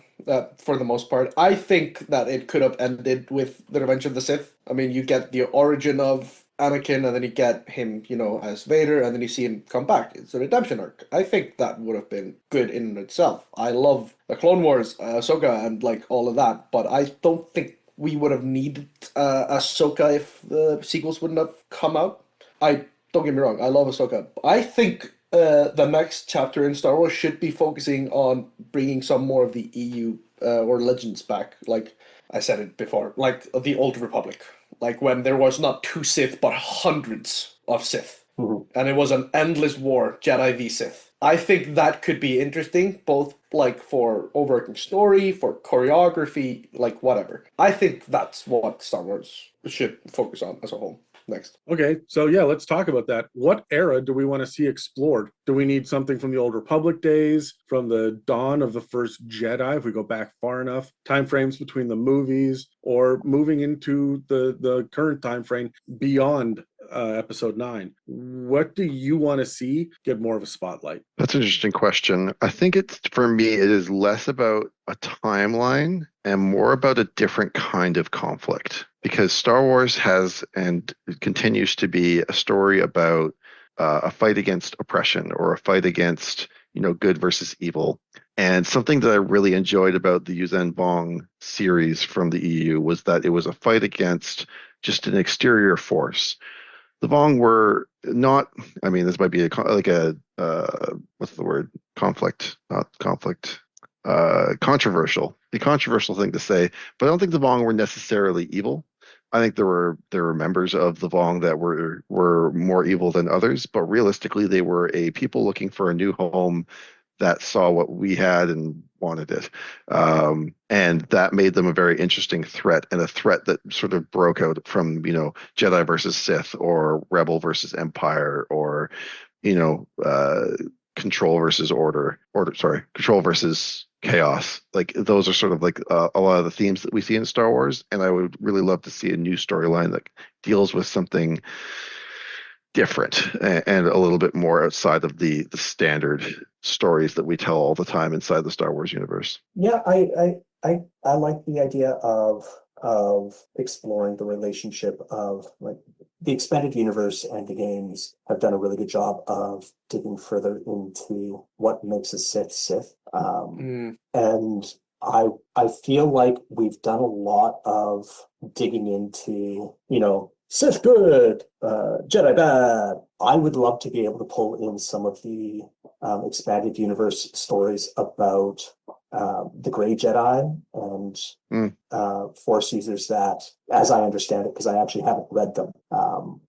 for the most part. I think that it could have ended with the Revenge of the Sith. I mean, you get the origin of Anakin, and then you get him, as Vader, and then you see him come back. It's a redemption arc. I think that would have been good in itself. I love the Clone Wars, Ahsoka, and like all of that, but I don't think we would have needed Ahsoka if the sequels wouldn't have come out. I don't get me wrong, I love Ahsoka. I think the next chapter in Star Wars should be focusing on bringing some more of the EU or Legends back. Like I said it before, like the Old Republic, like when there was not 2 Sith but hundreds of Sith, and it was an endless war, Jedi v Sith. I think that could be interesting, both like for overarching story, for choreography, like whatever. I think that's what Star Wars should focus on as a whole. Next. Okay, so yeah, let's talk about that. What era do we want to see explored? Do we need something from the Old Republic days, from the dawn of the first Jedi, if we go back far enough, time frames between the movies, or moving into the current time frame beyond episode 9? What do you want to see get more of a spotlight? That's an interesting question. I think for me, it is less about a timeline and more about a different kind of conflict, because Star Wars has and continues to be a story about a fight against oppression, or a fight against, good versus evil. And something that I really enjoyed about the Yuuzhan Vong series from the EU was that it was a fight against just an exterior force. The Vong were not, I mean, this might be what's the word? Conflict, not conflict. Controversial. A controversial thing to say, but I don't think the Vong were necessarily evil. I think there were members of the Vong that were more evil than others, but realistically, they were a people looking for a new home that saw what we had and wanted it. And that made them a very interesting threat, and a threat that sort of broke out from, Jedi versus Sith, or Rebel versus Empire, or, control versus control versus chaos. Like those are sort of like a lot of the themes that we see in Star Wars. And I would really love to see a new storyline that deals with something different and a little bit more outside of the standard stories that we tell all the time inside the Star Wars universe. Yeah, I like the idea of exploring the relationship of, like, the expanded universe and the games have done a really good job of digging further into what makes a Sith. And I feel like we've done a lot of digging into, Sith good, Jedi bad. I would love to be able to pull in some of the expanded universe stories about the Grey Jedi and Force users that, as I understand it, because I actually haven't read them,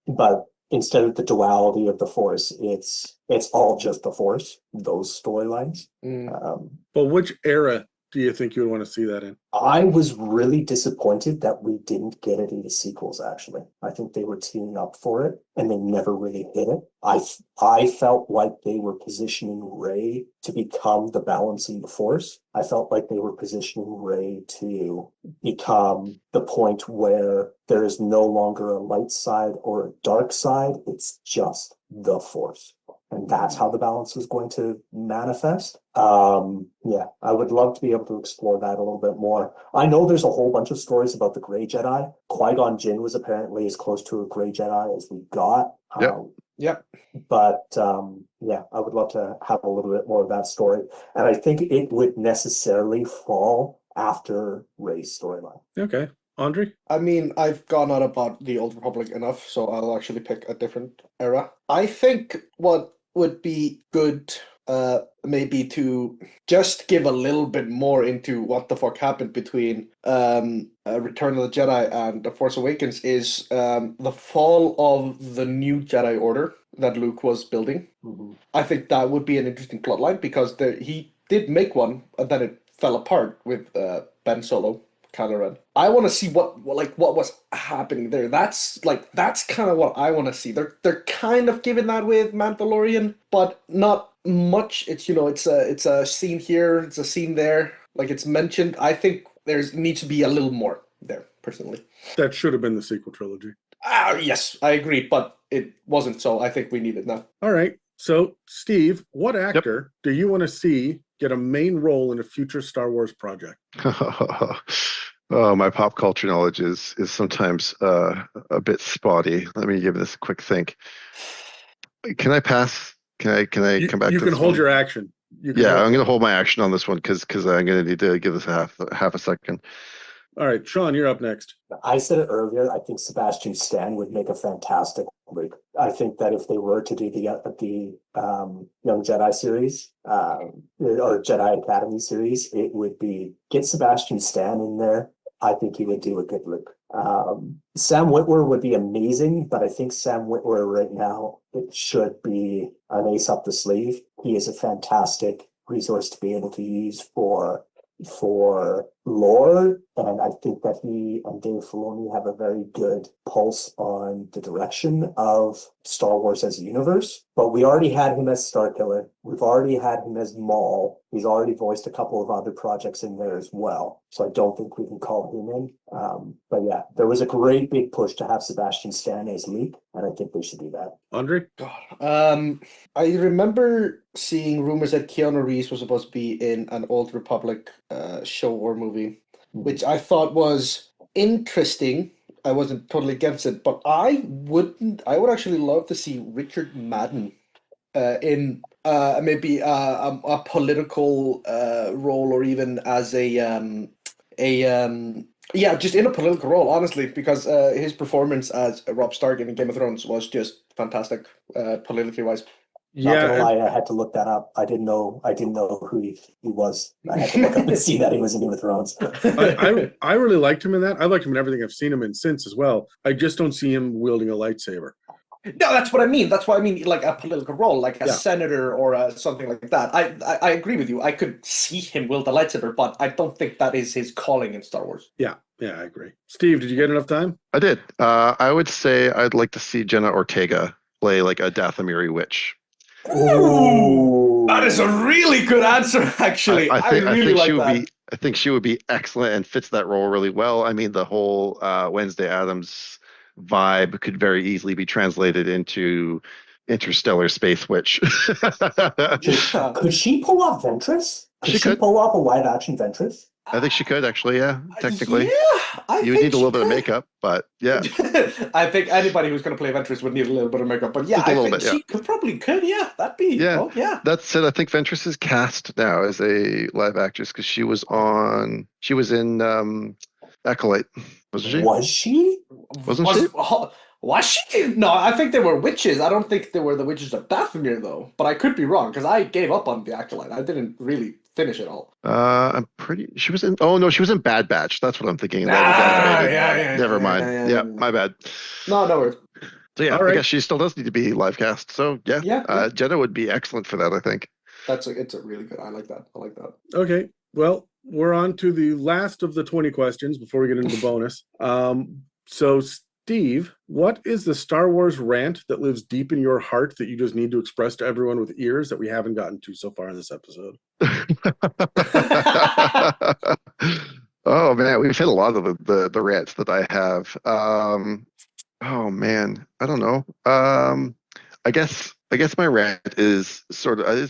but instead of the duality of the Force, it's all just the Force, those storylines. But which era do you think you would want to see that in? I was really disappointed that we didn't get it in the sequels, actually. I think they were teeing up for it, and they never really hit it. I felt like they were positioning Rey to become the balancing the Force. I felt like they were positioning Rey to become the point where there is no longer a light side or a dark side. It's just the Force. And that's how the balance was going to manifest. Yeah, I would love to be able to explore that a little bit more. I know there's a whole bunch of stories about the Grey Jedi. Qui-Gon Jinn was apparently as close to a Grey Jedi as we got. Yep. But yeah, I would love to have a little bit more of that story. And I think it would necessarily fall after Rey's storyline. Okay. Andri? I mean, I've gone on about the Old Republic enough, so I'll actually pick a different era. I think what would be good, maybe to just give a little bit more into what the fuck happened between Return of the Jedi and The Force Awakens, is the fall of the new Jedi Order that Luke was building. I think that would be an interesting plotline, because he did make one, and then it fell apart with Ben Solo. Kylo Ren. I want to see what was happening there. That's kind of what I want to see. They're kind of giving that with Mandalorian, but not much. It's it's a scene here, it's a scene there. Like, it's mentioned. I think needs to be a little more there. personally. That should have been the sequel trilogy. Yes, I agree, but it wasn't, so I think we need it now. All right. So, Steve, what actor do you want to see get a main role in a future Star Wars project? Oh, my pop culture knowledge is sometimes a bit spotty. Let me give this a quick think. Can I pass? Can I come back You to can this hold one? your action. Yeah, I'm going to hold my action on this one because I'm going to need to give this half a second. All right, Sean, you're up next. I said it earlier. I think Sebastian Stan would make a fantastic Luke. I think that if they were to do the Young Jedi series or Jedi Academy series, it would be get Sebastian Stan in there. I think he would do a good Luke. Sam Witwer would be amazing, but I think Sam Witwer right now, it should be an ace up the sleeve. He is a fantastic resource to be able to use for lore, and I think that he and Dave Filoni have a very good pulse on the direction of Star Wars as a universe. But we already had him as Starkiller. We've already had him as Maul. He's already voiced a couple of other projects in there as well. So I don't think we can call him in. But yeah, there was a great big push to have Sebastian Stan as Luke, and I think they should do that. Andri? God. I remember seeing rumors that Keanu Reeves was supposed to be in an Old Republic show or movie, which I thought was interesting. I wasn't totally against it, but I would actually love to see Richard Madden in maybe a political role, or even as yeah, just in a political role, honestly, because his performance as Robb Stark in Game of Thrones was just fantastic, politically wise. Not gonna Yeah, lie, I had to look that up. I didn't know who he was. I had to look up and see that he was in Game of Thrones. I really liked him in that. I liked him in everything I've seen him in since as well. I just don't see him wielding a lightsaber. No, that's what I mean. That's why I mean, like a political role, like a Yeah. senator or something like that. I agree with you. I could see him wield the lightsaber, but I don't think that is his calling in Star Wars. Yeah, I agree. Steve, did you get enough time? I did. I would say I'd like to see Jenna Ortega play like a Dathomiri witch. Ooh. That is a really good answer, actually. I really like that. I think she would be excellent and fits that role really well. I mean, the whole Wednesday Addams vibe could very easily be translated into Interstellar Space Witch. Could she pull off Ventress? She could. Pull off a live action Ventress? I think she could actually, yeah, technically. Yeah, You would need a little bit of makeup, but yeah. I think anybody who's going to play Ventress would need a little bit of makeup, but yeah, Just a I little think bit, she could, yeah, that'd be, Yeah. oh, yeah. That said, I think Ventress is cast now as a live actress because she was in Acolyte, wasn't she? Was she? Wasn't she? Was she? No, I think they were witches. I don't think they were the witches of Dathomir, though. But I could be wrong, because I gave up on the Acolyte. I didn't really finish it all. I'm pretty. She was in. Oh no, she was in Bad Batch. That's what I'm thinking. Yeah. Never mind. Yeah, my bad. No worries. So yeah, All right. I guess she still does need to be live cast. So yeah. Jenna would be excellent for that, I think. It's a really good. I like that. Okay. Well, we're on to the last of the 20 questions before we get into the bonus. So Steve, what is the Star Wars rant that lives deep in your heart that you just need to express to everyone with ears that we haven't gotten to so far in this episode? Oh man, we've hit a lot of the rants that I have. Oh man, I don't know. I guess my rant is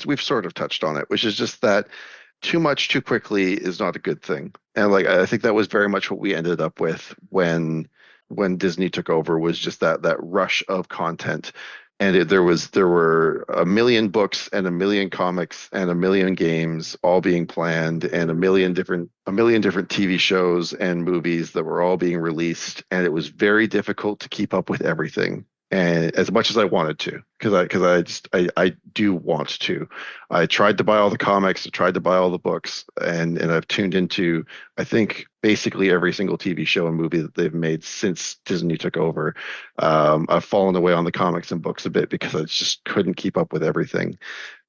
we've sort of touched on it, which is just that too much too quickly is not a good thing. And like I think that was very much what we ended up with when Disney took over, was just that rush of content. And there were a million books and a million comics and a million games all being planned, and a million different TV shows and movies that were all being released, and it was very difficult to keep up with everything. And as much as I wanted to, because I do want to. I tried to buy all the comics, I tried to buy all the books, and I've tuned into, I think, basically every single TV show and movie that they've made since Disney took over. I've fallen away on the comics and books a bit because I just couldn't keep up with everything.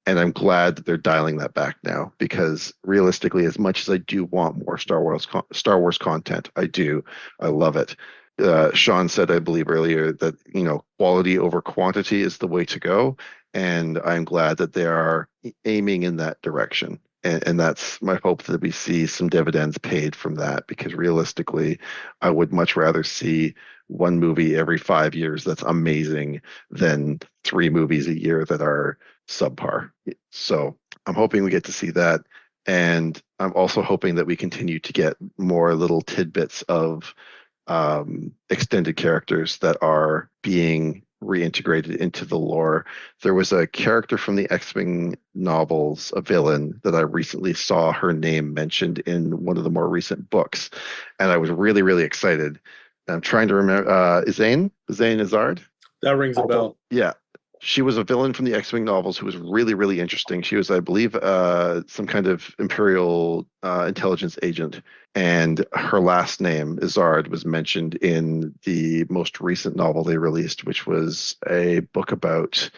And I'm glad that they're dialing that back now, because realistically, as much as I do want more Star Wars content, I love it. Sean said, I believe earlier, that quality over quantity is the way to go, and I'm glad that they are aiming in that direction. And that's my hope, that we see some dividends paid from that, because realistically, I would much rather see one movie every 5 years that's amazing than 3 movies a year that are subpar. So I'm hoping we get to see that. And I'm also hoping that we continue to get more little tidbits of extended characters that are being reintegrated into the lore. There was a character from the X-Wing novels, a villain, that I recently saw her name mentioned in one of the more recent books, and I was really, really excited. I'm trying to remember, Zane Izard? That rings a bell. Yeah. She was a villain from the X-Wing novels who was really, really interesting. She was, I believe, some kind of Imperial intelligence agent. And her last name, Izard, was mentioned in the most recent novel they released, which was a book about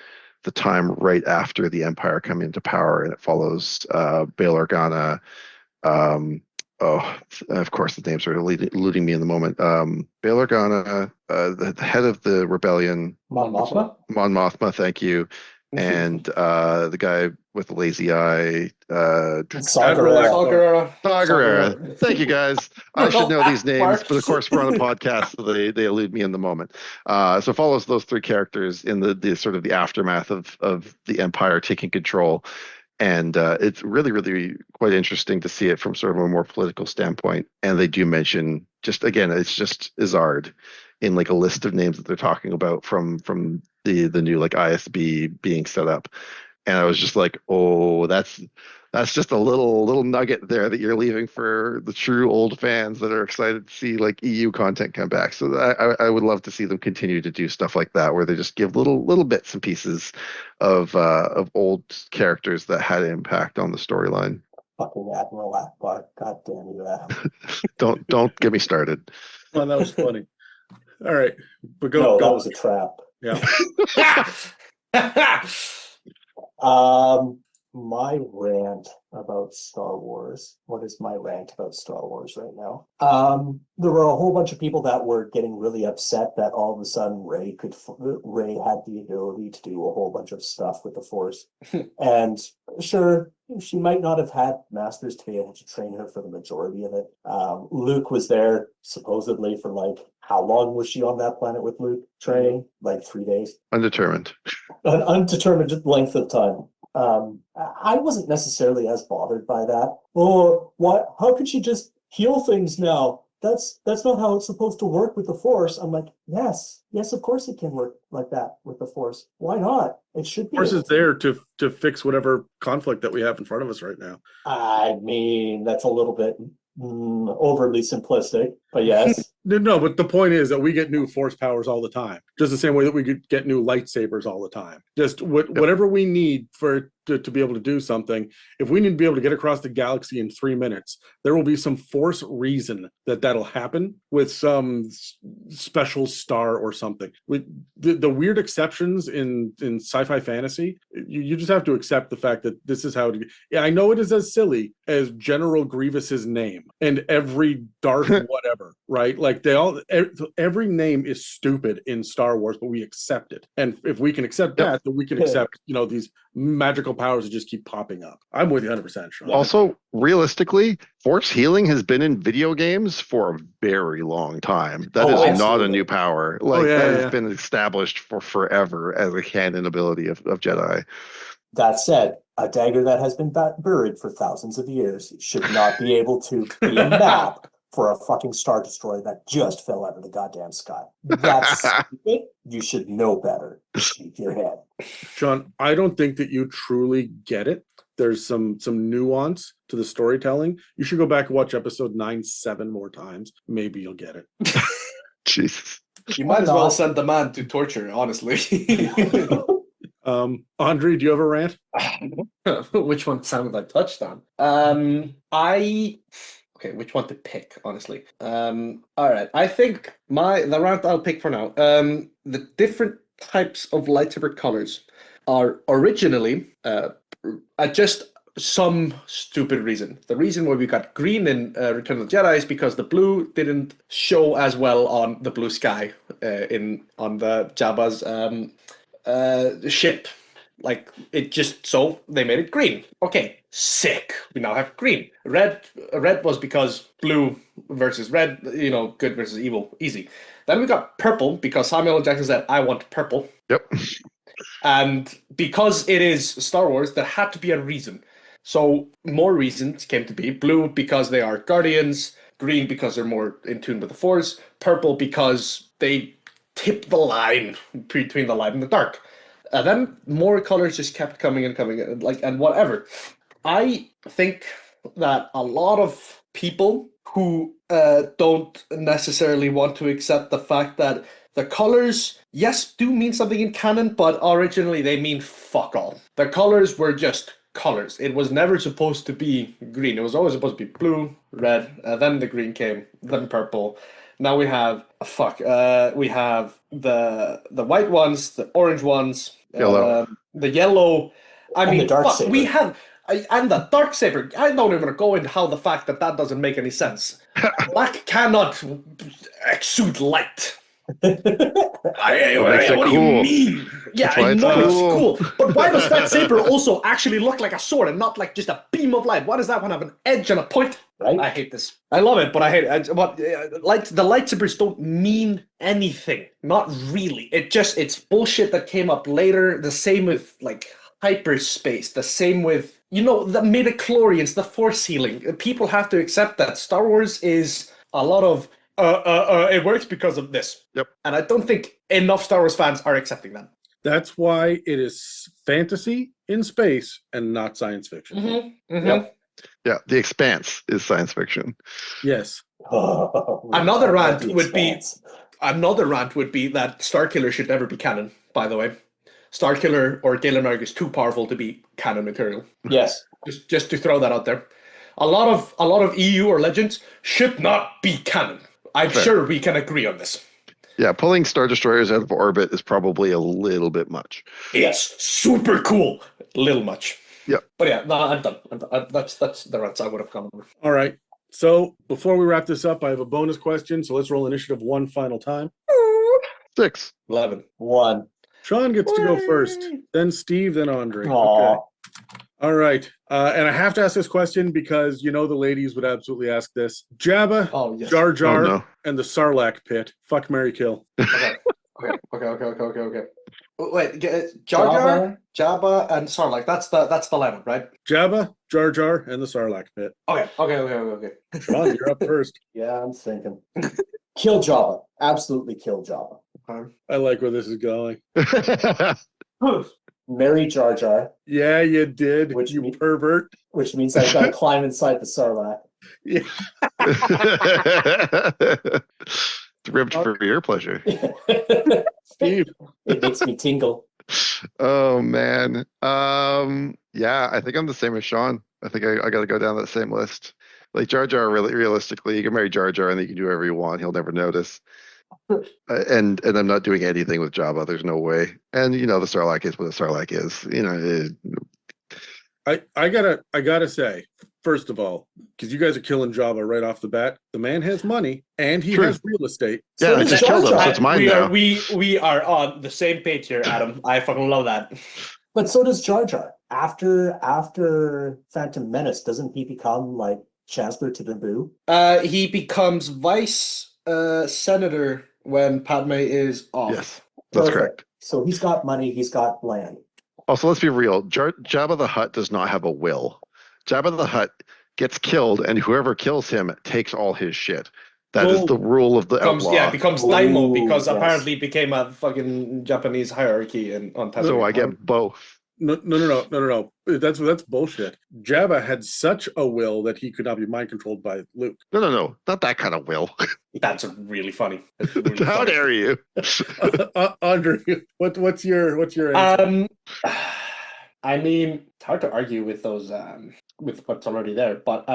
the time right after the Empire coming into power. And it follows Bail Organa. Of course, the names are eluding me in the moment. Bail Organa, the head of the rebellion. Mon Mothma? Mon Mothma, thank you. And the guy with the lazy eye. Saw Saw Gerrera. Thank you, guys. I should know these names, but of course we're on a podcast, so they elude me in the moment. So it follows those 3 characters in the sort of the aftermath of the Empire taking control. And it's really, really quite interesting to see it from sort of a more political standpoint. And they do mention, just again, it's just Izard in like a list of names that they're talking about from the new like ISB being set up. And I was just like, oh, that's just a little nugget there that you're leaving for the true old fans that are excited to see like EU content come back. So I would love to see them continue to do stuff like that, where they just give little bits and pieces of old characters that had impact on the storyline. Fucking Admiral Akbar. God damn you, Adam. Don't get me started. Well, that was funny. All right, but go. No, go. that was a trap. Yeah. My rant about Star Wars. What is my rant about Star Wars right now? There were a whole bunch of people that were getting really upset that all of a sudden Rey had the ability to do a whole bunch of stuff with the Force. And sure, she might not have had masters to be able to train her for the majority of it. Luke was there supposedly for like, how long was she on that planet with Luke training? Like 3 days? Undetermined. An undetermined length of time. I wasn't necessarily as bothered by that. Oh, what? How could she just heal things now? That's not how it's supposed to work with the Force. I'm like, yes, of course it can work like that with the Force. Why not? It should be. Force is there to fix whatever conflict that we have in front of us right now. I mean, that's a little bit overly simplistic, but yes. No, but the point is that we get new Force powers all the time, just the same way that we could get new lightsabers all the time. Just whatever we need to be able to do something. If we need to be able to get across the galaxy in 3 minutes, there will be some Force reason that'll happen with some special star or something. With the weird exceptions in sci-fi fantasy, you just have to accept the fact that this is how it. Yeah, I know it is as silly as General Grievous's name and every Darth whatever, right? Like every name is stupid in Star Wars, but we accept it. And if we can accept that, then we can accept, these magical powers that just keep popping up. I'm with you 100%, Sean. Also, realistically, Force healing has been in video games for a very long time. That is not a new power. That has been established for forever as a canon ability of Jedi. That said, a dagger that has been buried for thousands of years should not be able to be a map for a fucking Star Destroyer that just fell out of the goddamn sky. That's stupid. You should know better. Shake your head. Sean, I don't think that you truly get it. There's some nuance to the storytelling. You should go back and watch episode 9 7 more times. Maybe you'll get it. Jesus. You might as well send the man to torture, honestly. Andri, do you have a rant? Which one sounded like touchdown? Okay, which one to pick, honestly? All right, I think the rant I'll pick for now. The different types of lightsaber colors are originally just some stupid reason. The reason why we got green in Return of the Jedi is because the blue didn't show as well on the blue sky on the Jabba's ship. Like, it just, so they made it green. Okay, sick. We now have green. Red was because blue versus red, good versus evil, easy. Then we got purple because Samuel L. Jackson said, I want purple. Yep. And because it is Star Wars, there had to be a reason. So more reasons came to be. Blue because they are guardians, green because they're more in tune with the Force, purple because they tip the line between the light and the dark. And then more colors just kept coming and coming, and whatever. I think that a lot of people who don't necessarily want to accept the fact that the colors, yes, do mean something in canon, but originally they mean fuck all. The colors were just colors. It was never supposed to be green. It was always supposed to be blue, red, then the green came, then purple. Now we have we have the white ones, the orange ones, Yellow. the yellow. And the dark saber. We have and the dark saber. I don't even go into how the fact that doesn't make any sense. Black cannot exude light. Makes it What do you cool. mean? Yeah, That's why I it's know cool. it's cool, but why does that saber also actually look like a sword and not like just a beam of light? Why does that one have an edge and a point? Right? I hate this. I love it, but I hate it. But the lightsabers don't mean anything. Not really. It's bullshit that came up later. The same with like hyperspace. The same with the midichlorians, the force healing. People have to accept that Star Wars is a lot of it works because of this. Yep. And I don't think enough Star Wars fans are accepting that. That's why it is fantasy in space and not science fiction. Mm-hmm. Mm-hmm. Yep. Yeah, The Expanse is science fiction. Yes. Another rant would be that Starkiller should never be canon, by the way. Starkiller or Galen Mark is too powerful to be canon material. Yes. Just to throw that out there. A lot of EU or Legends should not be canon. I'm sure we can agree on this. Yeah, pulling Star Destroyers out of orbit is probably a little bit much. It's super cool. Little much. Yeah. But yeah, no, I'm done. That's the rants I would have gone over. All right. So before we wrap this up, I have a bonus question. So let's roll initiative one final time. 6. 11. 1. Sean gets to go first, then Steve, then Andri. Aw. Okay. All right. And I have to ask this question because the ladies would absolutely ask this. Jabba, Oh yes. Jar Jar, Oh, no. and the Sarlacc pit. Fuck, marry, kill. Okay. Wait, Jar Jar, Jabba, and Sarlacc. That's the lemon, right? Jabba, Jar Jar, and the Sarlacc pit. Okay. Sean, you're up first. Yeah, I'm thinking. Kill Jabba. Absolutely kill Jabba. I like where this is going. Marry Jar Jar, Yeah, you did, Which you me- pervert. which means I've got to climb inside the Sarlacc. It's ribbed for your pleasure. Steve. It makes me tingle. Oh man. Yeah, I think I'm the same as Sean. I think I got to go down that same list. Like Jar Jar, really realistically, you can marry Jar Jar and you can do whatever you want. He'll never notice. And I'm not doing anything with Jabba. There's no way. And the Sarlacc is what a Sarlacc is. I gotta say, first of all, because you guys are killing Jabba right off the bat, the man has money and he True. has real estate. Yeah, I does just killed him, Jar so Jar. it's mine we now. are we are on the same page here, Adam. I fucking love that. But so does Jar Jar. After Phantom Menace, doesn't he become like Chancellor to Naboo? He becomes vice senator when Padme is off. Yes, that's Perfect. correct. So he's got money, he's got land. Also, let's be real. Jabba the Hutt does not have a will. Jabba the Hutt gets killed, and whoever kills him takes all his shit. That is the rule of the outlaw. Becomes Daimon because yes. apparently it became a fucking Japanese hierarchy on Tatooine. So I get both. No. That's bullshit. Jabba had such a will that he could not be mind controlled by Luke. No. Not that kind of will. That's really funny. That's really How funny. dare you? Andri, what's your answer? I mean, it's hard to argue with those with what's already there, but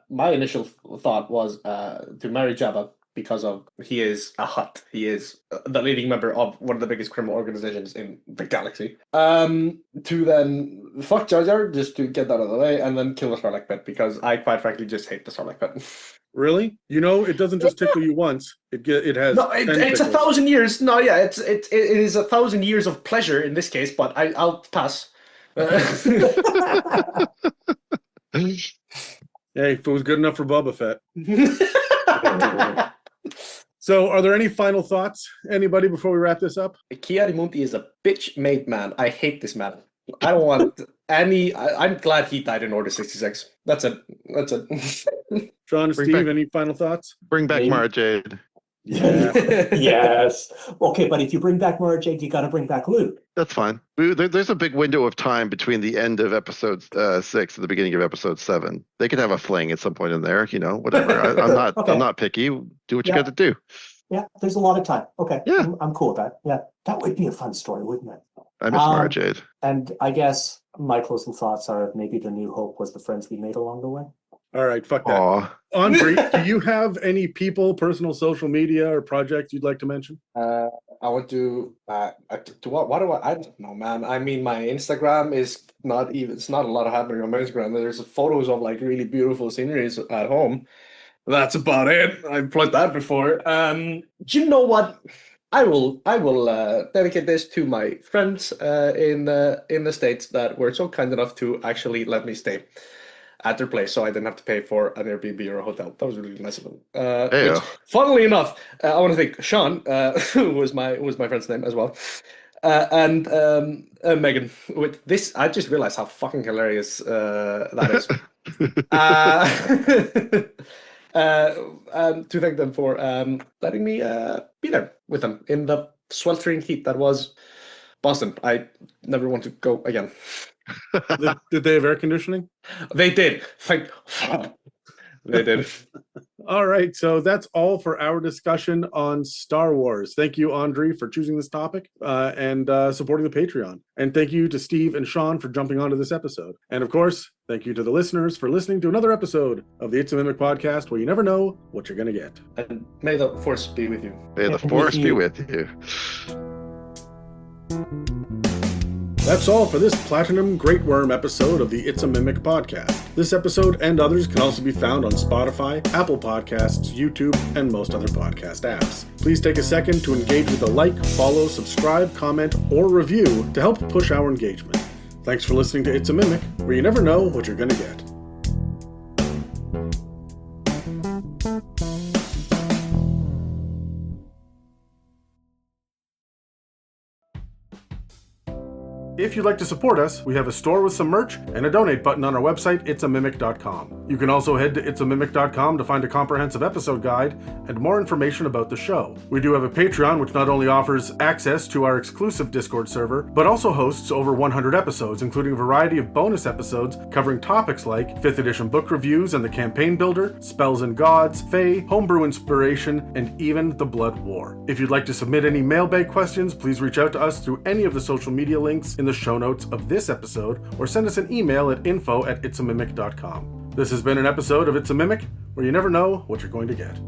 my initial thought was to marry Jabba because of he is a Hutt. He is the leading member of one of the biggest criminal organizations in the galaxy. To then fuck Jar Jar just to get that out of the way, and then kill the Sarlacc pit because I quite frankly just hate the Sarlacc pit. Really? It doesn't just tickle you once. It has. No, 10 it's a tickles. 1,000 years. No, yeah, it is 1,000 years of pleasure in this case, but I'll pass. Hey, if it was good enough for Boba Fett. So, are there any final thoughts, anybody, before we wrap this up? Kiarimunti is a bitch-made man. I hate this man. I don't want any. I'm glad he died in Order 66. That's it. That's it. Sean and Bring Steve, back- any final thoughts? Bring back Maybe. Mara Jade. Yes. Okay, but if you bring back Mara Jade, you got to bring back Luke. That's fine. There's a big window of time between the end of episode 6 and the beginning of episode 7. They could have a fling at some point in there, whatever. I'm not. Okay. I'm not picky. Do what you Yeah. got to do. Yeah, there's a lot of time. Okay, Yeah. I'm cool with that. Yeah, that would be a fun story, wouldn't it? I miss Mara Jade. And I guess my closing thoughts are maybe the new hope was the friends we made along the way. All right, fuck that. Aw. Andri, do you have any people, personal social media, or projects you'd like to mention? I want to what do I don't know, man. I mean, my Instagram is not even. It's not a lot happening on my Instagram. There's photos of like really beautiful sceneries at home. That's about it. I've plugged that before. Do you know what? I will dedicate this to my friends in the States that were so kind enough to actually let me stay at their place, so I didn't have to pay for an Airbnb or a hotel. That was really nice of them. Heyo. Which, funnily enough, I want to thank Sean, who was my friend's name as well, and Megan. With this, I just realized how fucking hilarious that is. And to thank them for letting me be there with them in the sweltering heat that was Boston. I never want to go again. Did they have air conditioning? They did. They did. All right, so that's all for our discussion on Star Wars. Thank you, Andri, for choosing this topic and supporting the Patreon. And thank you to Steve and Sean for jumping onto this episode. And of course, thank you to the listeners for listening to another episode of the It's a Mimic podcast, where you never know what you're going to get. And may the force be with you. May the With force be you. with you. That's all for this Platinum Greatwyrm episode of the It's a Mimic podcast. This episode and others can also be found on Spotify, Apple Podcasts, YouTube, and most other podcast apps. Please take a second to engage with a like, follow, subscribe, comment, or review to help push our engagement. Thanks for listening to It's a Mimic, where you never know what you're going to get. If you'd like to support us, we have a store with some merch and a donate button on our website, itsamimic.com. You can also head to itsamimic.com to find a comprehensive episode guide and more information about the show. We do have a Patreon, which not only offers access to our exclusive Discord server, but also hosts over 100 episodes, including a variety of bonus episodes covering topics like 5th edition book reviews and the campaign builder, spells and gods, fae, homebrew inspiration, and even the Blood War. If you'd like to submit any mailbag questions, please reach out to us through any of the social media links in the show notes of this episode, or send us an email at info@itsamimic.com. This has been an episode of It's a Mimic, where you never know what you're going to get.